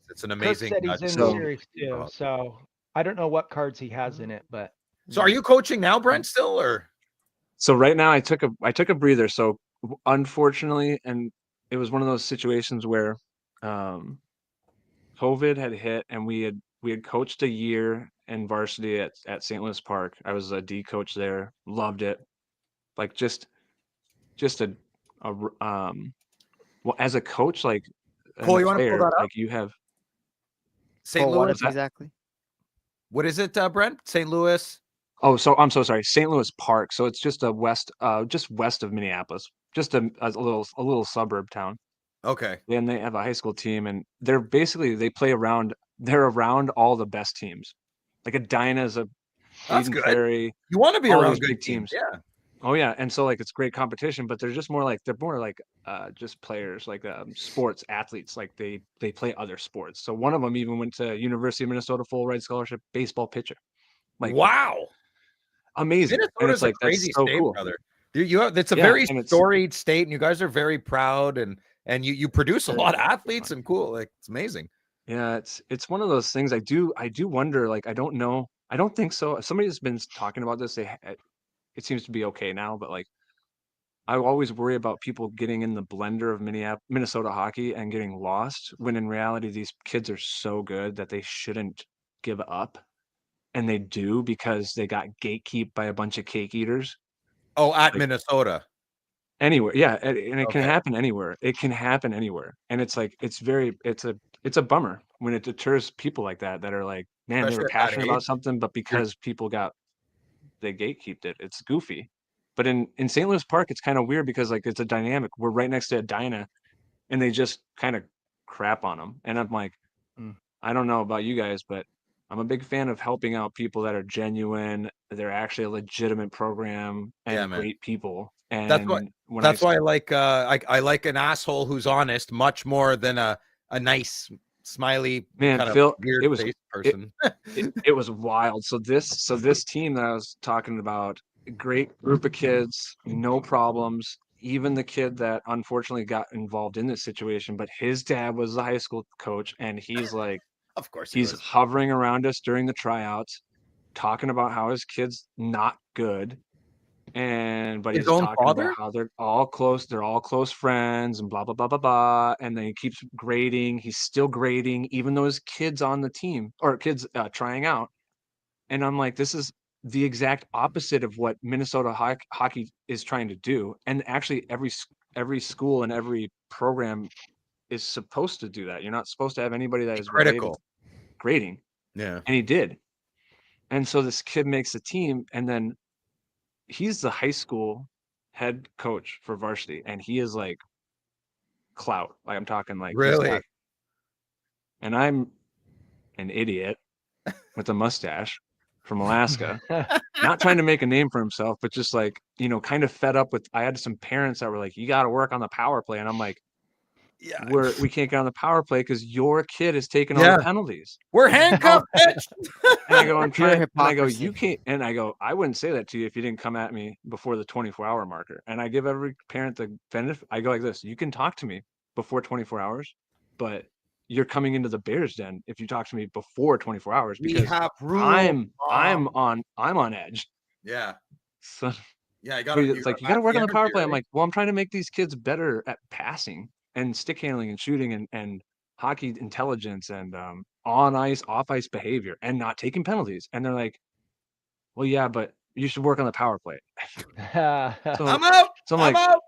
S2: it's an amazing.
S4: He's in series 2, so I don't know what cards he has in it, but.
S2: So are you coaching now, Brent, still, or?
S5: So right now I took a breather. So unfortunately, and it was one of those situations where COVID had hit and we had coached a year in varsity at St. Louis Park. I was a D coach there, loved it. Like just well, as a coach, like
S2: Cole, you want to pull that up?
S5: Like you have
S2: St. Louis
S3: exactly.
S2: What is it, Brent? St. Louis.
S5: Oh, so I'm so sorry. St. Louis Park. So it's just west of Minneapolis, just a little suburb town.
S2: Okay.
S5: And they have a high school team, and they're around all the best teams. Like Edina's
S2: That's good.
S5: Prairie,
S2: you want to be around good
S5: big teams.
S2: Yeah.
S5: Oh yeah, and so like it's great competition, but they're more like just players, like sports athletes. Like they play other sports. So one of them even went to University of Minnesota full ride scholarship baseball pitcher. Like
S2: wow.
S5: Amazing. And it's like
S2: crazy
S5: that's so
S2: state,
S5: cool.
S2: Brother. It's a very storied state, and you guys are very proud, and you produce a lot of athletes and cool. Like it's amazing.
S5: Yeah, it's one of those things. I do wonder. Like I don't know. I don't think so. Somebody's been talking about this. It seems to be okay now, but like I always worry about people getting in the blender of Minnesota hockey and getting lost. When in reality, these kids are so good that they shouldn't give up. And they do because they got gatekept by a bunch of cake eaters.
S2: Oh, at Minnesota.
S5: Anywhere. Yeah. And it can happen anywhere. It can happen anywhere. And it's like, it's a bummer when it deters people like that are like, man, especially they were passionate about something, but because people they gatekept it. It's goofy. But in St. Louis Park, it's kind of weird because like it's a dynamic. We're right next to Edina and they just kind of crap on them. And I'm like, I don't know about you guys, but I'm a big fan of helping out people that are genuine. They're actually a legitimate program and great people. And
S2: that's why I like I like an asshole who's honest much more than a nice smiley
S5: man. Phil,
S2: weird
S5: it was
S2: person.
S5: It was wild. So this team that I was talking about, great group of kids, no problems. Even the kid that unfortunately got involved in this situation, but his dad was the high school coach, and he's like,
S2: Of course he
S5: He's
S2: was.
S5: hovering around us during the tryouts, talking about how his kid's not good. But
S2: His
S5: he's
S2: own
S5: talking about
S2: father?
S5: how they're all close friends and blah blah blah blah blah. And then he keeps grading. He's still grading, even though his kid's on the team or kid's trying out. And I'm like, this is the exact opposite of what Minnesota hockey is trying to do. And actually, every school and every program is supposed to do that. You're not supposed to have anybody that is related
S2: Critical.
S5: grading.
S2: Yeah.
S5: And he did. And so this kid makes the team, and then he's the high school head coach for varsity, and he is like clout. Like I'm talking like he's
S2: Really?
S5: got, and I'm an idiot with a mustache from Alaska, not trying to make a name for himself, but just like, kind of fed up with, I had some parents that were like, you got to work on the power play. And I'm like,
S2: Yeah.
S5: we can't get on the power play because your kid is taking all
S2: Yeah.
S5: the penalties.
S2: We're handcuffed, bitch.
S5: And I go, I'm
S3: Pure
S5: trying, and I go,
S3: hypocrisy.
S5: you can't, and I go, I wouldn't say that to you if you didn't come at me before the 24-hour marker. And I give every parent the benefit. I go like this: you can talk to me before 24 hours, but you're coming into the Bears den if you talk to me before 24 hours
S2: We
S5: because
S2: have rules.
S5: I'm on edge.
S2: Yeah.
S5: So
S2: Yeah.
S5: it's like, you got to
S2: match
S5: work
S2: the
S5: on the power
S2: energy,
S5: play. I'm
S2: right?
S5: like, well, I'm trying to make these kids better at passing and stick handling and shooting and hockey intelligence and on ice, off ice behavior and not taking penalties. And they're like, well, yeah, but you should work on the power play. So
S2: I'm out.
S5: I'm
S2: I'm
S5: like,
S2: out.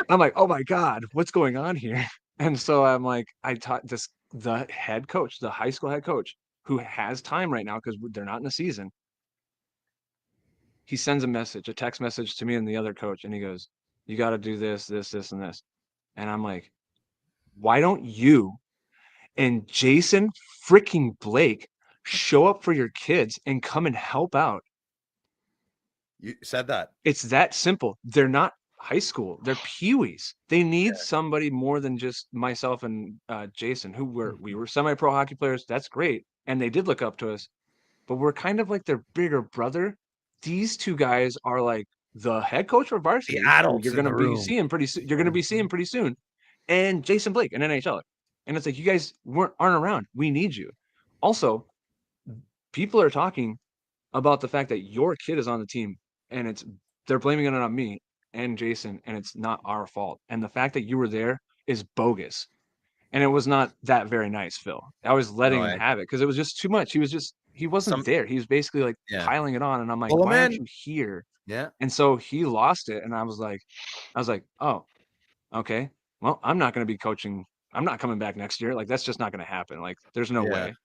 S5: I'm like, oh my God, what's going on here? And so I'm like, I taught the head coach, the high school head coach, who has time right now because they're not in the season. He sends a text message to me and the other coach, and he goes, you got to do this, this, this, and this. And I'm like, why don't you and Jason freaking Blake show up for your kids and come and help out?
S2: You said that.
S5: It's that simple. They're not high school. They're peewees. They need somebody more than just myself and Jason, we were semi-pro hockey players. That's great. And they did look up to us, but we're kind of like their bigger brother. These two guys are like the head coach for varsity, who
S2: adults
S5: you're
S2: in
S5: going to
S2: the
S5: be
S2: room.
S5: seeing pretty soon. You're going to be seeing pretty soon. And Jason Blake, an NHLer. And it's like, you guys aren't around. We need you. Also, people are talking about the fact that your kid is on the team, and they're blaming it on me and Jason, and it's not our fault. And the fact that you were there is bogus. And it was not that very nice, Phil. I was letting him have it because it was just too much. He wasn't there. He was basically like piling it on, and I'm like,
S2: Pull him
S5: why aren't
S2: in.
S5: you here?
S2: Yeah.
S5: And so he lost it, and I was like, oh, okay. Well, I'm not going to be coaching. I'm not coming back next year. Like, that's just not going to happen. Like, there's no way.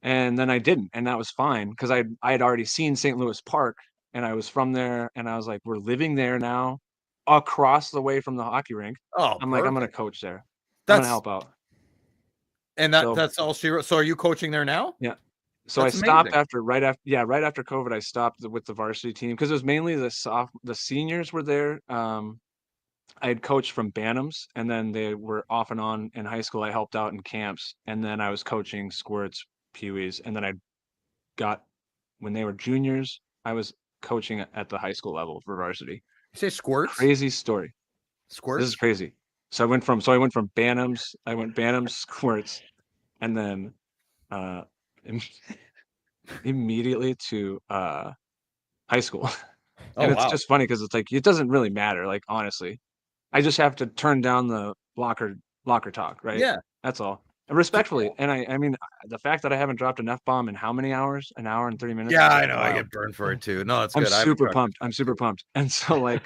S5: And then I didn't, and that was fine because I had already seen St. Louis Park, and I was from there, and I was like, we're living there now, across the way from the hockey rink.
S2: Oh,
S5: I'm like, I'm going to coach there. I'm going to help out.
S2: And that's all she wrote. So are you coaching there now?
S5: Yeah. So
S2: That's
S5: I stopped
S2: amazing.
S5: right after COVID. I stopped with the varsity team because it was mainly the seniors were there. I had coached from Bantams, and then they were off and on in high school. I helped out in camps, and then I was coaching squirts, peewees, and then when they were juniors, I was coaching at the high school level for varsity.
S2: You say squirts?
S5: Crazy story.
S2: Squirts?
S5: This is crazy. So I went Bantams, squirts, and then immediately to high school. And it's just funny because it's like, it doesn't really matter. Like, honestly, I just have to turn down the locker talk, right?
S2: Yeah.
S5: That's all. And respectfully. And I mean, the fact that I haven't dropped an F-bomb in how many hours? An hour and 30 minutes?
S2: Yeah, I know.
S5: Wild.
S2: I get burned for it too. No, it's
S5: I'm
S2: good.
S5: super pumped. I'm super pumped. And so, like,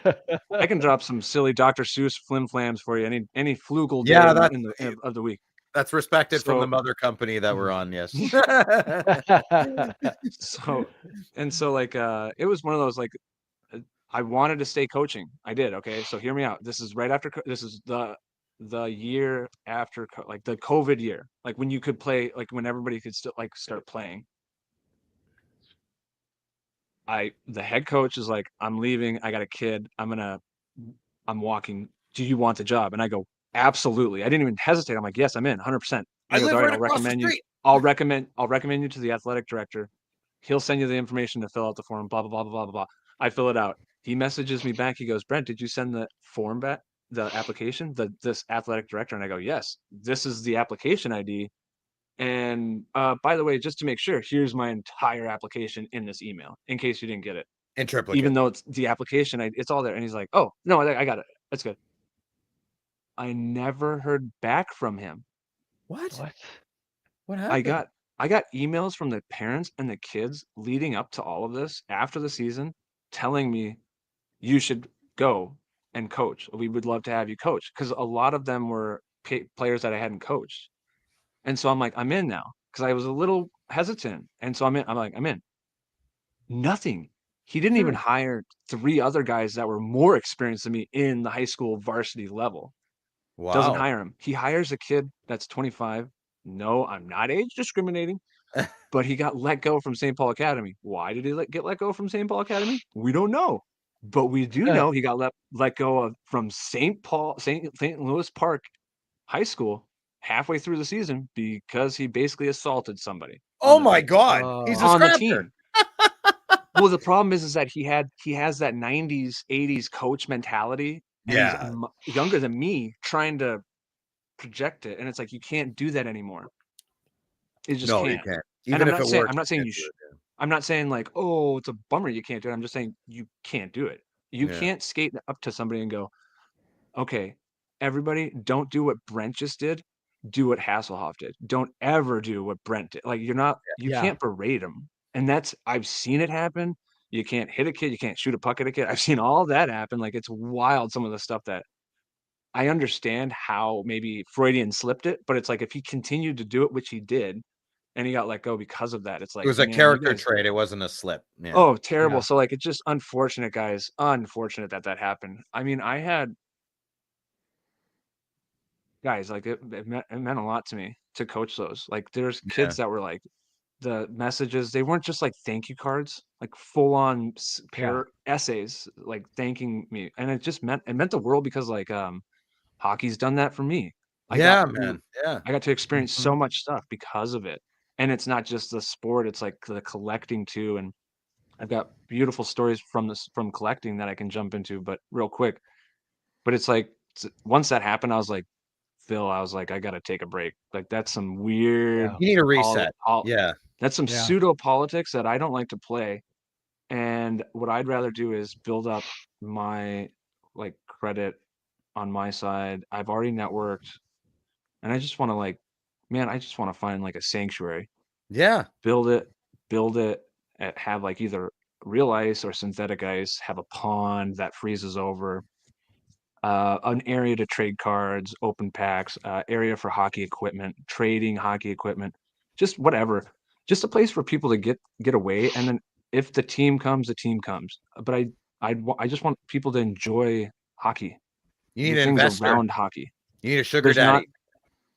S5: I can drop some silly Dr. Seuss flim flams for you any flugel day of the week.
S2: That's respected from the mother company that we're on. Yes.
S5: So like, it was one of those, like, I wanted to stay coaching. I did. Okay. So hear me out. This is right after, this is the year after, like the COVID year, like when you could play, like when everybody could still like start playing. The head coach is like, I'm leaving. I got a kid. I'm walking. Do you want the job? And I go, absolutely. I didn't even hesitate. I'm like, yes, I'm in 100%.
S2: I live right across the street.
S5: I'll recommend you to the athletic director. He'll send you the information to fill out the form, blah, blah, blah, blah, blah, blah. I fill it out. He messages me back. He goes, Brent, did you send the form back, the application, this athletic director? And I go, yes, this is the application ID. And by the way, just to make sure, here's my entire application in this email in case you didn't get it.
S2: In triplicate.
S5: Even though it's the application, it's all there. And he's like, oh, no, I got it. That's good. I never heard back from him.
S2: What?
S4: What?
S2: What happened?
S5: I got emails from the parents and the kids leading up to all of this after the season telling me you should go and coach. We would love to have you coach, because a lot of them were players that I hadn't coached. And so I'm like, I'm in now, because I was a little hesitant. And so I'm in. I'm like, I'm in. Nothing. He didn't even hire 3 other guys that were more experienced than me in the high school varsity level. Doesn't
S2: Wow.
S5: hire him. He hires a kid that's 25. No, I'm not age discriminating, but he got let go from St. Paul Academy. Why did he get let go from St. Paul Academy? We don't know, but we do know he got let go from St. Louis Park High School halfway through the season because he basically assaulted somebody.
S2: Oh my God. He's a
S5: on the
S2: scrapper.
S5: team. Well, the problem is that he has that 90s, 80s coach mentality. And
S2: Yeah.
S5: he's younger than me, trying to project it, and it's like you can't do that anymore. You just
S2: No,
S5: can't.
S2: you can't.
S5: And
S2: Even
S5: I'm
S2: if
S5: not
S2: it
S5: saying
S2: works,
S5: I'm not saying
S2: can't
S5: you
S2: do
S5: should.
S2: it,
S5: I'm not saying like, oh, it's a bummer you can't do it. I'm just saying you can't do it. You
S2: Yeah.
S5: can't skate up to somebody and go, okay, everybody, don't do what Brent just did. Do what Hasselhoff did. Don't ever do what Brent did. Like you
S4: Yeah.
S5: can't berate him. And I've seen it happen. You can't hit a kid. You can't shoot a puck at a kid. I've seen all that happen. Like it's wild. Some of the stuff that I understand how maybe Freudian slipped it, but it's like if he continued to do it, which he did, and he got let go because of that, it's
S2: It
S5: like,
S2: was a
S5: man,
S2: character trait. It wasn't a slip. Yeah.
S5: oh, terrible.
S4: Yeah.
S5: So like it's just unfortunate, guys. Unfortunate that happened. I mean, I had guys like it meant a lot to me to coach those. Like there's
S2: Yeah.
S5: kids that were like the messages, they weren't just like thank you cards, like full on pair essays, like thanking me. And it meant the world because like hockey's done that for me.
S2: Yeah, man. Yeah.
S5: I got to experience
S4: Mhm.
S5: so much stuff because of it. And it's not just the sport, it's like the collecting too. And I've got beautiful stories from collecting that I can jump into, but real quick. But it's like once that happened, I was like, Phil, I was like, I gotta take a break. Like that's some weird
S2: You need a reset. Yeah.
S5: that's some
S4: Yeah.
S5: pseudo politics that I don't like to play. And what I'd rather do is build up my like credit on my side. I've already networked, and I just want to like, man, I just want to find like a sanctuary,
S2: Yeah.
S5: build it, have like either real ice or synthetic ice, have a pond that freezes over, an area to trade cards, open packs, area for hockey equipment, trading hockey equipment, just whatever, just a place for people to get away. And then if the team comes, the team comes. But I just want people to enjoy hockey,
S2: You need
S5: the
S2: an
S5: things
S2: investor.
S5: around hockey.
S2: You need a sugar
S5: There's not
S2: daddy.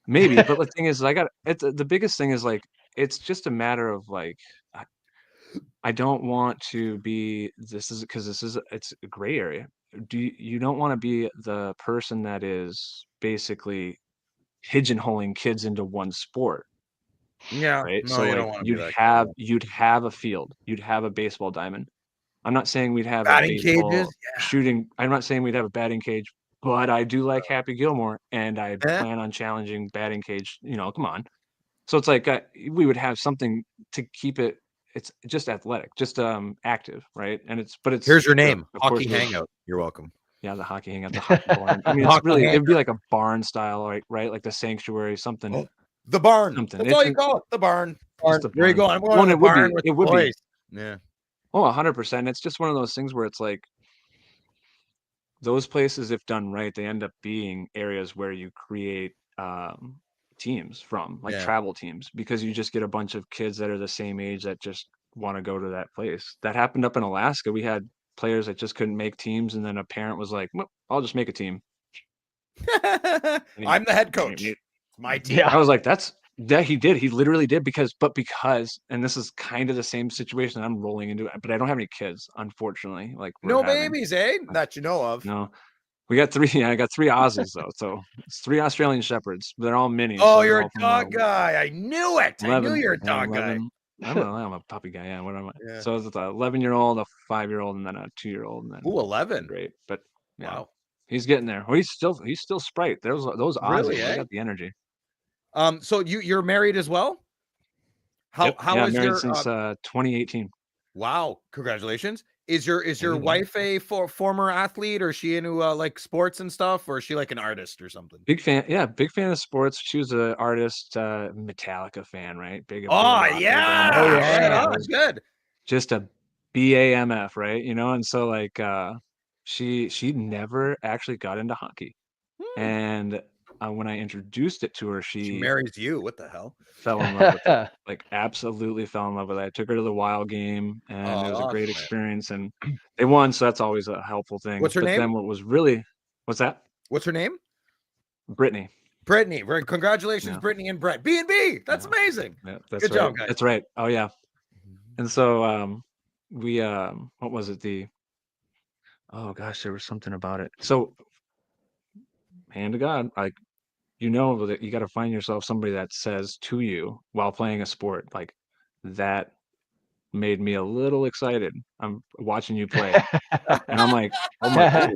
S5: maybe, but the thing is, the biggest thing is like it's just a matter of like I don't want to be it's a gray area. You don't want to be the person that is basically pigeonholing kids into one sport,
S2: Yeah.
S5: right?
S2: No,
S5: So
S2: you
S5: like
S2: don't want to be that guy.
S5: you'd have a field, you'd have a baseball diamond. I'm not saying we'd have a
S2: Batting
S5: baseball
S2: cages.
S5: shooting. I'm not saying we'd have a batting cage, but I do like Happy Gilmore, and I
S2: Yeah.
S5: plan on challenging batting cage. Come on. So it's like we would have something to keep it. It's just athletic, just active, right? And it's
S2: Here's your
S5: you know,
S2: name.
S5: of course,
S2: Hockey Hangout. You're welcome.
S5: yeah, the hockey hangout, the hockey barn. I mean, it's
S2: Hockey
S5: really it'd be
S2: hangout.
S5: like a barn style, right? Like the sanctuary, something,
S2: Oh, the barn.
S5: something.
S2: That's all you call it. The barn.
S5: Just
S2: Barn.
S5: a
S2: Where you
S5: barn.
S2: going? I'm going
S5: Well,
S2: to
S5: and
S2: the barn with
S5: it
S2: the
S5: would be.
S2: boys. Yeah.
S5: Oh, 100%. It's just one of those things where it's like those places, if done right, they end up being areas where you create teams from, like
S2: Yeah.
S5: travel teams, because you just get a bunch of kids that are the same age that just want to go to that place. That happened up in Alaska. We had players that just couldn't make teams, and then a parent was like, well, I'll just make a team.
S2: I'm the head coach. My team.
S4: Yeah.
S5: I was like, that he did. He literally did because, and this is kind of the same situation I'm rolling into, but I don't have any kids, unfortunately. Like
S2: No babies, eh? That you know of.
S5: No. We got 3. Yeah, I got 3 Aussies though. So it's 3 Australian Shepherds. They're all minis.
S2: Oh,
S5: so
S2: you're a dog guy. I knew it.
S5: 11,
S2: I knew you're a dog
S5: 11. I'm a puppy guy. Yeah. What am I?
S2: Yeah.
S5: So it's an 11-year-old, a 5-year-old, and then a 2-year-old. And then
S2: Ooh, 11.
S5: Great. But yeah,
S2: Wow.
S5: he's getting there. Well, he's still Sprite. Those Aussies,
S2: Really,
S5: they
S2: eh?
S5: got the energy.
S2: So you're married as well? How
S5: Yep.
S2: how
S5: yeah,
S2: is
S5: married
S2: your
S5: since 2018.
S2: wow, congratulations. Is your
S5: Thank you.
S2: wife a former athlete, or is she into like sports and stuff, or is she like an artist or something?
S5: Big fan. Yeah, big fan of sports. She was an artist, Metallica fan, right? Big
S2: Oh
S5: rock, big
S2: yeah,
S4: Oh,
S5: MF.
S4: yeah.
S2: right
S5: She
S2: on,
S5: was
S2: good.
S5: just a BAMF, right? You know, and so like she never actually got into hockey.
S2: Hmm.
S5: And when I introduced it to her,
S2: She
S5: she
S2: marries you. What the hell?
S5: fell in love with it. Like absolutely fell in love with it. I took her to the Wild game and
S2: Oh,
S5: it was a
S2: awesome,
S5: great
S2: man.
S5: experience and they won, so that's always a helpful thing.
S2: What's her
S5: But
S2: name?
S5: then what was really what's that?
S2: What's her name?
S5: Brittany.
S2: Brittany. Very congratulations,
S5: Yeah.
S2: Brittany and Brent. B&B. That's
S5: Yeah.
S2: amazing.
S5: Yeah, that's
S2: Good
S5: right.
S2: job, guys.
S5: That's right. Oh yeah. And so we what was it? Oh gosh, there was something about it. So hand to God, like you know that you got to find yourself somebody that says to you while playing a sport like that made me a little excited. I'm watching you play, and I'm like, oh my,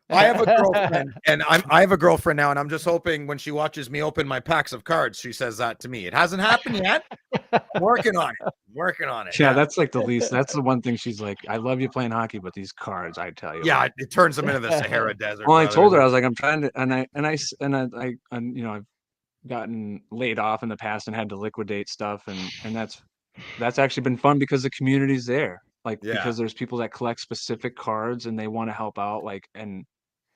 S5: oh,
S2: I have a girlfriend, and I have a girlfriend now, and I'm just hoping when she watches me open my packs of cards, she says that to me. It hasn't happened yet. I'm working on it. Working on it.
S5: yeah, that's like the least. That's the one thing she's like, I love you playing hockey, but these cards, I tell you,
S2: Yeah,
S5: what.
S2: it turns them into the Sahara Desert.
S5: Well, I
S2: brother.
S5: told her I was like, I'm trying to, and you know, I've gotten laid off in the past and had to liquidate stuff, and that's actually been fun because the community's there, like
S2: Yeah.
S5: because there's people that collect specific cards and they want to help out, like and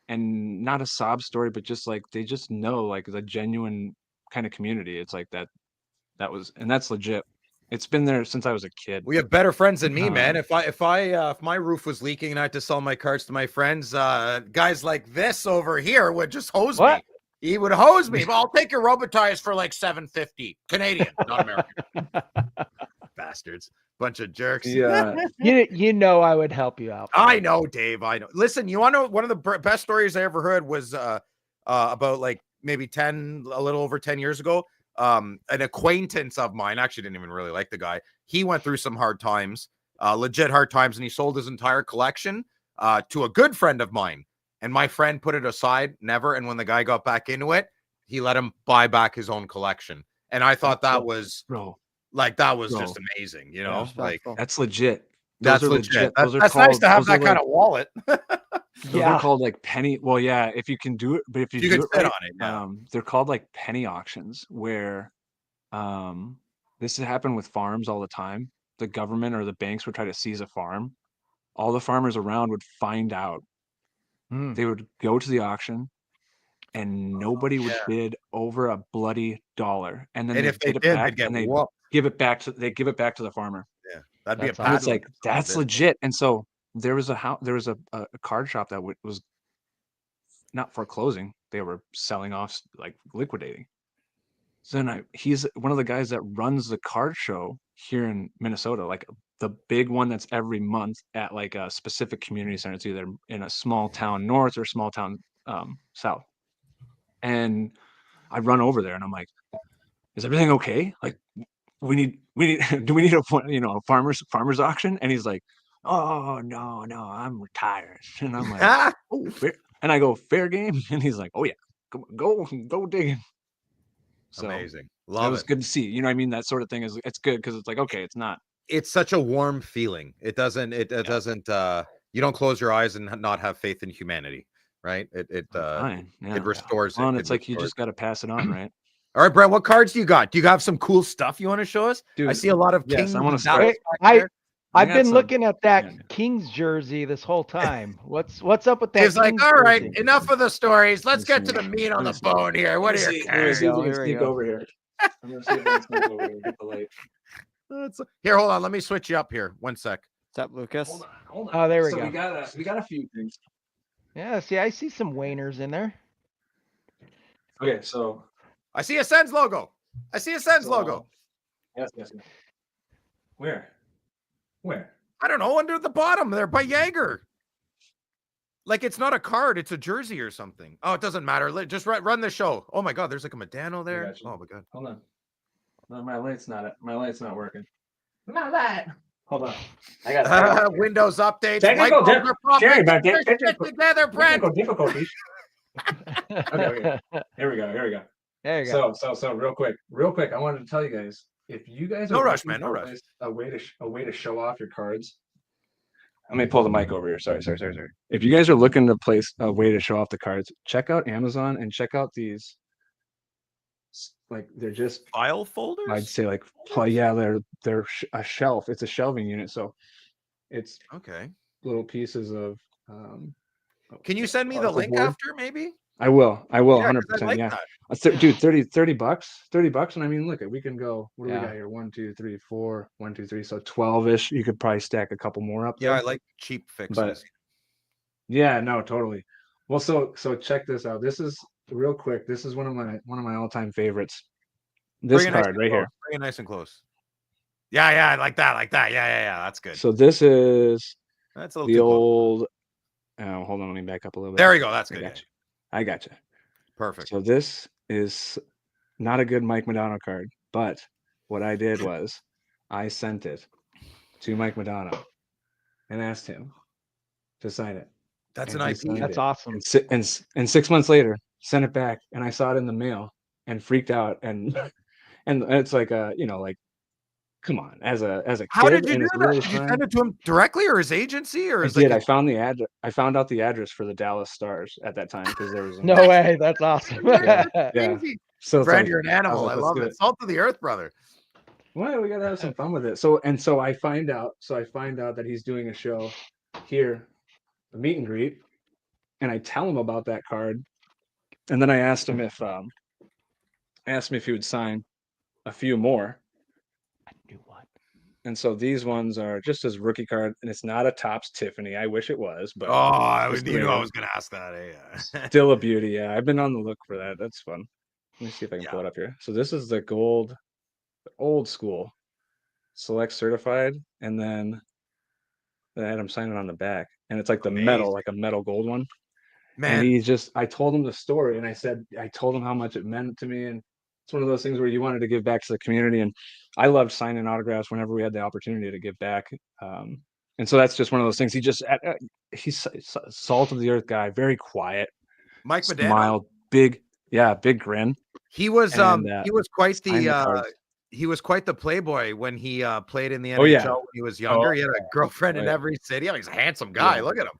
S5: not a sob story, but just like they just know like the genuine kind of community. It's like and that's legit. It's been there since I was a kid.
S2: We have better friends than me, man.
S5: Um,
S2: If my roof was leaking and I had to sell my cards to my friends, guys like this over here would just hose me.
S4: What?
S2: He would hose me. But I'll take your Robitaille for like $7.50 Canadian, not American. Bastards, bunch of jerks.
S5: yeah.
S4: You know I would help you out.
S2: I know, Dave. I know. Listen, you want to know one of the best stories I ever heard was about like maybe a little over 10 years ago. An acquaintance of mine, actually didn't even really like the guy. He went through some hard times, legit hard times, and he sold his entire collection to a good friend of mine. And my friend put it aside, never. And when the guy got back into it, he let him buy back his own collection. And I thought that was
S5: Bro,
S2: just amazing, you know, like
S5: that's legit.
S2: that's
S5: Those are
S2: legit.
S5: Those are
S2: That's
S5: called,
S2: nice to have
S5: those are
S2: that kind
S5: like-
S2: of wallet.
S5: Those are called like penny. Well, yeah, if you can do it, but if you
S2: You
S5: do
S2: can
S5: it
S2: sit
S5: right,
S2: on it. Yeah.
S5: they're called like penny auctions where this has happened with farms all the time. The government or the banks would try to seize a farm. All the farmers around would find out.
S4: Hmm.
S5: They would go to the auction and nobody would bid over a bloody dollar. And then
S2: And
S5: they
S2: if they
S5: get it
S2: did,
S5: back
S2: they'd get
S5: and they
S2: whooped.
S5: give it back to the farmer.
S2: Yeah, that'd be
S4: That's
S2: a
S5: And
S2: bad
S5: it's like that's legit. And so there was a card shop that was not foreclosing. They were selling off, like liquidating. So then he's one of the guys that runs the card show here in Minnesota, like the big one that's every month at like a specific community center. It's either in a small town north or small town south. And I run over there and I'm like, is everything okay? Like we need do we need a farmer's auction? And he's like, oh no, I'm retired. And I'm like, oh, fair. And I go, fair game. And he's like, oh yeah, go digging. So
S2: amazing.
S5: that
S2: Love
S5: was
S2: it.
S5: good to see. You know what I mean? That sort of thing it's good because it's like, okay, it's not.
S2: It's such a warm feeling. It doesn't you don't close your eyes and not have faith in humanity, right? It
S5: Fine. Yeah.
S2: restores
S5: Well,
S2: it.
S5: and
S2: It
S5: it's like you
S2: restores
S5: just got to pass it on, right?
S2: All right, Brent, what cards do you got? Do you have some cool stuff you want to show us? I
S5: Dude,
S2: see a lot of
S5: yes,
S2: King
S5: I wanna
S2: Dallas
S5: start-
S4: Wait,
S2: back there.
S5: I
S4: I've
S5: got
S4: been
S5: some.
S4: looking at that
S5: Yeah.
S4: King's jersey this whole time. What's up with that?
S2: Dave's like,
S4: Kings
S2: all right,
S4: jersey?"
S2: enough of the stories. Let's
S5: Let
S2: get
S5: me
S2: to
S5: see.
S2: the meat on
S5: Let
S2: the
S5: me see.
S2: bone here. What are your
S3: There we
S2: cards?
S3: go, here we go.
S5: over here. I'm gonna see if I can sneak over here. Get the light.
S2: Here, hold on. Let me switch you up here. One sec.
S3: What's up, Lucas?
S5: Hold on.
S4: Oh, there we
S5: So
S4: go.
S5: we got a few things.
S4: Yeah, see, I see some Wainers in there.
S5: Okay, so
S2: I see a Sens logo. Logo.
S5: Yes. Where?
S2: I don't know, under the bottom there by Jaeger. Like it's not a card, it's a jersey or something. Oh, it doesn't matter. Just run the show. Oh my god, there's like a Medano there.
S5: got you.
S2: Oh my god.
S5: Hold on. No, my light's not working. My light. Hold on. I got
S2: Windows updates.
S5: Technical
S2: light bulbs are popping.
S5: Sorry about
S2: Get
S5: that.
S2: your shit together, Brent.
S5: difficulties. Okay, here we go.
S4: There you go.
S5: So real quick, I wanted to tell you guys, if you guys
S2: No
S5: are
S2: rush,
S5: looking
S2: man. No
S5: for
S2: rush.
S5: a way to show off your cards. Let me pull the mic over here. Sorry. If you guys are looking to place a way to show off the cards, check out Amazon and check out these. Like they're just,
S2: File folders?
S5: I'd say like, they're a shelf. It's a shelving unit, so it's
S2: Okay.
S5: little pieces of.
S2: Can you send me the
S5: particle
S2: link
S5: board.
S2: after, maybe?
S5: I will,
S2: Yeah, 'cause
S5: 100%.
S2: I like
S5: Yeah.
S2: that.
S5: Dude, 30 bucks. 30 bucks. And I mean, look, we can go, what do we
S4: Yeah.
S5: got here? 1, 2, 3, 4, 1, 2, 3. So 12-ish. You could probably stack a couple more up
S2: Yeah,
S5: there.
S2: I like cheap fixes.
S5: But yeah, no, totally. Well, so check this out. This is real quick. This is one of my all-time favorites. This
S2: Bring it nice
S5: card
S2: and
S5: right
S2: close.
S5: here.
S2: Bring it nice and close. Yeah, I like that. Yeah. That's good.
S5: So this is
S2: That's a little
S5: the
S2: too close.
S5: old. Oh, hold on, let me back up a little bit.
S2: There we go. That's
S5: I
S2: good.
S5: got you. I got you.
S2: Perfect.
S5: So this is not a good Mike Madonna card, but what I did was I sent it to Mike Madonna and asked him to sign it.
S2: That's
S5: And
S2: an
S5: he
S2: IP.
S5: signed
S4: That's
S5: it.
S4: awesome.
S5: And 6 months later, sent it back, and I saw it in the mail and freaked out. And it's like like, come on, as a
S2: How
S5: kid
S2: did you
S5: in
S2: do
S5: his
S2: that?
S5: early
S2: Did you
S5: prime,
S2: send it to him directly or his agency or
S5: I
S2: is
S5: did.
S2: like
S5: I found the address. I found out the address for the Dallas Stars at that time because there was
S4: No way. That's awesome.
S5: Yeah.
S2: crazy?
S5: So it's
S2: Brent,
S5: like,
S2: you're an
S5: I was
S2: animal.
S5: like,
S2: I
S5: let's
S2: love
S5: do
S2: it. Salt of the earth, brother.
S5: Well, we gotta have some fun with it. So I find out. So I find out that he's doing a show here, a meet and greet, and I tell him about that card, and then I asked him if he would sign a few more.
S4: Do what?
S5: And so these ones are just his rookie card, and it's not a Topps Tiffany. I wish it was, but
S2: Oh,
S5: it's
S2: you knew I
S5: rare.
S2: was gonna ask that. Yeah.
S5: Still a beauty. Yeah, I've been on the look for that. That's fun. Let me see if I can pull
S2: Yeah.
S5: it up here. So this is the gold, old school, select certified, and then I had him sign it on the back, and it's like the metal,
S2: Amazing.
S5: like a metal gold one.
S2: Man,
S5: And I told him the story, and I told him how much it meant to me, and it's one of those things where you wanted to give back to the community, and I loved signing autographs whenever we had the opportunity to give back. And so that's just one of those things. He's salt of the earth guy, very quiet,
S2: Mike Madonna.
S5: smiled, big grin.
S2: He was
S5: And,
S2: quite
S5: signed the
S2: the
S5: cards.
S2: he was quite the playboy when he played in the NHL
S5: Oh, yeah.
S2: when he was younger.
S5: Oh,
S2: He had a girlfriend in
S5: yeah.
S2: every city. Oh, he's a handsome guy.
S5: Yeah.
S2: Look at him.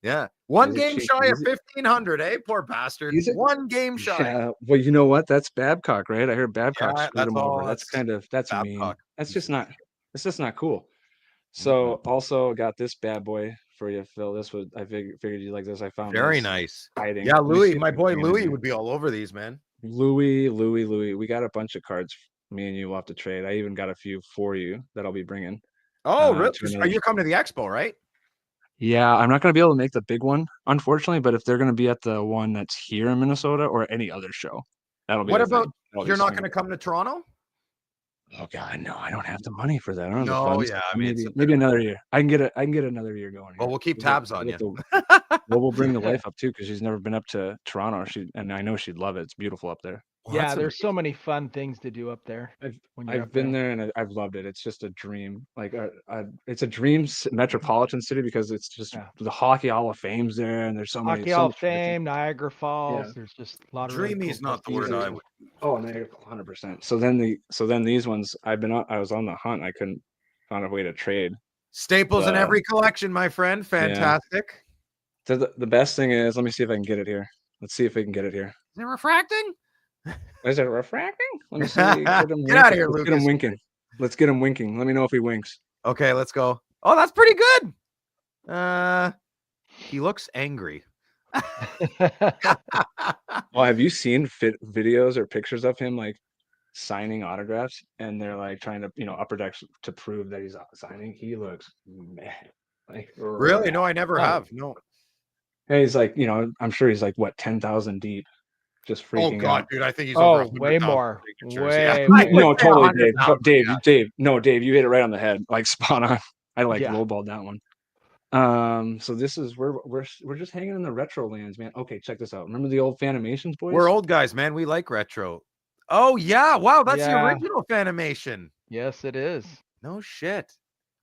S2: Yeah. One
S5: He's a
S2: game
S5: cheeky-
S2: shy of
S5: he's a-
S2: 1,500, eh? Poor bastard.
S5: He's a-
S2: One game shy.
S5: Yeah, well, you know what? That's Babcock, right? I heard Babcock
S2: Yeah,
S5: screwed
S2: that's
S5: him
S2: all.
S5: over. That's mean.
S2: Babcock.
S5: That's just not cool. So also got this bad boy for you, Phil. I figured you'd like this. I found
S2: Very
S5: this
S2: nice.
S5: hiding.
S2: Yeah,
S5: Let me see
S2: Louis,
S5: if
S2: my
S5: I can
S2: boy
S5: get it in
S2: Louis
S5: here.
S2: would be all over these, man.
S5: Louis. We got a bunch of cards. Me and you will have to trade. I even got a few for you that I'll be bringing.
S2: Oh,
S5: to
S2: really?
S5: another-
S2: You're coming to the expo, right?
S5: Yeah, I'm not going to be able to make the big one, unfortunately. But if they're going to be at the one that's here in Minnesota or any other show, that'll be.
S2: What
S5: the
S2: about
S5: thing. That'll be
S2: you're not
S5: sweet.
S2: going to come to Toronto?
S5: Oh God, no! I don't have the money for that. I don't have the
S2: No,
S5: funds.
S2: yeah, I mean, it's
S5: maybe another year. I can get another year going.
S2: Well,
S5: here.
S2: we'll keep
S5: get-
S2: tabs
S5: we'll
S2: on
S5: get
S2: you.
S5: We'll bring the wife up too because she's never been up to Toronto. And I know she'd love it. It's beautiful up there.
S2: Well,
S4: Yeah,
S2: that's
S4: there's so many fun things to do up there. when you're
S5: I've
S4: up
S5: been there and I've loved it. It's just a dream. Like it's a dream metropolitan city because it's just
S4: Yeah.
S5: the Hockey Hall of Fame's there, and there's so many.
S4: Hockey
S5: so
S4: Hall of
S5: much tradition.
S4: Fame, Niagara Falls.
S5: Yeah.
S4: There's just a lot of really
S2: dreamy is
S4: cool
S2: not the word
S4: places.
S2: I would.
S5: Oh, Niagara, 100%. So then these ones I was on the hunt. I couldn't find a way to trade.
S2: Staples in every collection, my friend. Fantastic.
S5: So the best thing is, let me see if I can get it here. Let's see if we can get it here.
S2: Is it refracting?
S5: Is it refracting? Let me see.
S2: Get out of here,
S5: Let's
S2: Lucas.
S5: get him winking. Let's get him winking. Let me know if he winks.
S2: Okay, let's go. Oh, that's pretty good. He looks angry.
S5: Well, have you seen videos or pictures of him like signing autographs, and they're like trying to upper decks to prove that he's signing? He looks mad. Like
S2: Really? No, I never have. No.
S5: Hey, he's like, I'm sure he's like what 10,000 deep, just
S2: Oh
S5: freaking
S2: God,
S5: out.
S2: dude, I think he's over.
S4: Oh, way
S2: 100,000
S4: more.
S2: signatures.
S4: Way,
S2: Yeah.
S4: way
S5: No,
S2: I'd say
S5: totally,
S2: 100,000,
S5: Dave.
S2: yeah.
S5: Dave, you hit it right on the head, like spot on. I
S4: Yeah.
S5: lowballed that one. So this is we're just hanging in the retro lands, man. Okay, check this out. Remember the old Fanimations, boys?
S2: We're old guys, man. We like retro. Oh yeah, wow, that's the
S4: Yeah.
S2: original Fanimation.
S4: Yes, it is.
S2: No shit.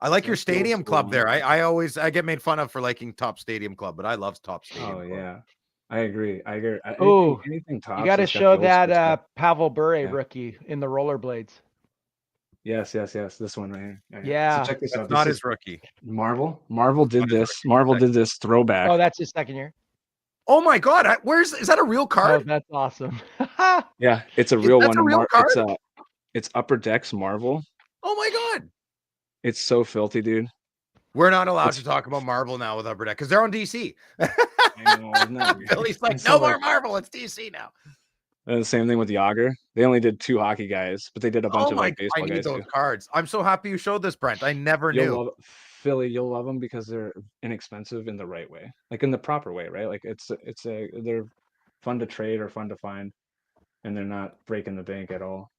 S2: I like your
S5: That's the old
S2: stadium
S5: school
S2: club
S5: one.
S2: there. I get made fun of for liking Top Stadium Club, but I love Top Stadium
S5: Oh
S2: Club.
S5: yeah. I agree.
S4: Oh,
S5: Anything Topps.
S4: you got to
S5: that's got
S4: show
S5: the old school
S4: that
S5: stuff.
S4: Pavel Bure
S5: Yeah.
S4: rookie in the rollerblades.
S5: Yes. This one right here.
S4: Yeah.
S5: So check this
S2: That's
S5: out.
S2: not
S5: This
S2: his
S5: is
S2: rookie.
S5: Marvel. Marvel did
S2: Not his
S5: this.
S2: rookie.
S5: Marvel did this throwback.
S4: Oh, that's his second year.
S2: Oh my God! Is that a real
S4: Oh,
S2: card?
S4: that's awesome.
S5: Yeah, it's a real
S2: That's
S5: one.
S2: a real card.
S5: It's Upper Decks Marvel.
S2: Oh my God!
S5: It's so filthy, dude.
S2: We're not allowed to talk about Marvel now with Upper Deck because they're on DC.
S5: I know, isn't that weird?
S2: Billy's like,
S5: And so,
S2: no more Marvel. It's DC now.
S5: The same thing with Yager. They only did 2 hockey guys, but they did a bunch of like
S2: I
S5: baseball
S2: need
S5: guys
S2: those
S5: too.
S2: cards. I'm so happy you showed this, Brent. I never knew.
S5: You'll love Philly. You'll love them because they're inexpensive in the right way, like in the proper way, right? Like they're fun to trade or fun to find, and they're not breaking the bank at all.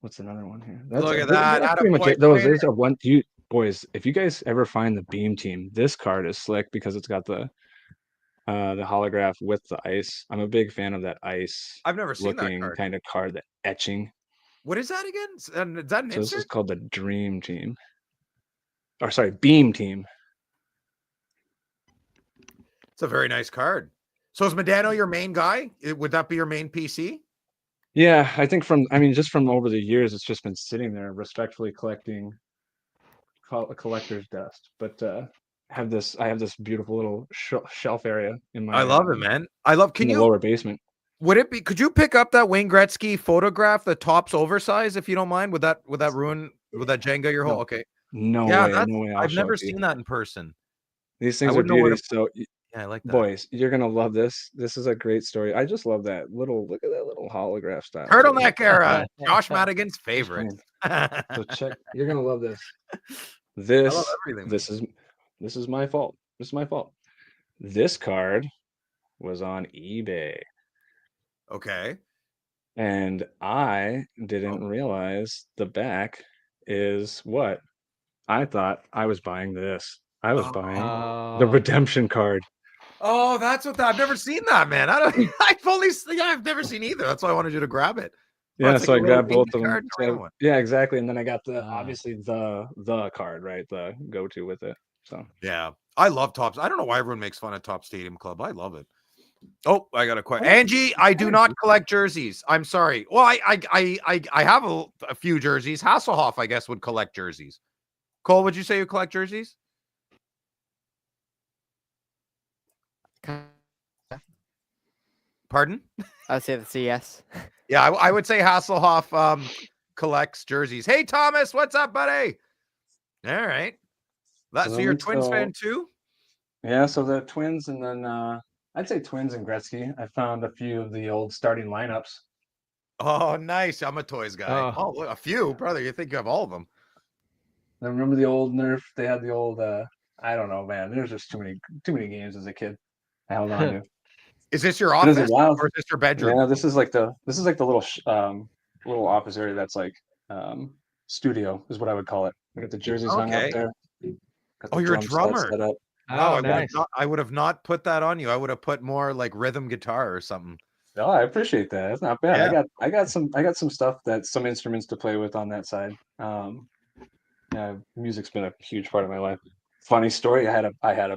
S5: What's another one here?
S2: Look at that.
S5: That's pretty much it. Those are one. You boys, if you guys ever find the Beam Team, this card is slick because it's got the holograph with the ice. I'm a big fan of that ice.
S2: I've never seen that
S5: looking
S2: card.
S5: kind of card, the etching.
S2: What is that again? Is that an
S5: So this is
S2: insert?
S5: called the Dream Team. Or sorry, Beam Team.
S2: It's a very nice card. So is Medano your main guy? Would that be your main PC?
S5: Yeah, I think just from over the years, it's just been sitting there respectfully collecting a collector's dust. But I have this beautiful little shelf area in my.
S2: I love it, man. I love.
S5: In the lower basement.
S2: Would it be? Could you pick up that Wayne Gretzky photograph, the Topps oversize, if you don't mind? Would that ruin? Would that Jenga your whole?
S5: No.
S2: Okay.
S5: No way.
S2: I've never seen that in person.
S5: These things are beauties. So
S2: yeah, I like that.
S5: Boys, you're gonna love this. This is a great story. I just love that look at that little holograph style.
S2: Turtleneck era. Josh Madigan's favorite.
S5: So check. You're gonna love this.
S2: I love everything.
S5: This is my fault. This card was on eBay.
S2: Okay.
S5: And I didn't realize the back is what I thought. I was buying this. I was buying the redemption card.
S2: Oh, that's what I've never seen that, man. I've never seen either. That's why I wanted you to grab it.
S5: Yeah, so I grabbed both of them.
S2: So,
S5: yeah, exactly. And then I got obviously the card, right? The go-to with it. So
S2: yeah, I love Topps. I don't know why everyone makes fun of Topps Stadium Club. I love it. Oh, I got a question. Angie, I do not collect jerseys. I'm sorry. Well, I have a few jerseys. Hasselhoff, I guess, would collect jerseys. Cole, would you say you collect jerseys? Pardon?
S3: I'd say that's a yes.
S2: Yeah, I would say Hasselhoff collects jerseys. Hey, Thomas, what's up, buddy? All right. So you're a Twins fan too?
S5: Yeah, so the Twins, and then I'd say Twins and Gretzky. I found a few of the old starting lineups.
S2: Oh, nice. I'm a Toys guy. Oh, look, a few, brother. You think you have all of them.
S5: I remember the old Nerf. They had the old I don't know, man. There's just too many games as a kid I held on to.
S2: Is this your office or is this your bedroom?
S5: Yeah, this is like the little little office area that's like studio is what I would call it. I got the jerseys hung up there.
S2: Oh, you're a drummer.
S4: Oh, nice.
S2: I would have not put that on you. I would have put more like rhythm guitar or something.
S5: No, I appreciate that. That's not bad. Yeah. I got some stuff some instruments to play with on that side. Yeah, music's been a huge part of my life. Funny story. I had a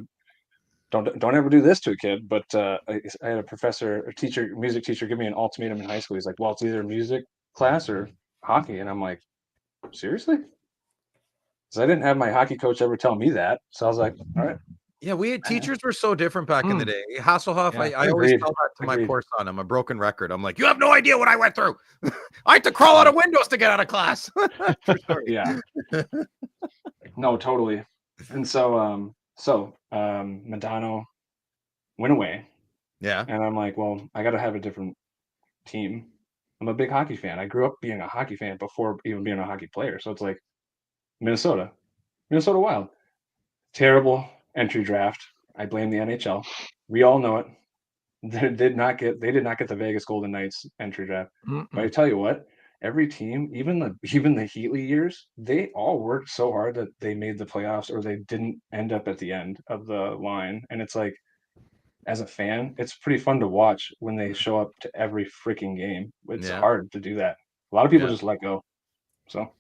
S5: don't ever do this to a kid, but I had a music teacher give me an ultimatum in high school. He's like, well, it's either music class or hockey. And I'm like, seriously? Because I didn't have my hockey coach ever tell me that. So I was like, all right.
S2: Yeah, teachers were so different back in the day. Hasselhoff, yeah, I always tell that to my poor son. I'm a broken record. I'm like, you have no idea what I went through. I had to crawl out of windows to get out of class.
S5: Yeah. No, totally. And so Medano went away.
S2: Yeah.
S5: And I'm like, well, I got to have a different team. I'm a big hockey fan. I grew up being a hockey fan before even being a hockey player. So it's like Minnesota Wild. Terrible entry draft. I blame the NHL. We all know it. They did not get the Vegas Golden Knights entry draft. But I tell you what, every team, even the Heatley years, they all worked so hard that they made the playoffs or they didn't end up at the end of the line. And it's like, as a fan, it's pretty fun to watch when they show up to every freaking game. It's hard to do that. A lot of people just let go. So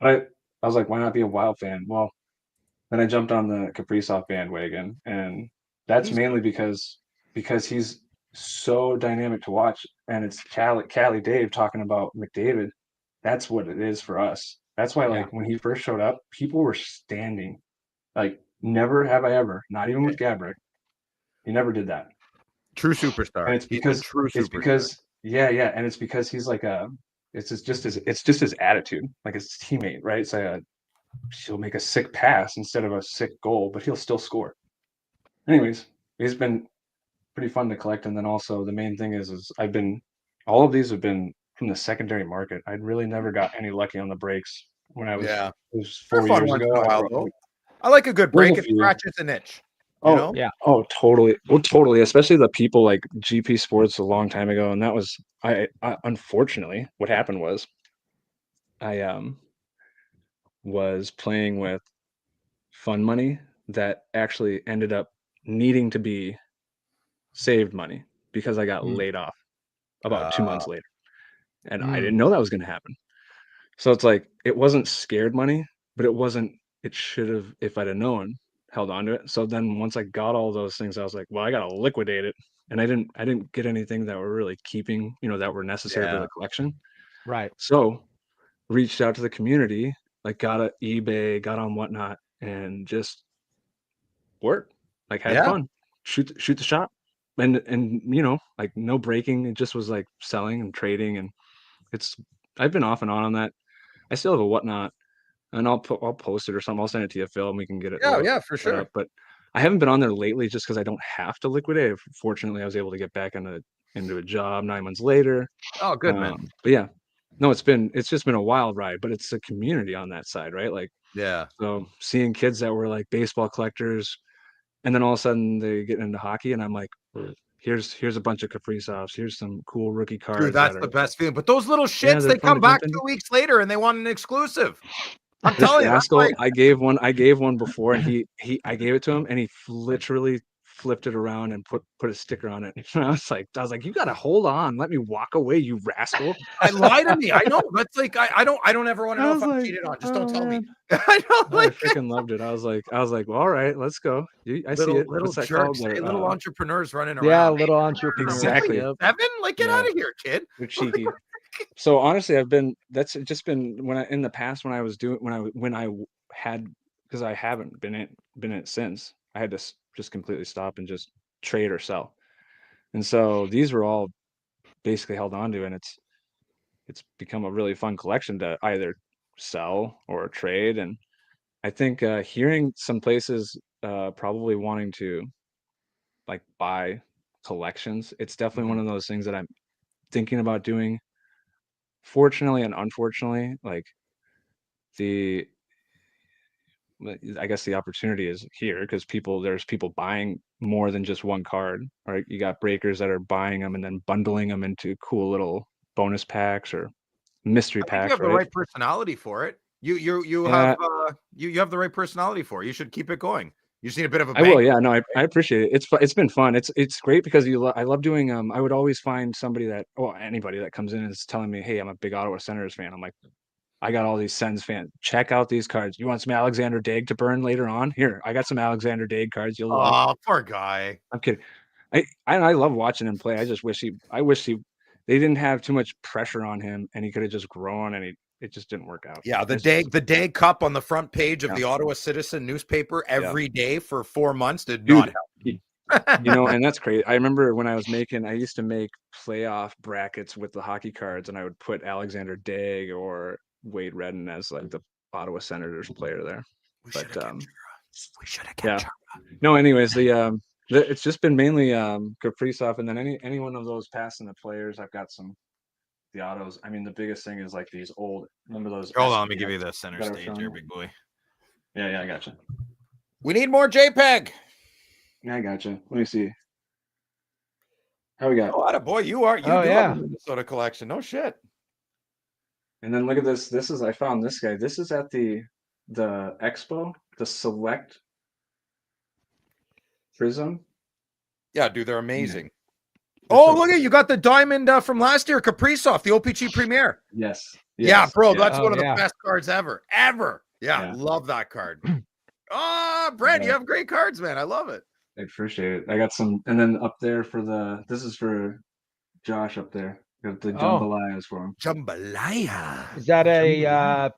S5: I was like, why not be a Wild fan? Well, then I jumped on the Kaprizov bandwagon, and That's
S2: He's
S5: mainly because he's so dynamic to watch, and it's Cali Dave talking about McDavid. That's what it is for us. That's why,
S4: Yeah.
S5: like, when he first showed up, people were standing. Like, never have I ever, not even with Gabrick, he never did that.
S2: true
S5: And
S2: superstar.
S5: it's
S2: He's a
S5: because
S2: true
S5: it's
S2: superstar.
S5: because yeah, and it's because he's like it's just his attitude, like his teammate, right? It's like he'll make a sick pass instead of a sick goal, but he'll still score. Anyways, he's been pretty fun to collect, and then also the main thing is all of these have been from the secondary market. I'd really never got any lucky on the breaks when I was
S2: Yeah.
S5: it was
S2: They're
S5: 4
S2: fun
S5: years
S2: once
S5: ago.
S2: in a
S5: I
S2: while,
S5: brought,
S2: though. I like a good
S5: There's a
S2: break. It
S5: few.
S2: scratches an itch. You
S5: Oh,
S2: know?
S4: Yeah.
S5: oh, totally. Well, totally. Especially the people like GP Sports a long time ago, and that was I unfortunately what happened was I was playing with fun money that actually ended up needing to be saved money because I got
S2: Mm.
S5: laid off about 2 months later, and I
S2: Mm.
S5: didn't know that was gonna happen. So it's like it wasn't scared money, but it should have, if I'd have known, held on to it. So then once I got all those things, I was like, well, I gotta liquidate it. And I didn't get anything that were really keeping, that were necessary for
S2: Yeah.
S5: the collection.
S4: Right.
S5: So reached out to the community, like got on eBay, got on whatnot, and just worked. Like had
S2: Yeah.
S5: fun. Shoot the shot. And like no breaking. It just was like selling and trading, and it's I've been off and on that. I still have a whatnot, and I'll post it or something. I'll send it to you, Phil, and we can get it
S2: Yeah, for
S5: set up.
S2: sure.
S5: But I haven't been on there lately just because I don't have to liquidate. Fortunately, I was able to get back into a job 9 months later.
S2: Oh, good, man.
S5: But yeah, no, it's just been a wild ride. But it's a community on that side, right? Like,
S2: Yeah.
S5: so seeing kids that were like baseball collectors, and then all of a sudden they get into hockey, and I'm like, here's a bunch of Kaprizovs. Here's some cool rookie
S2: Dude,
S5: cards
S2: that's
S5: that
S2: the
S5: are
S2: best feeling. But those little
S5: yeah,
S2: shits,
S5: they're
S2: they
S5: fun
S2: come
S5: to
S2: back
S5: jump into.
S2: 2 weeks later and they want an exclusive. I'm
S5: This
S2: telling you, that's
S5: rascal,
S2: like,
S5: I gave one before, and I gave it to him, and he literally flipped it around and put a sticker on it. And I was like, you gotta hold on, let me walk away, you rascal.
S2: I lie to me. I know. That's like I don't ever want to
S5: I
S2: know if
S5: was
S2: I'm
S5: like,
S2: cheated on. Just don't
S5: oh
S2: tell me.
S5: man,
S2: I know,
S5: I
S2: like
S5: freaking loved it. I was like, well, all right, let's go. I see it.
S2: little
S5: What's that called?
S2: jerks, hey, little entrepreneurs running
S4: Yeah,
S2: around.
S4: little entrepreneurs.
S5: Exactly.
S4: Yep.
S2: Seven? Like, get
S5: Yeah,
S2: out of here, kid.
S5: they're cheeky. So honestly, that's just been when in the past when I was doing when I had, because I haven't been in it since. I had to just completely stop and just trade or sell. And so these were all basically held on to, and it's become a really fun collection to either sell or trade. And I think hearing some places probably wanting to like buy collections, it's definitely one
S2: Mhm.
S5: of those things that I'm thinking about doing. Fortunately and unfortunately, like the I guess the opportunity is here because there's people buying more than just one card, right? You got breakers that are buying them and then bundling them into cool little bonus packs or mystery
S2: I think you
S5: packs,
S2: have the
S5: right?
S2: right personality for it. You have
S5: Yeah,
S2: you have the right personality for it. You should keep it going. You just need a bit of a
S5: I will.
S2: bank,
S5: Yeah, no, I
S2: right?
S5: appreciate it. It's been fun. It's great because I love doing. I would always find somebody anybody that comes in and is telling me, hey, I'm a big Ottawa Senators fan. I'm like, I got all these Sens fans. Check out these cards. You want some Alexander Daig to burn later on? Here, I got some Alexander Daig cards you'll love.
S2: Oh, poor guy.
S5: I'm kidding. I love watching him play. I wish they didn't have too much pressure on him and he could have just grown, and it just didn't work out.
S2: Yeah,
S5: It's just
S2: the day cup on the front page of
S5: yeah,
S2: the Ottawa Citizen newspaper
S5: yeah.
S2: every day for 4 months did not
S5: Dude, and that's crazy. I remember when I used to make playoff brackets with the hockey cards, and I would put Alexander Daig or Wade Redden as like the Ottawa Senators player there.
S2: We
S5: But
S2: should have kept Chara. We should have
S5: yeah.
S2: kept Chara.
S5: No, anyways, it's just been mainly Kaprizov, and then any one of those passing the players. I've got the autos. I mean, the biggest thing is like these old. Remember those?
S2: Hold on, let me
S5: SPX
S2: give you the center
S5: that I was
S2: stage
S5: showing
S2: here,
S5: you?
S2: big boy.
S5: Yeah, I gotcha.
S2: We need more JPEG.
S5: Yeah, I gotcha. Let me see. How we got?
S2: Oh, boy, you
S4: Oh,
S2: do have
S4: yeah.
S2: a Minnesota collection. No shit.
S5: And then look at this. I found this guy. This is at the expo, the Select Prism.
S2: Yeah, dude, they're amazing.
S5: They're
S2: Oh,
S5: so
S2: look
S5: cool.
S2: at you got the diamond from last year, Kaprizov, the OPG Premier.
S5: Yes.
S2: Yeah, bro,
S5: Yeah.
S2: that's
S4: Oh,
S2: one of the
S4: yeah.
S2: best cards ever. Ever. Yeah,
S5: Yeah.
S2: love that card. Oh, Brent, you
S5: Yeah.
S2: have great cards, man. I love it.
S5: I appreciate it. I got some, and then up there for this is for Josh up there. Got the
S4: Oh.
S5: jambalayas for him.
S2: Jambalaya.
S4: Is that a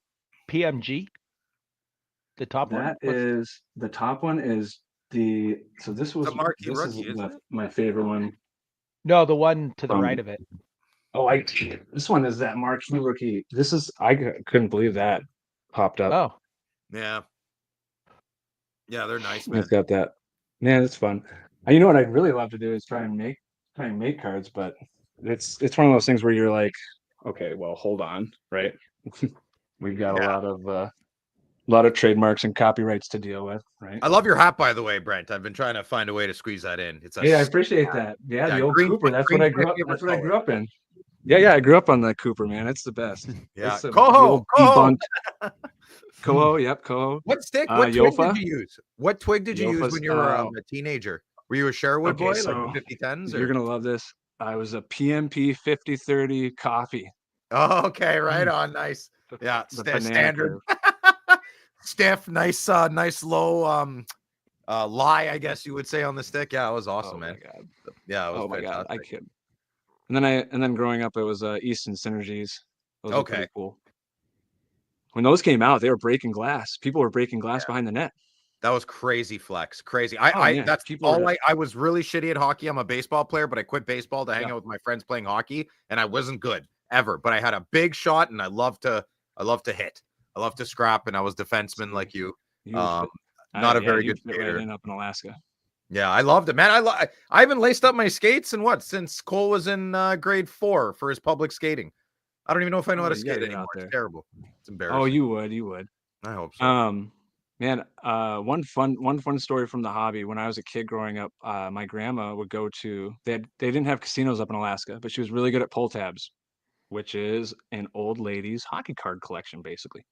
S4: PMG? The top one?
S5: That is the top one is so this was
S2: marquee
S5: this
S2: rookie,
S5: is
S2: isn't it?
S5: my favorite one.
S4: No, the one to the right of it.
S5: Oh, this one is that marquee rookie. This is couldn't believe that popped up.
S4: Oh,
S2: Yeah. Yeah, they're nice,
S5: It's
S2: man.
S5: got that. Man, it's fun. You know what I'd really love to do is try and make cards, but it's one of those things where you're like, okay, well, hold on, right? We've got a lot of trademarks and copyrights to deal with, right?
S2: I love your hat, by the way, Brent. I've been trying to find a way to squeeze that in. It's
S5: I appreciate that. Yeah, the old
S2: green,
S5: Cooper. That's what I grew up. That's what I grew up in.
S2: Yeah,
S5: Yeah, I grew up on the Cooper, man. It's the best.
S2: Yeah,
S5: It's the
S2: Coho,
S5: old
S2: Coho.
S5: debunked. Coho, yep, Coho.
S2: What stick? What twig
S5: Yofa?
S2: did you use? What twig did you use
S5: Yofa's,
S2: when you were a teenager? Were you a Sherwood
S5: okay,
S2: boy,
S5: so
S2: like the 5010s?
S5: You're gonna love this. I was a PMP 5030 coffee.
S2: Oh, okay, right on, nice. Yeah,
S5: The banana
S2: standard.
S5: curve.
S2: Stiff, nice, nice low lie, I guess you would say on the stick. Yeah, it was awesome, man.
S5: My God.
S2: Yeah, it was
S5: Oh my
S2: fantastic.
S5: God, I kid. And then growing up, it was Easton Synergies. Those were pretty cool. When those came out, they were breaking glass. People were breaking glass behind the net.
S2: That was crazy flex. Crazy.
S5: Man,
S2: That's
S5: people
S2: all I was really shitty at hockey. I'm a baseball player, but I quit baseball to hang out with my friends playing hockey, and I wasn't good ever. But I had a big shot, and I love to hit. I love to scrap, and I was defenseman like you. Not a very good skater.
S5: Right up in Alaska.
S2: Yeah, I loved it, man. I haven't laced up my skates since Cole was in grade 4 for his public skating. I don't even know if I know how to skate anymore. It's terrible. It's embarrassing.
S5: Oh, you would.
S2: I hope so.
S5: Man, one fun story from the hobby. When I was a kid growing up, my grandma would go to they didn't have casinos up in Alaska, but she was really good at pull tabs, which is an old lady's hockey card collection, basically.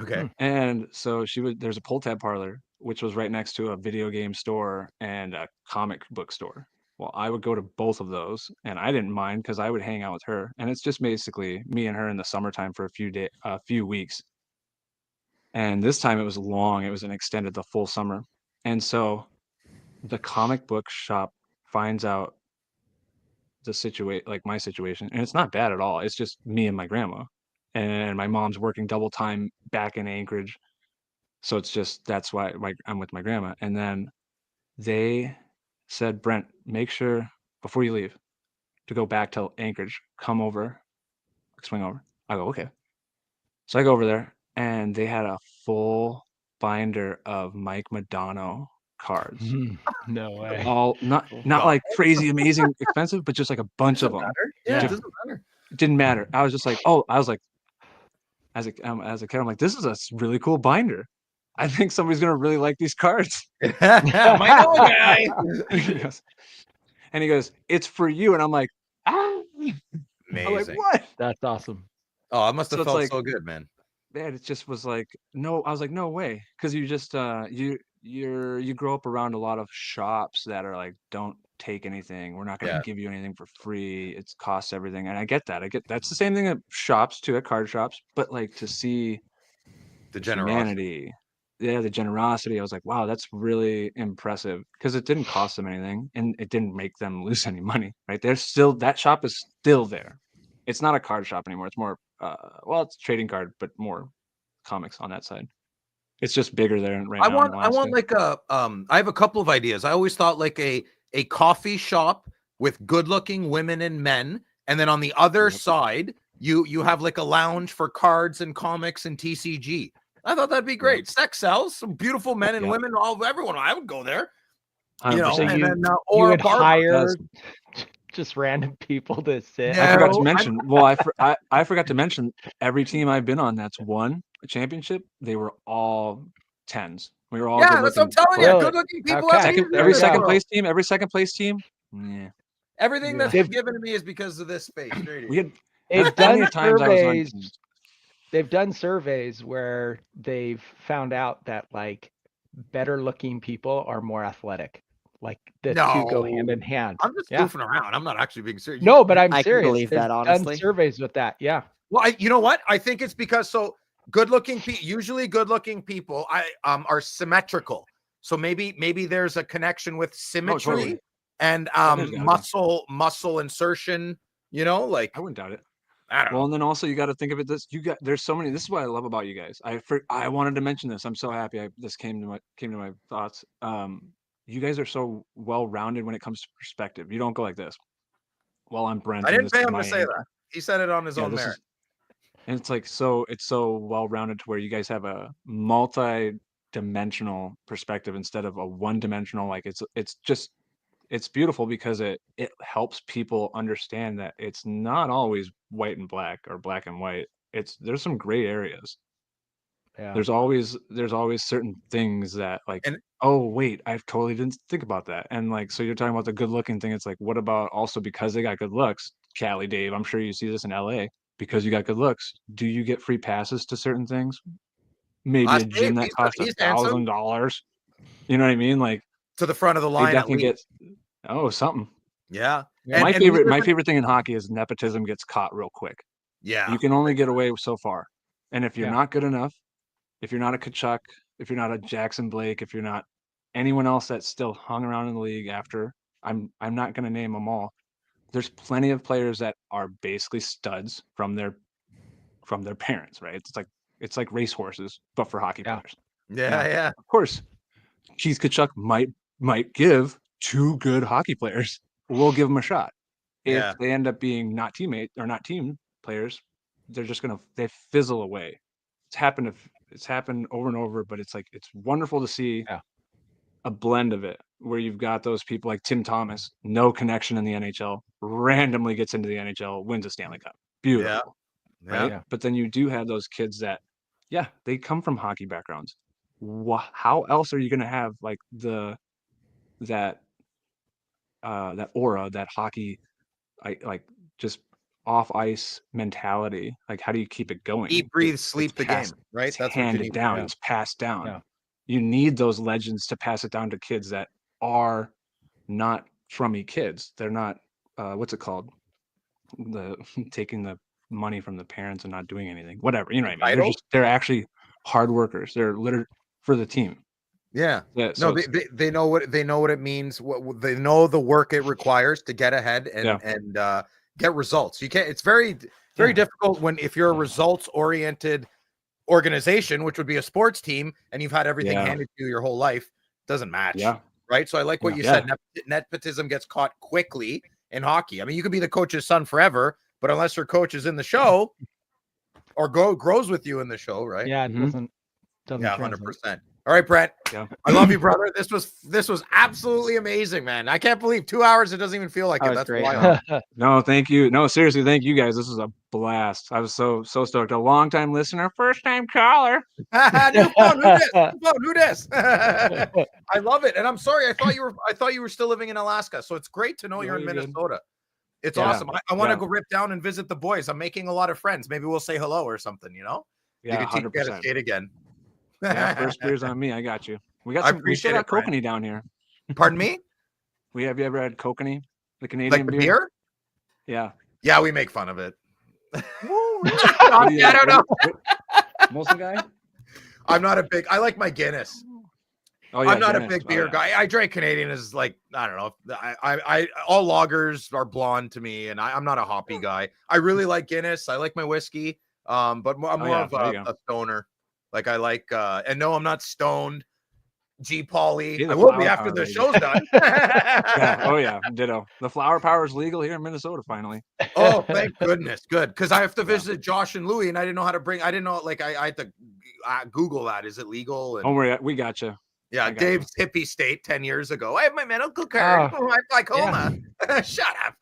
S2: Okay.
S5: And so there's a pull tab parlor, which was right next to a video game store and a comic book store. Well, I would go to both of those, and I didn't mind because I would hang out with her. And it's just basically me and her in the summertime for a few weeks. And this time it was long. It was extended the full summer. And so the comic book shop finds out my situation, and it's not bad at all. It's just me and my grandma, and my mom's working double time back in Anchorage. So that's why I'm with my grandma. And then they said, Brent, make sure before you leave to go back to Anchorage, swing over. I go, okay. So I go over there, and they had a full binder of Mike Madonna cards.
S4: No way.
S5: All not like crazy amazing expensive, but just like a bunch of them.
S2: Yeah, it doesn't matter.
S5: It didn't matter. I was just like, as a kid, I'm like, this is a really cool binder. I think somebody's gonna really like these cards.
S2: My old guy.
S5: And he goes, it's for you. And I'm like,
S2: Amazing.
S5: I'm like, what?
S4: That's awesome.
S2: Oh, I must have felt
S5: like,
S2: so good, man.
S5: Man, it just was like, no. I was like, no way, because you just you grow up around a lot of shops that are like, don't take anything. We're not going to give you anything for free. It costs everything, and I get that. That's the same thing at shops too, at card shops. But like to see
S2: the generosity.
S5: Humanity, the generosity. I was like, wow, that's really impressive, because it didn't cost them anything, and it didn't make them lose any money. Right? That shop is still there. It's not a card shop anymore. It's more, it's trading card, but more comics on that side. It's just bigger there right now.
S2: I want like I have a couple of ideas. I always thought like a coffee shop with good-looking women and men, and then on the other side, you have like a lounge for cards and comics and TCG. I thought that'd be great. Sex sells. Some beautiful men and women. Everyone. I would go there. You know,
S4: so
S2: and
S4: you,
S2: then
S4: you would hire just random people to sit.
S5: I forgot to mention. I forgot to mention. Every team I've been on that's won a championship, they were all 10s. We were all
S2: that's what I'm telling you. Good-looking people.
S5: Every second place team. Yeah.
S2: Everything that's given to me is because of this space.
S4: They've done surveys where they've found out that like better looking people are more athletic. Like the two go hand in hand.
S2: I'm just goofing around. I'm not actually being serious.
S4: No, but I'm serious.
S3: I can believe that, honestly.
S4: Done surveys with that. Yeah.
S2: Well, you know what? I think it's because usually good-looking people are symmetrical. So maybe there's a connection with symmetry
S5: totally.
S2: and
S5: There's gotta be.
S2: muscle insertion, you know, like
S5: I wouldn't doubt it.
S2: I don't
S5: Well,
S2: know.
S5: and then also you got to think of it this there's so many. This is what I love about you guys. I wanted to mention this. I'm so happy this came to my thoughts. You guys are so well rounded when it comes to perspective. You don't go like this. Well, I'm Brent,
S2: I
S5: and
S2: didn't
S5: this
S2: pay
S5: is
S2: him
S5: my
S2: to say
S5: angle.
S2: that. He said it on his
S5: Yeah,
S2: own
S5: this
S2: merit.
S5: is, and it's like it's so well rounded to where you guys have a multi-dimensional perspective instead of a one-dimensional. Like it's beautiful because it helps people understand that it's not always white and black or black and white. There's some gray areas.
S4: Yeah.
S5: There's always certain things that like,
S2: And
S5: oh wait, I totally didn't think about that. And like, so you're talking about the good looking thing. It's like, what about also because they got good looks, Cali Dave? I'm sure you see this in LA. Because you got good looks, do you get free passes to certain things? Maybe a
S2: Last Dave,
S5: gym that costs
S2: he's handsome
S5: $1,000. You know what I mean? Like
S2: to the front of the
S5: they
S2: line at
S5: definitely
S2: least.
S5: get something.
S2: Yeah.
S4: Yeah.
S2: And we live
S5: My
S2: in-
S5: favorite thing in hockey is nepotism gets caught real quick.
S2: yeah.
S5: You can only get away so far. And if you're
S4: Yeah.
S5: not good enough, if you're not a Kachuk, if you're not a Jackson Blake, if you're not anyone else that's still hung around in the league after, I'm not going to name them all. There's plenty of players that are basically studs from their parents, right? It's like racehorses, but for hockey
S4: Yeah.
S5: players.
S2: Yeah.
S5: Of course, Keith Kachuk might give two good hockey players. We'll give them a shot. If
S2: Yeah.
S5: they end up being not teammates or not team players, they're just they fizzle away. It's happened over and over, but it's wonderful to see
S4: Yeah.
S5: a blend of it where you've got those people like Tim Thomas, no connection in the NHL, randomly gets into the NHL, wins a Stanley Cup. Beautiful.
S2: Yeah.
S5: Right.
S4: Yeah.
S5: But then you do have those kids that, yeah, they come from hockey backgrounds. How else are you going to have like that aura, that hockey, like just off ice mentality? Like, how do you keep it going?
S2: Eat, breathe,
S5: It's
S2: sleep the
S5: passed,
S2: game, right?
S5: it's
S2: That's what you
S5: handed
S2: need.
S5: down.
S4: Yeah.
S5: It's passed down.
S4: Yeah.
S5: You need those legends to pass it down to kids that are not crummy kids. They're not what's it called? The taking the money from the parents and not doing anything. Whatever, you know what I mean? They're actually hard workers. They're literally for the team.
S2: Yeah.
S5: Yeah.
S2: No, they know what it means. What they know the work it requires to get ahead and get results. You can't. It's very difficult if you're a results oriented organization, which would be a sports team, and you've had everything handed to you your whole life. Doesn't match.
S5: Yeah.
S2: Right. So I like what you said. Nepotism gets caught quickly in hockey. I mean, you could be the coach's son forever, but unless your coach is in the show or grows with you in the show, right?
S4: Yeah. It doesn't
S2: Yeah,
S4: translate.
S2: 100%. All right, Brent.
S5: Yeah.
S2: I love you, brother. This was absolutely amazing, man. I can't believe 2 hours. It doesn't even feel like
S3: That
S2: it.
S3: was
S2: That's
S3: great,
S2: wild.
S5: No, thank you. No, seriously, thank you guys. This was a blast. I was so stoked. A long time listener, first time caller.
S2: New phone. Who this? I love it, and I'm sorry. I thought you were still living in Alaska. So it's great to know
S5: No,
S2: you're in
S5: you're good.
S2: Minnesota. It's
S5: Yeah.
S2: awesome. I want to
S5: Yeah.
S2: go rip down and visit the boys. I'm making a lot of friends. Maybe we'll say hello or something. You know,
S5: Yeah,
S2: you can teach me how to
S5: 100%.
S2: skate again.
S5: Yeah, first beer's on me. I got you. We
S2: I
S5: we still
S2: appreciate
S5: got
S2: it, Brent.
S5: kokanee down here.
S2: Pardon me?
S5: Have you ever had kokanee? The Canadian
S2: Like the beer?
S5: Yeah.
S2: Yeah, we make fun of it.
S5: I
S2: don't know.
S5: Molson guy?
S2: I'm not a big. I like my Guinness.
S5: Oh, yeah,
S2: I'm not a
S5: Guinness.
S2: big beer
S5: yeah.
S2: guy. I drink Canadian as like I don't know. I all lagers are blonde to me, and I'm not a hoppy guy. I really like Guinness. I like my whiskey. But I'm more
S5: yeah,
S2: of
S5: there you
S2: a stoner. Like I like. And no, I'm not stoned. G. Pauly.
S5: Be the
S2: I will be
S5: flower
S2: after
S5: power,
S2: the
S5: baby.
S2: show's done.
S5: Yeah. Oh yeah, ditto. The flower power is legal here in Minnesota finally.
S2: Oh, thank goodness. Good. Because I have to
S5: Yeah.
S2: visit Josh and Louie, and I didn't know how to bring. I didn't know. Like I had to Google that. Is it legal? And
S5: Don't worry, we got you.
S2: yeah,
S5: I got
S2: Dave's hippie state 10 years ago. I have my medical card.
S4: Oh,
S2: I have glaucoma. Shut up.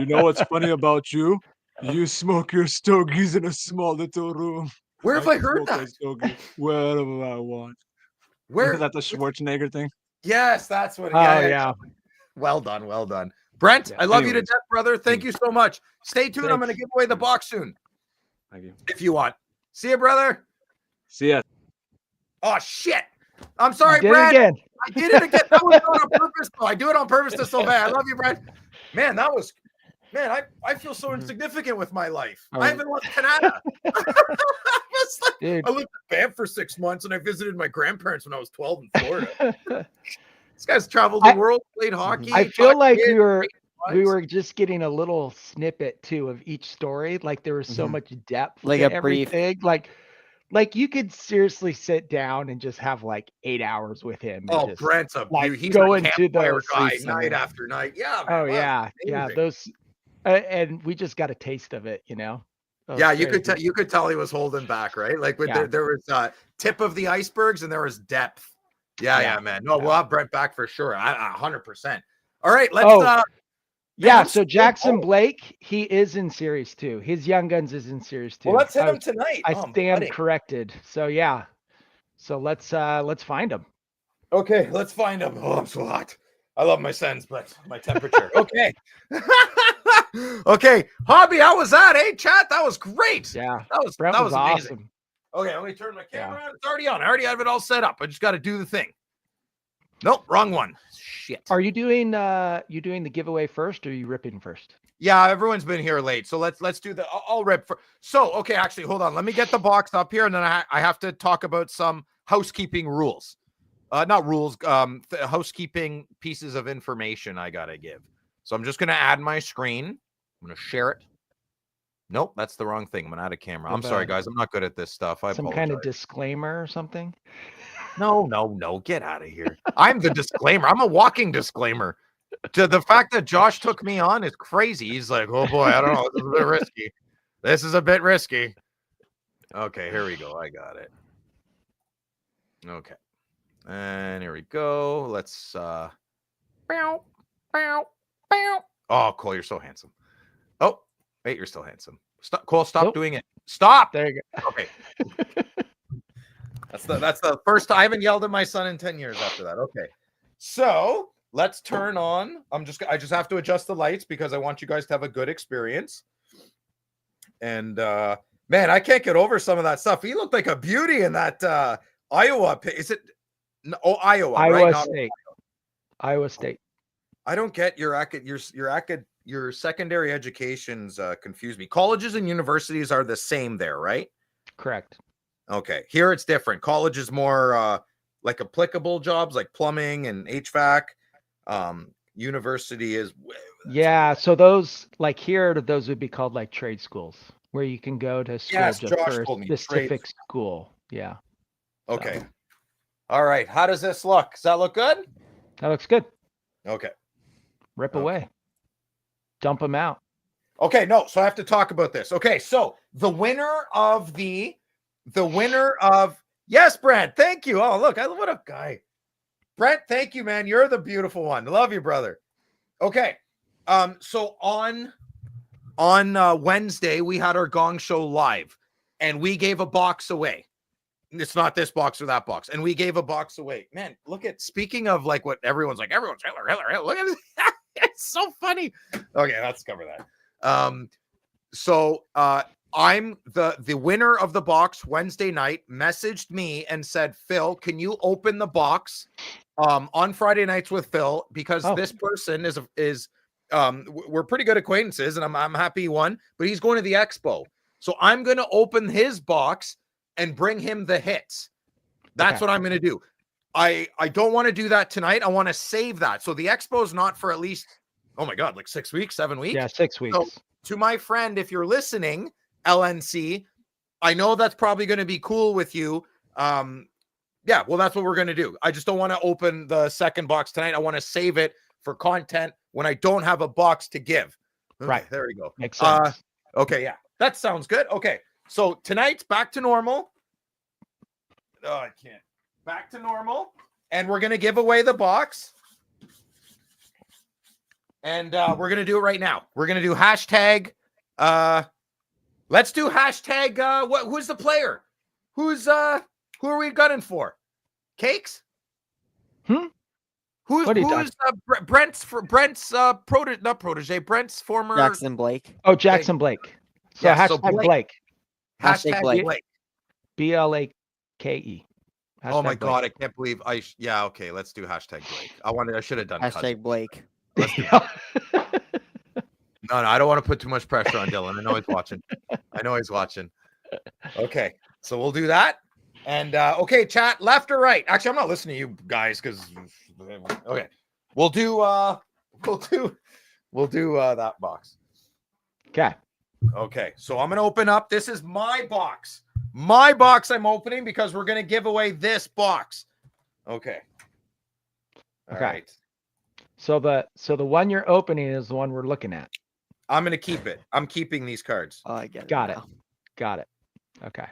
S5: You know what's funny about you? You smoke your stogies in a small little room.
S2: Where have I heard
S5: smoke my
S2: that?
S5: stogie wherever I want.
S2: Where?
S5: Is that the Schwarzenegger thing?
S2: Yes, that's what.
S4: oh yeah.
S2: Well done. Well done. Brent,
S5: Yeah,
S2: I love you to
S5: anyways.
S2: death, brother. Thank you so much. Stay tuned. I'm going to
S4: Thanks.
S2: give away the box soon
S5: Thank you.
S2: if you want. See you, brother.
S5: See ya.
S2: Oh, shit. I'm sorry,
S4: Did it
S2: Brent.
S4: again.
S2: I did it again. That was not on purpose. Though. I do it on purpose to Sylvain. I love you, Brent. Man, I feel so insignificant with my life. I haven't left Canada. I It's like,
S4: Dude.
S2: I lived in Banff for 6 months, and I visited my grandparents when I was 12 in Florida. This guy's traveled the world, played hockey.
S4: I feel
S2: taught
S4: like
S2: kids,
S4: we
S2: raised wives.
S4: were just getting a little snippet too of each story. Like there was so much depth
S3: Like
S4: to
S3: a brief.
S4: everything. Like you could seriously sit down and just have like 8 hours with him. And
S2: Oh,
S4: just,
S2: Brent's a
S4: like
S2: he's
S4: go
S2: a
S4: into
S2: campfire
S4: those.
S2: guy
S3: brief
S2: night
S3: summary.
S2: after night. Yeah, man.
S4: Oh
S2: wow,
S4: yeah, yeah.
S2: amazing.
S4: Those, and we just got a taste of it. That was
S2: Yeah, you
S4: crazy.
S2: could tell he was holding back, right? Like with
S4: Yeah.
S2: there was tip of the icebergs and there was depth. Yeah, man. No, we'll have Brent back for sure. 100%. All right, let's
S4: yeah,
S2: I'm
S4: so
S2: so
S4: Jackson
S2: pumped.
S4: Blake, he is in series 2. His Young Guns is in series 2.
S2: Well, let's hit him tonight.
S4: I
S2: Oh,
S4: stand
S2: buddy.
S4: corrected. So yeah. So let's find him.
S2: Okay, let's find him. Oh, I'm so hot. I love my sens, but my temperature. Okay. Okay. Hobby, how was that? Hey, chat. That was great.
S4: Yeah.
S2: That was amazing.
S4: awesome.
S2: Okay, let me turn my camera on. It's already on. I already have it all set up. I just got to do the thing. Nope, wrong one. Shit.
S4: Are you doing the giveaway first or are you ripping first?
S2: Yeah, everyone's been here late. So let's do the I'll rip for. So, okay, actually, hold on. Let me get the box up here and then I have to talk about some housekeeping rules. Not rules, housekeeping pieces of information I got to give. So I'm just going to add my screen. I'm going to share it. Nope, that's the wrong thing. I'm going to add a camera. I'm sorry, guys. I'm not good at this stuff. I
S4: Some
S2: apologize.
S4: kind of disclaimer or something?
S2: No. Get out of here. I'm the disclaimer. I'm a walking disclaimer. To the fact that Josh took me on is crazy. He's like, oh boy, I don't know. This is a bit risky. This is a bit risky. Okay, here we go. I got it. Okay. And here we go. Let's bow. Oh, Cole, you're so handsome. Oh, wait, you're still handsome. Stop, Cole, stop doing it. Stop.
S4: There you go.
S2: Okay. That's the first time I haven't yelled at my son in 10 years after that. Okay. So let's turn on. I just have to adjust the lights because I want you guys to have a good experience. And man, I can't get over some of that stuff. He looked like a beauty in that Iowa. Is it? Oh, Iowa.
S4: Iowa
S2: right?
S4: State. Iowa State.
S2: I don't get your secondary educations confuse me. Colleges and universities are the same there, right?
S4: Correct.
S2: Okay. Here it's different. College is more like applicable jobs like plumbing and HVAC. University is
S4: So those like here, those would be called like trade schools where you can go to school
S2: Yes,
S4: just
S2: Josh
S4: for
S2: told
S4: a
S2: me,
S4: specific
S2: trade
S4: school. Yeah.
S2: okay. All right. How does this look? Does that look good?
S4: That looks good.
S2: Okay.
S4: Rip away. Dump them out.
S2: Okay, no, so I have to talk about this. Okay, so the winner of yes, Brent, thank you. Oh, look, what a guy. Brent, thank you, man. You're the beautiful one. Love you, brother. Okay. So on Wednesday, we had our Gong Show live and we gave a box away. It's not this box or that box. And we gave a box away. Man, speaking of like what everyone's Hitler. Look at this. It's so funny. Okay, let's cover that. So I'm the winner of the box Wednesday night messaged me and said, Phil, can you open the box on Friday nights with Phil? Because this person is we're pretty good acquaintances and I'm happy he won, but he's going to the expo. So I'm going to open his box and bring him the hits. That's what I'm going to do. I don't want to do that tonight. I want to save that. So the expo is not for at least, oh my God, like 6 weeks, 7 weeks.
S4: Yeah, 6 weeks.
S2: So to my friend, if you're listening, LNC, I know that's probably going to be cool with you. Yeah, well, that's what we're going to do. I just don't want to open the second box tonight. I want to save it for content when I don't have a box to give. Okay,
S4: right.
S2: There we go.
S4: Makes sense.
S2: Okay, yeah, that sounds good. Okay, so tonight's back to normal. Oh, I can't. Back to normal. And we're going to give away the box. And we're going to do it right now. We're going to do hashtag. Let's do hashtag. Who's the player? Who are we gunning for? Cakes? Who's Brent's not protege, Brent's former
S3: Jackson Blake.
S4: Oh, Jackson Blake. So
S2: Yeah,
S4: hashtag
S2: so
S4: Blake.
S2: Hashtag
S3: Blake.
S2: Blake.
S4: BLAKE.
S2: Oh my
S4: Hashtag
S2: God,
S4: Blake.
S2: I can't believe okay, let's do hashtag Blake. I should have done
S3: Hashtag Blake.
S2: No, I don't want to put too much pressure on Dylan. I know he's watching. Okay. So we'll do that. And okay, chat, left or right? Actually, I'm not listening to you guys because okay. We'll do that box.
S4: Okay.
S2: Okay, so I'm gonna open up. This is my box. My box I'm opening because we're gonna give away this box. Okay. All
S4: Okay.
S2: right.
S4: So the one you're opening is the one we're looking at.
S2: I'm gonna keep it. I'm keeping these cards.
S3: Oh, I get it.
S4: Got it.
S3: now.
S4: Got it. Okay.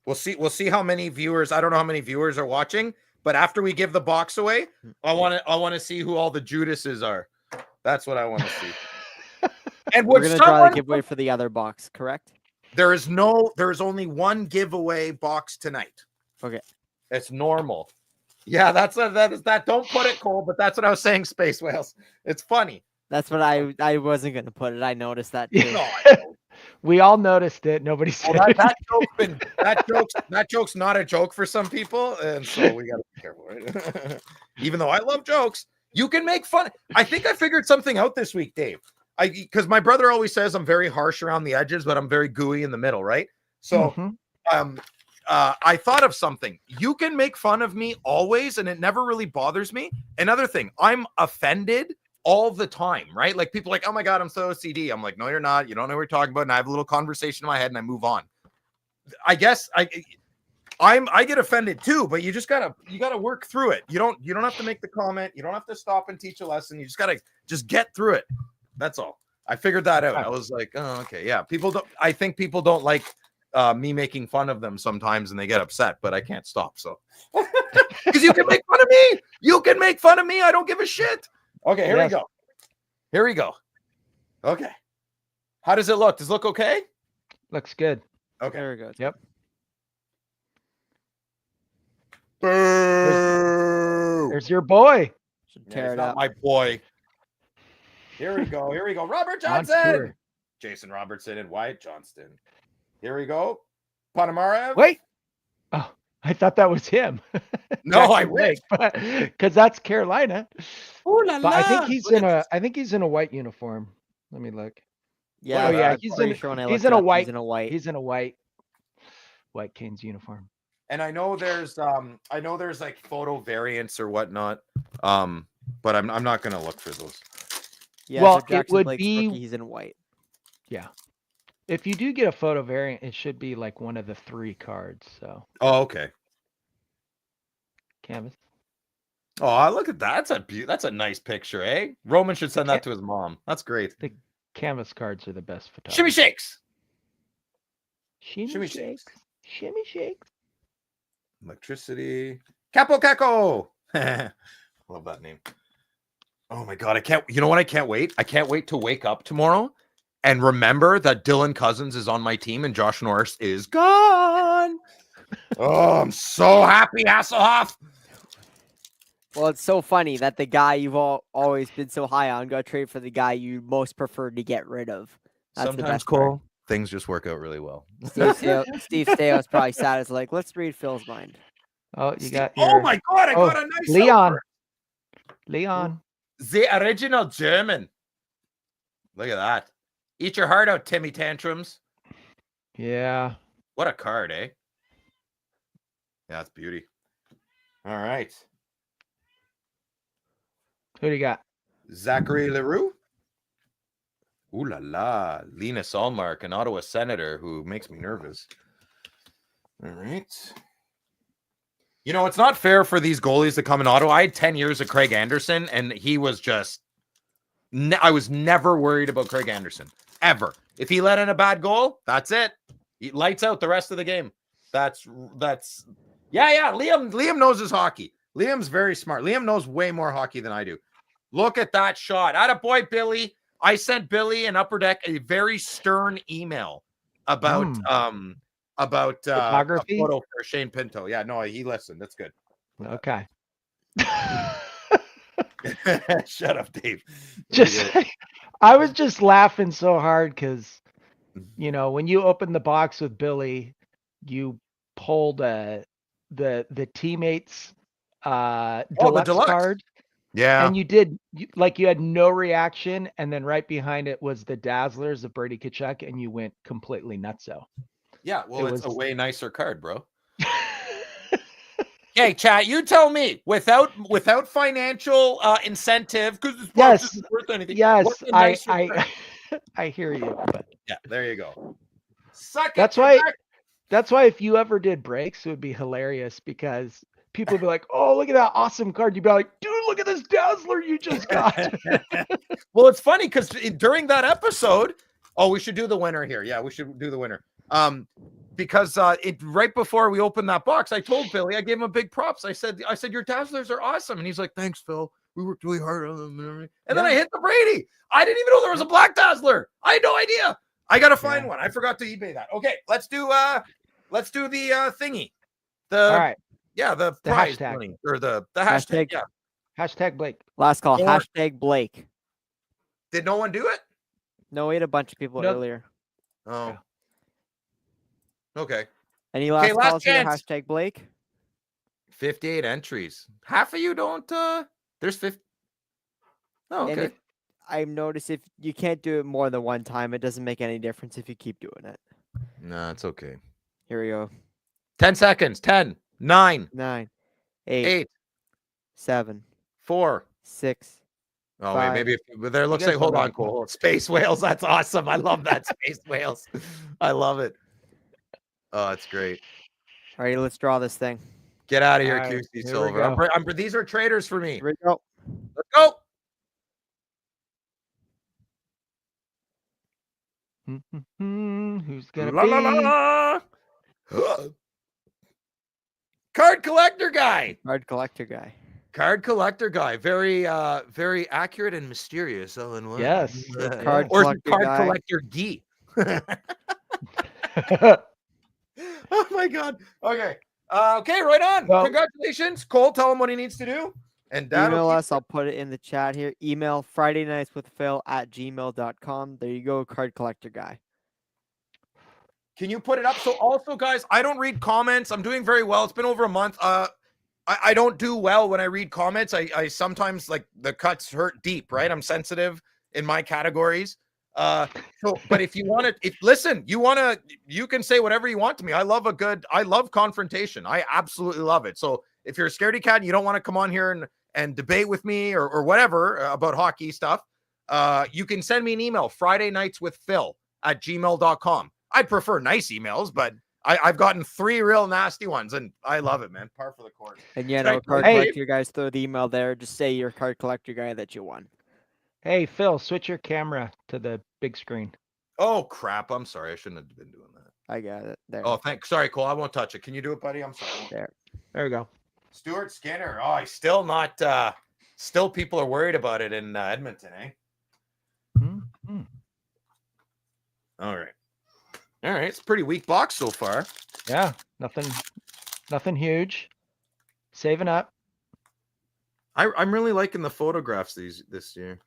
S2: We'll see how many viewers. I don't know how many viewers are watching, but after we give the box away, I want to see who all the Judases are. That's what I want to see. And
S3: We're
S2: would
S3: gonna draw the
S2: someone
S3: giveaway for the other box, correct?
S2: there is only one giveaway box tonight.
S3: Okay.
S2: It's normal. Yeah, that. Don't put it, Cole, but that's what I was saying, Space Whales. It's funny.
S3: That's what I wasn't gonna put it. I noticed that too.
S2: No, I know.
S4: We all noticed it. Nobody said
S2: Well,
S4: it.
S2: that joke's not a joke for some people, and so we gotta be careful, right? Even though I love jokes, you can make fun. I think I figured something out this week, Dave. Because my brother always says I'm very harsh around the edges, but I'm very gooey in the middle, right? So
S4: Mhm.
S2: I thought of something. You can make fun of me always, and it never really bothers me. Another thing, I'm offended all the time, right? Like people are like, oh my God, I'm so OCD. I'm like, no, you're not. You don't know what you're talking about. And I have a little conversation in my head and I move on. I guess I get offended too, but you gotta work through it. You don't have to make the comment. You don't have to stop and teach a lesson. You just gotta get through it. That's all. I figured that out. I was like, oh, okay. Yeah. I think people don't like me making fun of them sometimes and they get upset, but I can't stop. So because you can make fun of me. You can make fun of me. I don't give a shit. Okay, here we go. Here we go. Okay. How does it look? Does it look okay?
S4: Looks good.
S2: Okay.
S3: There we go.
S4: Yep.
S2: Boo!
S4: There's your boy.
S3: Should
S2: Yeah,
S3: tear
S2: he's
S3: it
S2: not
S3: up.
S2: my boy. Here we go. Here we go. Robert
S4: On
S2: Johnson.
S4: tour.
S2: Jason Robertson and Wyatt Johnston. Here we go. Panamarev.
S4: Wait. Oh, I thought that was him.
S2: No, I wish.
S4: Because that's Carolina.
S2: Ooh la
S4: But I think
S2: la.
S4: he's
S2: Look
S4: in
S2: at
S4: a.
S2: this.
S4: I think he's in a white uniform. Let me look.
S3: Yeah.
S2: Oh, yeah,
S3: I'm
S4: he's
S3: pretty
S4: in-
S3: sure when I
S4: he's
S3: looked
S4: in
S3: it
S4: a
S3: up,
S4: white-
S3: He's in a white.
S4: He's in a white Canes uniform.
S2: And I know there's like photo variants or whatnot. But I'm not gonna look for those.
S3: Yeah.
S4: Well,
S3: so
S4: it
S3: Jackson
S4: would
S3: Blake's
S4: be-
S3: rookie, he's in white.
S4: Yeah. If you do get a photo variant, it should be like one of the 3 cards. So
S2: Oh, okay.
S4: canvas.
S2: Oh, look at that. That's a nice picture, eh? Roman should send that to his mom. That's great.
S4: Canvas cards are the best photography.
S2: Shimmy shakes.
S4: Shimmy
S2: Shimmy
S4: shakes.
S2: shakes.
S4: Shimmy shakes.
S2: Electricity. Capo Caco. Love that name. Oh my God. You know what? I can't wait. I can't wait to wake up tomorrow and remember that Dylan Cousins is on my team and Josh Norris is gone. Oh, I'm so happy, Hasselhoff.
S3: Well, it's so funny that the guy you've always been so high on got traded for the guy you most preferred to get rid of. That's the
S2: Sometimes,
S3: best part.
S2: Cole, things just work out really well.
S3: Steve Stale's probably sad as like, let's read Phil's mind.
S4: Oh, you got
S2: Oh
S4: your
S2: my God. I
S4: Oh,
S2: got a nice
S4: Leon.
S2: helper.
S4: Leon.
S2: The original German. Look at that. Eat your heart out, Timmy Tantrums.
S4: Yeah.
S2: What a card, eh? Yeah, that's beauty. All right.
S4: Who do you got?
S2: Zachary Leroux. Ooh la la. Lena Solmark, an Ottawa senator who makes me nervous. All right. You know, it's not fair for these goalies to come in Ottawa. I had 10 years of Craig Anderson, and he was just... I was never worried about Craig Anderson. Ever. If he let in a bad goal, that's it. He lights out the rest of the game. That's... Yeah. Liam knows his hockey. Liam's very smart. Liam knows way more hockey than I do. Look at that shot. Attaboy, Billy. I sent Billy and Upper Deck a very stern email about
S4: Photography?
S2: a photo for Shane Pinto. Yeah, no, he listened. That's good.
S4: Okay.
S2: Shut up, Dave.
S4: I was just laughing so hard because, you know, when you opened the box with Billy, you pulled the teammates
S2: the
S4: deluxe
S2: deluxe.
S4: card,
S2: Yeah.
S4: and you had no reaction, and then right behind it was the Dazzlers of Brady Kachuk, and you went completely nutso.
S2: Yeah, well,
S4: It
S2: it's a
S4: was-
S2: way nicer card, bro. Hey, chat, you tell me without financial incentive, because this box
S4: Yes,
S2: isn't worth anything.
S4: yes,
S2: What's a nicer card?
S4: I hear you. But
S2: Yeah, there you go. Suck it,
S4: that's why
S2: Quebec.
S4: if you ever did breaks, it would be hilarious because people would be like, "Oh, look at that awesome card." You'd be like, "Dude, look at this Dazzler you just got."
S2: Well, it's funny because during that episode, we should do the winner here. Yeah, we should do the winner. Because right before we opened that box, I told Billy, I gave him a big props. I said, your Dazzlers are awesome, and he's like, "Thanks, Phil. We worked really hard on them and everything." And then I hit the Brady. I didn't even know there was a black Dazzler. I had no idea. I gotta find one. I forgot to eBay that. Okay, let's do the thingy.
S4: All right,
S2: the
S4: the
S2: prize
S4: hashtag.
S2: money or the hashtag.
S3: Hashtag.
S2: Yeah.
S4: Hashtag Blake.
S3: Last call.
S2: Or-
S3: Hashtag Blake.
S2: Did no one do it?
S3: No, we had a bunch of people
S4: No.
S3: earlier.
S2: Oh.
S4: Yeah.
S2: Okay.
S3: Any last
S2: last
S3: calls here?
S2: chance.
S3: Hashtag Blake.
S2: 58 entries. Half of you don't there's 50. Oh,
S3: And
S2: okay.
S3: if I've noticed if you can't do it more than one time, it doesn't make any difference if you keep doing it.
S2: No, it's okay.
S3: Here we go.
S2: 10 seconds. 10, 9,
S3: 9, 8,
S2: 8,
S3: 7,
S2: 4.
S3: 6.
S2: Oh,
S3: Five.
S2: wait, maybe if there looks
S4: guys
S2: like, hold
S4: don't
S2: on, Cole. Space whales. That's awesome. I love that. Space whales. I love it. Oh, it's great.
S3: All right, let's draw this thing.
S2: Get out of here,
S4: All right,
S2: QC
S4: here we
S2: Silver.
S4: go.
S2: These are traders for me.
S3: Here we go.
S2: Let's go.
S4: Who's gonna
S2: La,
S4: be?
S2: la, la. Card collector guy.
S3: Card collector guy.
S2: Card collector guy. Very very accurate and mysterious.
S4: Yes.
S3: Card
S2: or
S3: collector
S2: card
S3: guy.
S2: collector gee. Oh my god. Okay. Okay, right on.
S4: Well-
S2: Congratulations. Cole, tell him what he needs to do. And Dad
S3: Email us. I'll put it in the chat here. Email FridayNightsWithPhil@gmail.com. There you go, card collector guy.
S2: Can you put it up? So also, guys, I don't read comments. I'm doing very well. It's been over a month. I don't do well when I read comments. I sometimes, like, the cuts hurt deep, right? I'm sensitive in my categories. But if you want to, you can say whatever you want to me. I love confrontation. I absolutely love it. So if you're a scaredy cat and you don't want to come on here and debate with me or whatever about hockey stuff, you can send me an email, FridayNightsWithPhil@gmail.com. I'd prefer nice emails, but I've gotten 3 real nasty ones, and I love it, man. Par for the course.
S3: And yeah,
S2: Should I
S3: no, card
S2: play?
S3: collector guys, throw the email there. Just say you're card collector guy that you won.
S4: Hey, Phil, switch your camera to the big screen.
S2: Oh, crap. I'm sorry. I shouldn't have been doing that.
S3: I got it. There.
S2: Oh, thanks. Sorry, Cole. I won't touch it. Can you do it, buddy? I'm sorry.
S3: There.
S4: There we go.
S2: Stuart Skinner. Oh, he's still not. Still, people are worried about it in Edmonton, eh?
S4: Mm-hmm.
S2: All right. All right. It's a pretty weak box so far.
S4: Yeah, nothing huge. Saving up.
S2: I'm really liking the photographs this year.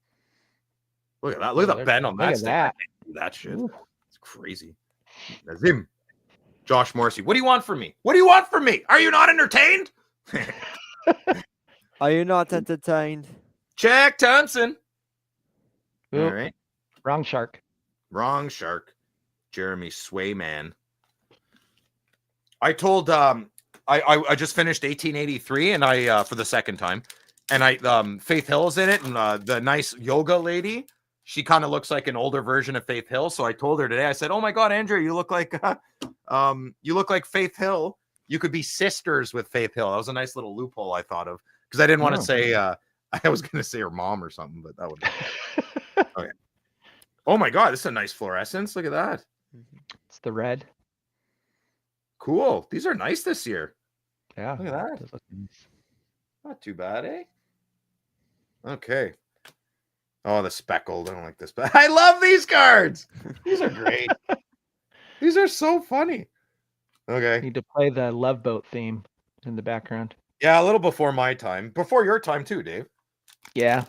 S2: Look at that. Look at the bend on
S4: Look
S2: that.
S4: at
S2: stick.
S4: that.
S2: I can't do that shit. It's crazy. That's him. Josh Morrissey. What do you want from me? What do you want from me? Are you not entertained?
S3: Are you not entertained?
S2: Jack Thompson. All
S4: Oop,
S2: right.
S4: Wrong shark.
S2: Wrong shark. Jeremy Swayman. I told I just finished 1883 and I for the second time. And Faith Hill's in it, and the nice yoga lady, she kind of looks like an older version of Faith Hill. So I told her today, I said, "Oh my God, Andrea, you look like Faith Hill. You could be sisters with Faith Hill." That was a nice little loophole I thought of, because I didn't want to say I was going to say her mom or something, but that would. Okay. Oh my God, this is a nice fluorescence. Look at that.
S4: It's the red.
S2: Cool. These are nice this year.
S4: Yeah.
S2: Look at that.
S4: does look nice.
S2: Not too bad, eh? Okay. Oh, the speckled. I don't like this, but I love these cards. These are great. These are so funny. Okay.
S4: Need to play the Love Boat theme in the background.
S2: Yeah, a little before my time. Before your time too, Dave.
S4: Yeah,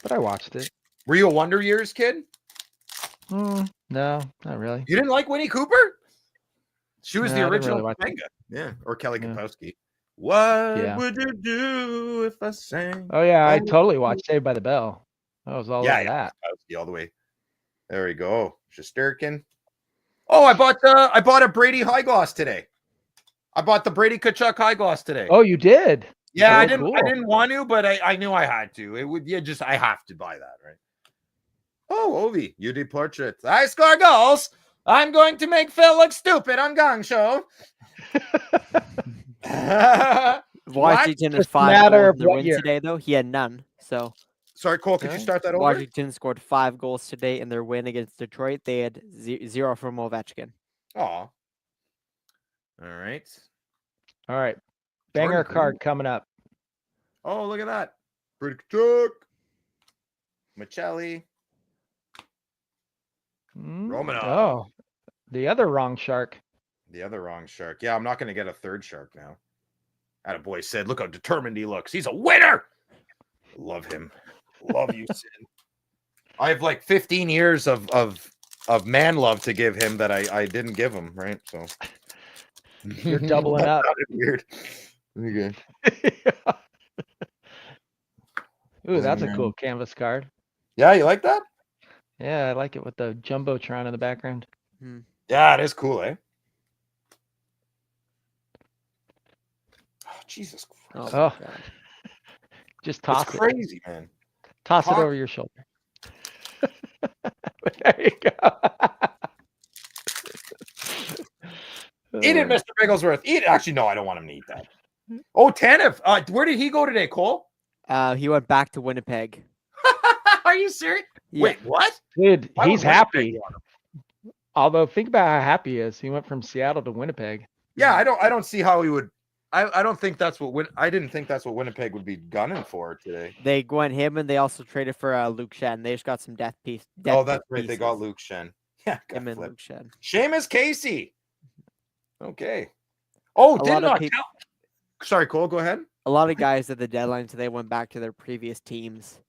S4: but I watched it.
S2: Were you a Wonder Years kid?
S4: No, not really.
S2: You didn't like Winnie Cooper? She was
S4: No,
S2: the
S4: I didn't
S2: original
S4: really watch it.
S2: manga. Yeah, or Kelly
S4: Yeah.
S2: Kapowski. What
S4: Yeah.
S2: would you do if I sang?
S4: Oh yeah, I
S2: Oh,
S4: totally watched Saved by the Bell. I was all
S2: Yeah,
S4: over that.
S2: Kapowski all the way. There we go. Shesterkin. Oh, I bought a Brady high gloss today. I bought the Brady Kachuk high gloss today.
S4: Oh, you did?
S2: Yeah, I
S4: Oh,
S2: didn't. I
S4: cool.
S2: didn't want to, but I knew I had to. It would. Yeah, just I have to buy that, right? Oh, Ovi, you do portraits. I score goals. I'm going to make Phil look stupid on Gong Show.
S3: Washington has
S4: Just a
S3: 5
S4: matter
S3: goals
S4: of
S3: in their
S4: what
S3: win
S4: year.
S3: today, though. He had none. So
S2: Sorry, Cole. Could you
S4: Really?
S2: start that over?
S3: Washington scored 5 goals today in their win against Detroit. They had 0 from Ovechkin.
S2: Oh, all right.
S4: All right. Banger
S2: Jordan
S4: card
S2: Poole.
S4: coming up.
S2: Oh, look at that. Brady Kachuk. Michelli. Romanov.
S4: Oh, the other wrong shark.
S2: The other wrong shark. Yeah, I'm not going to get a third shark now. Attaboy said, look how determined he looks. He's a winner. Love him. Love you, Sid. I have like 15 years of man love to give him that I didn't give him, right? So
S4: You're doubling
S2: That
S4: up.
S2: sounded weird. Okay.
S4: Ooh, that's a cool canvas card.
S2: Yeah, you like that?
S4: Yeah, I like it with the Jumbotron in the background.
S2: Yeah, it is cool, eh? Oh, Jesus Christ.
S4: Oh, just toss
S2: It's
S4: it.
S2: crazy, man.
S4: Toss it
S2: Toss-
S4: over your shoulder. There you go.
S2: Eat it, Mr. Bigglesworth. Eat it. Actually, no, I don't want him to eat that. Oh, Tanev. Where did he go today, Cole?
S3: He went back to Winnipeg.
S2: Are you serious?
S3: Yeah.
S2: Wait, what?
S4: Dude,
S2: Why
S4: he's
S2: would Winnipeg
S4: happy.
S2: want him?
S4: Although think about how happy he is. He went from Seattle to Winnipeg.
S2: Yeah, I don't see how he would. I don't think that's what I didn't think that's what Winnipeg would be gunning for today.
S3: They went him, and they also traded for Luke Shen. They just got some depth piece.
S2: Oh, that's right. They got Luke Shen. Yeah,
S3: Him and
S2: flip.
S3: Luke Shen.
S2: Seamus Casey. Okay. Oh,
S3: A
S2: did
S3: lot of
S2: not
S3: peop-
S2: tell. Sorry, Cole. Go ahead.
S3: A lot of guys at the deadline today went back to their previous teams.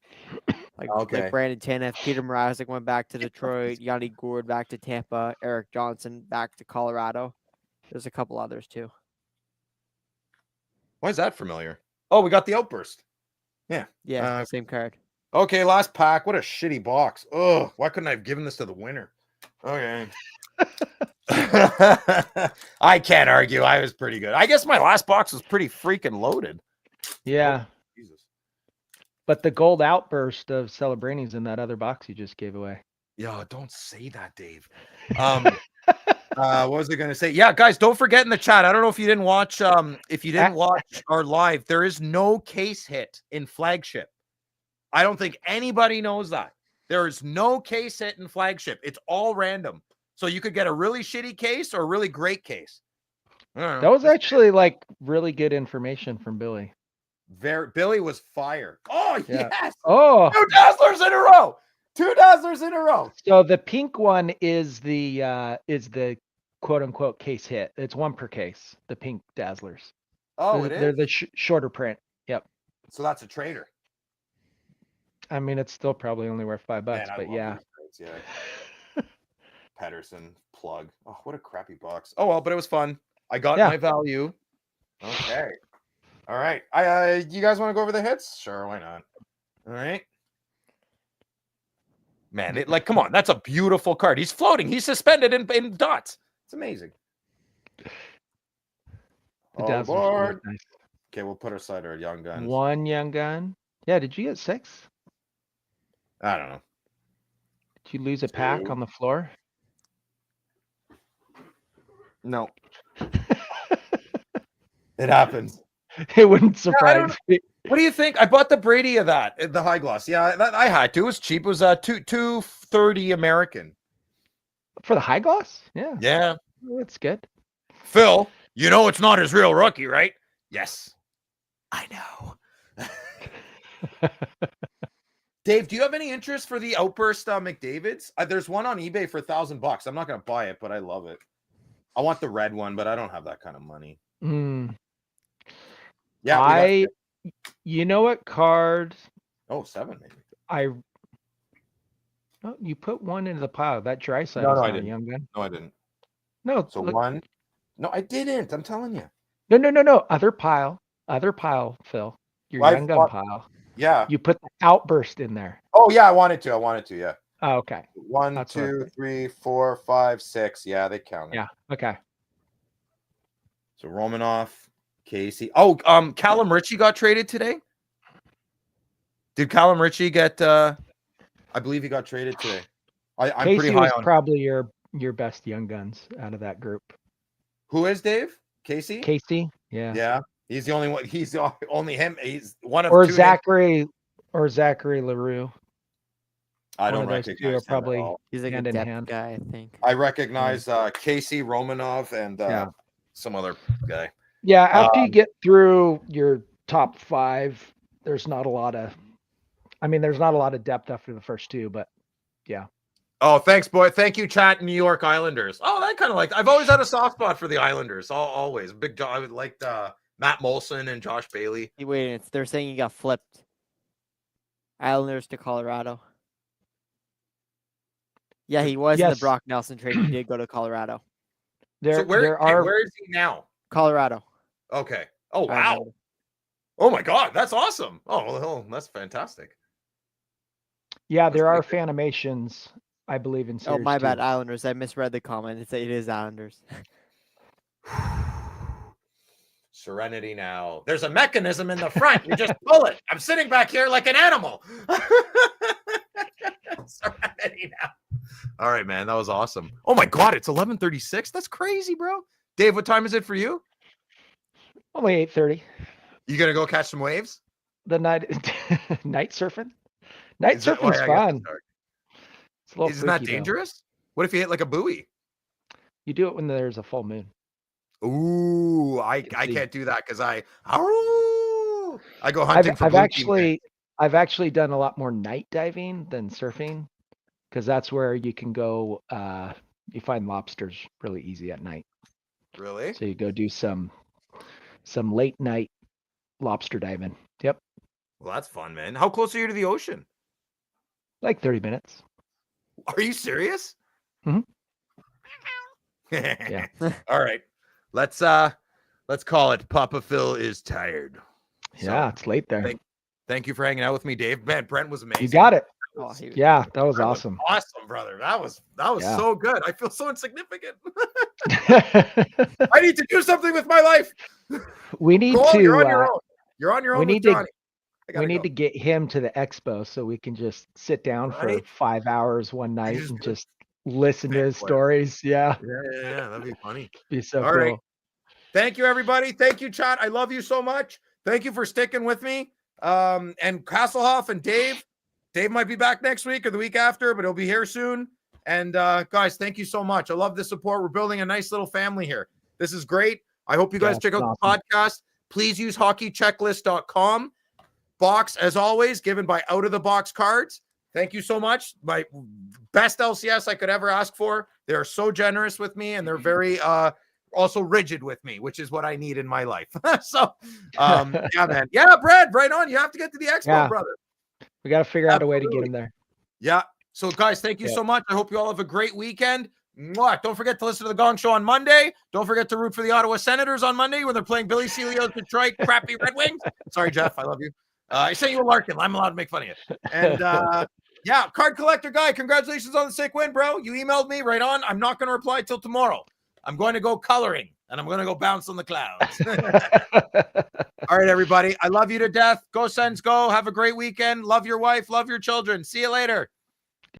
S2: Okay.
S3: Like Brandon Tanev, Peter Mrazek went back to Detroit, Yanni Gourde back to Tampa, Eric Johnson back to Colorado. There's a couple others too.
S2: Why is that familiar? Oh, we got the outburst.
S3: Yeah, same card.
S2: Okay, last pack. What a shitty box. Oh, why couldn't I have given this to the winner? Okay. I can't argue. I was pretty good. I guess my last box was pretty freaking loaded.
S4: Yeah.
S2: Jesus.
S4: But the gold outburst of Celebrani's in that other box you just gave away.
S2: Yeah, don't say that, Dave. What was I gonna say? Yeah, guys, don't forget in the chat. I don't know if you didn't watch our live, there is no case hit in flagship. I don't think anybody knows that. There is no case hit in flagship. It's all random. So you could get a really shitty case or a really great case.
S4: That was actually like really good information from Billy.
S2: Billy was fire. Oh,
S4: Yeah.
S2: yes.
S4: Oh,
S2: 2 Dazzlers in a row. 2 Dazzlers in a row.
S4: so the pink one is the quote unquote case hit. It's one per case. The pink Dazzlers.
S2: Oh,
S4: They're the shorter print. Yep.
S2: So that's a trader.
S4: I mean, it's still probably only worth $5,
S2: Man, I
S4: but
S2: love
S4: yeah.
S2: these trades, yeah. Pedersen plug. Oh, what a crappy box. Oh well, but it was fun. I got
S4: Yeah.
S2: my value. Okay. All right. You guys want to go over the hits? Sure, why not? All right. Man, come on, that's a beautiful card. He's floating. He's suspended in dots. It's amazing.
S4: The
S2: All
S4: Dazzlers are really
S2: aboard.
S4: nice.
S2: Okay, we'll put aside our young guns.
S4: One young gun. Yeah, did you get 6?
S2: I don't know.
S4: Did you lose a pack
S2: 2.
S4: on the floor?
S2: No. It happens.
S4: It wouldn't
S2: I don't
S4: surprise me.
S2: What do you think? I bought the Brady of that, the high gloss. Yeah, I had to. It was cheap. It was $230 American.
S4: For the high gloss? Yeah.
S2: Yeah.
S4: Well, that's good.
S2: Phil, you know it's not his real rookie, right? Yes. I know. Dave, do you have any interest for the Outburst McDavid's? There's one on eBay for $1,000. I'm not going to buy it, but I love it. I want the red one, but I don't have that kind of money. Yeah.
S4: You know what card?
S2: Oh, 7 maybe.
S4: Oh, you put one into the pile. That dry side
S2: No,
S4: is
S2: I
S4: not a
S2: didn't.
S4: young gun.
S2: No, I didn't.
S4: No.
S2: So
S4: look,
S2: 1. No, I didn't. I'm telling you.
S4: No. Other pile, Phil. Your
S2: Well, I
S4: young gun
S2: thought-
S4: pile.
S2: Yeah.
S4: You put the outburst in there.
S2: Oh, yeah, I wanted to. Yeah.
S4: Oh, okay.
S2: 1,
S4: That's what I
S2: 2,
S4: thought.
S2: 3, 4, 5, 6. Yeah, they count it.
S4: Yeah. Okay.
S2: So Romanoff, Casey. Oh, Callum Ritchie got traded today. Did Callum Ritchie get? I believe he got traded today. I'm
S4: Casey
S2: pretty high
S4: was
S2: on.
S4: probably your best young guns out of that group.
S2: Who is Dave? Casey?
S4: Casey, yeah.
S2: Yeah, he's the only one. He's only him. He's one of
S4: Or
S2: two.
S4: Zachary LaRue.
S2: I
S4: One
S2: don't
S4: of those two
S2: recognize
S4: are
S2: him at
S4: probably
S2: all.
S3: He's like
S4: hand
S3: a
S4: in
S3: depth
S4: hand.
S3: guy, I think.
S2: I recognize Casey Romanov and
S4: Yeah.
S2: some other guy.
S4: Yeah, after you get through your top 5, there's not a lot of depth after the first 2, but yeah.
S2: Oh, thanks, boy. Thank you, chat. New York Islanders. Oh, that kind of like. I've always had a soft spot for the Islanders. Always big. I would like Matt Molson and Josh Bailey.
S3: Wait, they're saying he got flipped. Islanders to Colorado. Yeah, he was in the
S4: Yes.
S3: Brock Nelson trade. He did go to Colorado.
S2: So where is he now?
S3: Colorado.
S2: Okay. Oh
S3: I
S2: wow.
S3: remember.
S2: Oh my God, that's awesome. Oh well, that's fantastic.
S4: Yeah,
S2: That's
S4: there are
S2: pretty
S4: Fanimations, I believe, in
S3: Oh,
S4: series
S3: my
S4: 2.
S3: bad, Islanders. I misread the comment. It is Islanders.
S2: Serenity now. There's a mechanism in the front. You just pull it. I'm sitting back here like an animal. Serenity now. All right, man. That was awesome. Oh my God, it's 11:36. That's crazy, bro. Dave, what time is it for you?
S4: Only 8:30.
S2: You gonna go catch some waves?
S4: The night night surfing. Night
S2: Is that-
S4: surfing's
S2: I guess
S4: fun.
S2: it's dark.
S4: It's a little
S2: Isn't that
S4: freaky, though.
S2: dangerous? What if you hit like a buoy?
S4: You do it when there's a full moon.
S2: Ooh, I
S4: see.
S2: can't do that because I go hunting for
S4: I've actually done a lot more night diving than surfing, because that's where you can go. You find lobsters really easy at night.
S2: Really?
S4: So you go do some late night lobster diving. Yep,
S2: Well, that's fun, man. How close are you to the ocean?
S4: like 30 minutes.
S2: Are you serious?
S4: Mhm.
S2: Yeah. All right. Let's call it Papa Phil is tired.
S4: Yeah, it's late there.
S2: Thank you for hanging out with me, Dave. Man, Brent was amazing.
S4: You got it.
S3: Oh,
S4: Yeah, that was
S2: Brent
S4: awesome.
S2: Awesome, brother. That was
S4: Yeah.
S2: so good. I feel so insignificant. I need to do something with my life.
S4: We need
S2: Cole,
S4: to.
S2: you're on your own. You're on your own
S4: we
S2: with
S4: need to-
S2: Johnny.
S4: We need to get him to the expo so we can just sit down
S2: Right?
S4: for 5 hours one night
S2: just
S4: and
S2: be
S4: just listen to his
S2: Fanboy.
S4: stories. Yeah,
S2: Yeah, that'd be funny.
S4: be so
S2: All
S4: cool.
S2: right. Thank you, everybody. Thank you, chat. I love you so much. Thank you for sticking with me. And Hasselhoff and Dave. Dave might be back next week or the week after, but he'll be here soon. And guys, thank you so much. I love the support. We're building a nice little family here. This is great. I hope you guys check out the podcast. Please use hockeychecklist.com. Box, as always, given by Out of the Box Cards. Thank you so much. My best LCS I could ever ask for. They're so generous with me, and they're very also rigid with me, which is what I need in my life. So, yeah, man. Yeah, Brad, right on. You have to get to the expo, brother.
S4: We got to figure out a way to get him there.
S2: Yeah. So, guys, thank you so much. I hope you all have a great weekend. Mwah. Don't forget to listen to the Gong Show on Monday. Don't forget to root for the Ottawa Senators on Monday when they're playing Billy Celio's Detroit crappy Red Wings. Sorry, Jeff. I love you. I sent you a Larkin. I'm allowed to make fun of you. And yeah, card collector guy, congratulations on the sick win, bro. You emailed me right on. I'm not going to reply till tomorrow. I'm going to go coloring and I'm going to go bounce on the clouds. All right, everybody. I love you to death. Go Sens, go. Have a great weekend. Love your wife. Love your children. See you later.